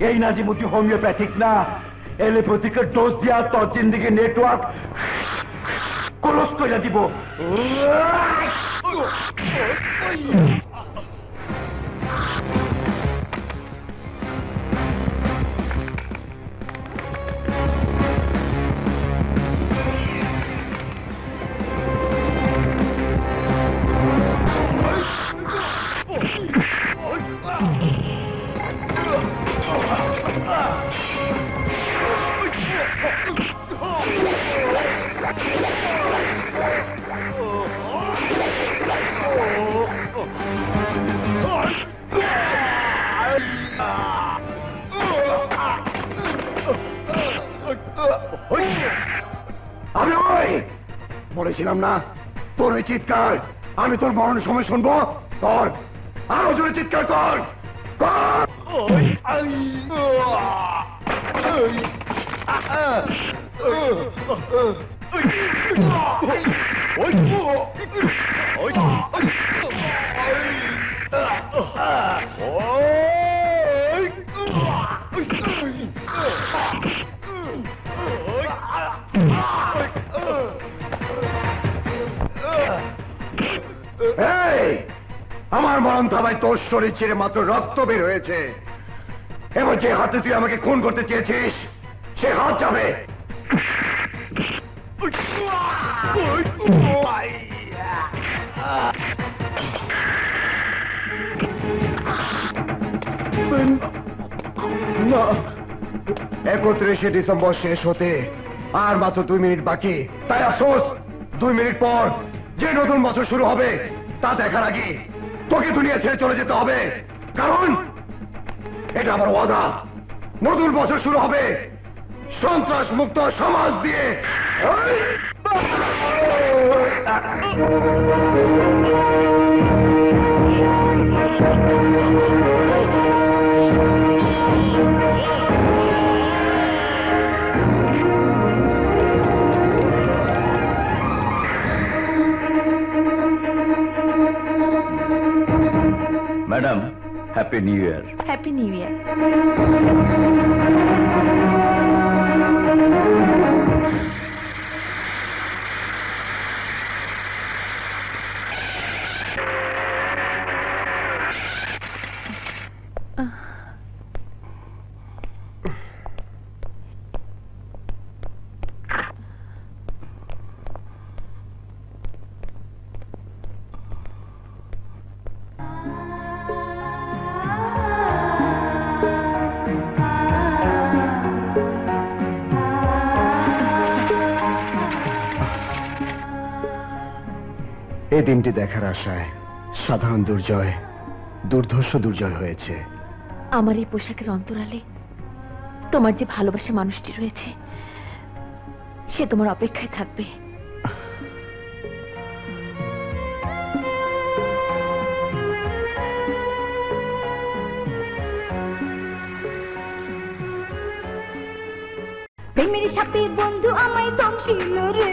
এই নাজিমুদ্দিন হোমিওপ্যাথিক না, এলোপ্যাথিকের ডোজ দিয়া তোর জিন্দিগি নেটওয়ার্ক ক্লোজ করে দিব। বলেছিলাম না তোর ওই চিৎকার আমি তোর মরণের সময় শুনবো। কর, আরো জোরে চিৎকার কর, কর। আমার মরণ থাবায় তোর শরীর ছেড়ে মাত্র রক্ত বের হয়েছে। এবার যে হাতে তুই আমাকে খুন করতে চেয়েছিস সে হাত যাবে। না, 31শে ডিসেম্বর শেষ হতে আর মাত্র 2 মিনিট বাকি। তাই আফসোস 2 মিনিট পর যে নতুন বছর শুরু হবে তা দেখার আগে তোকে দুনিয়া ছেড়ে চলে যেতে হবে। কারণ এটা আমার ওয়াদা, নতুন বছর শুরু হবে সন্ত্রাস মুক্ত সমাজ দিয়ে। Madam, happy new year. Happy new year. এই দিনটি দেখার আশায় সাধারণ দুর্জয় দুর্ধর্ষ দুর্জয় হয়েছে। আমার এই পোশাকের অন্তরালে তোমার যে ভালোবাসা মানুষটি রয়েছে সে তোমার অপেক্ষায় থাকবে। প্রেমের সাথে বন্ধু আমায় দমছিল রে।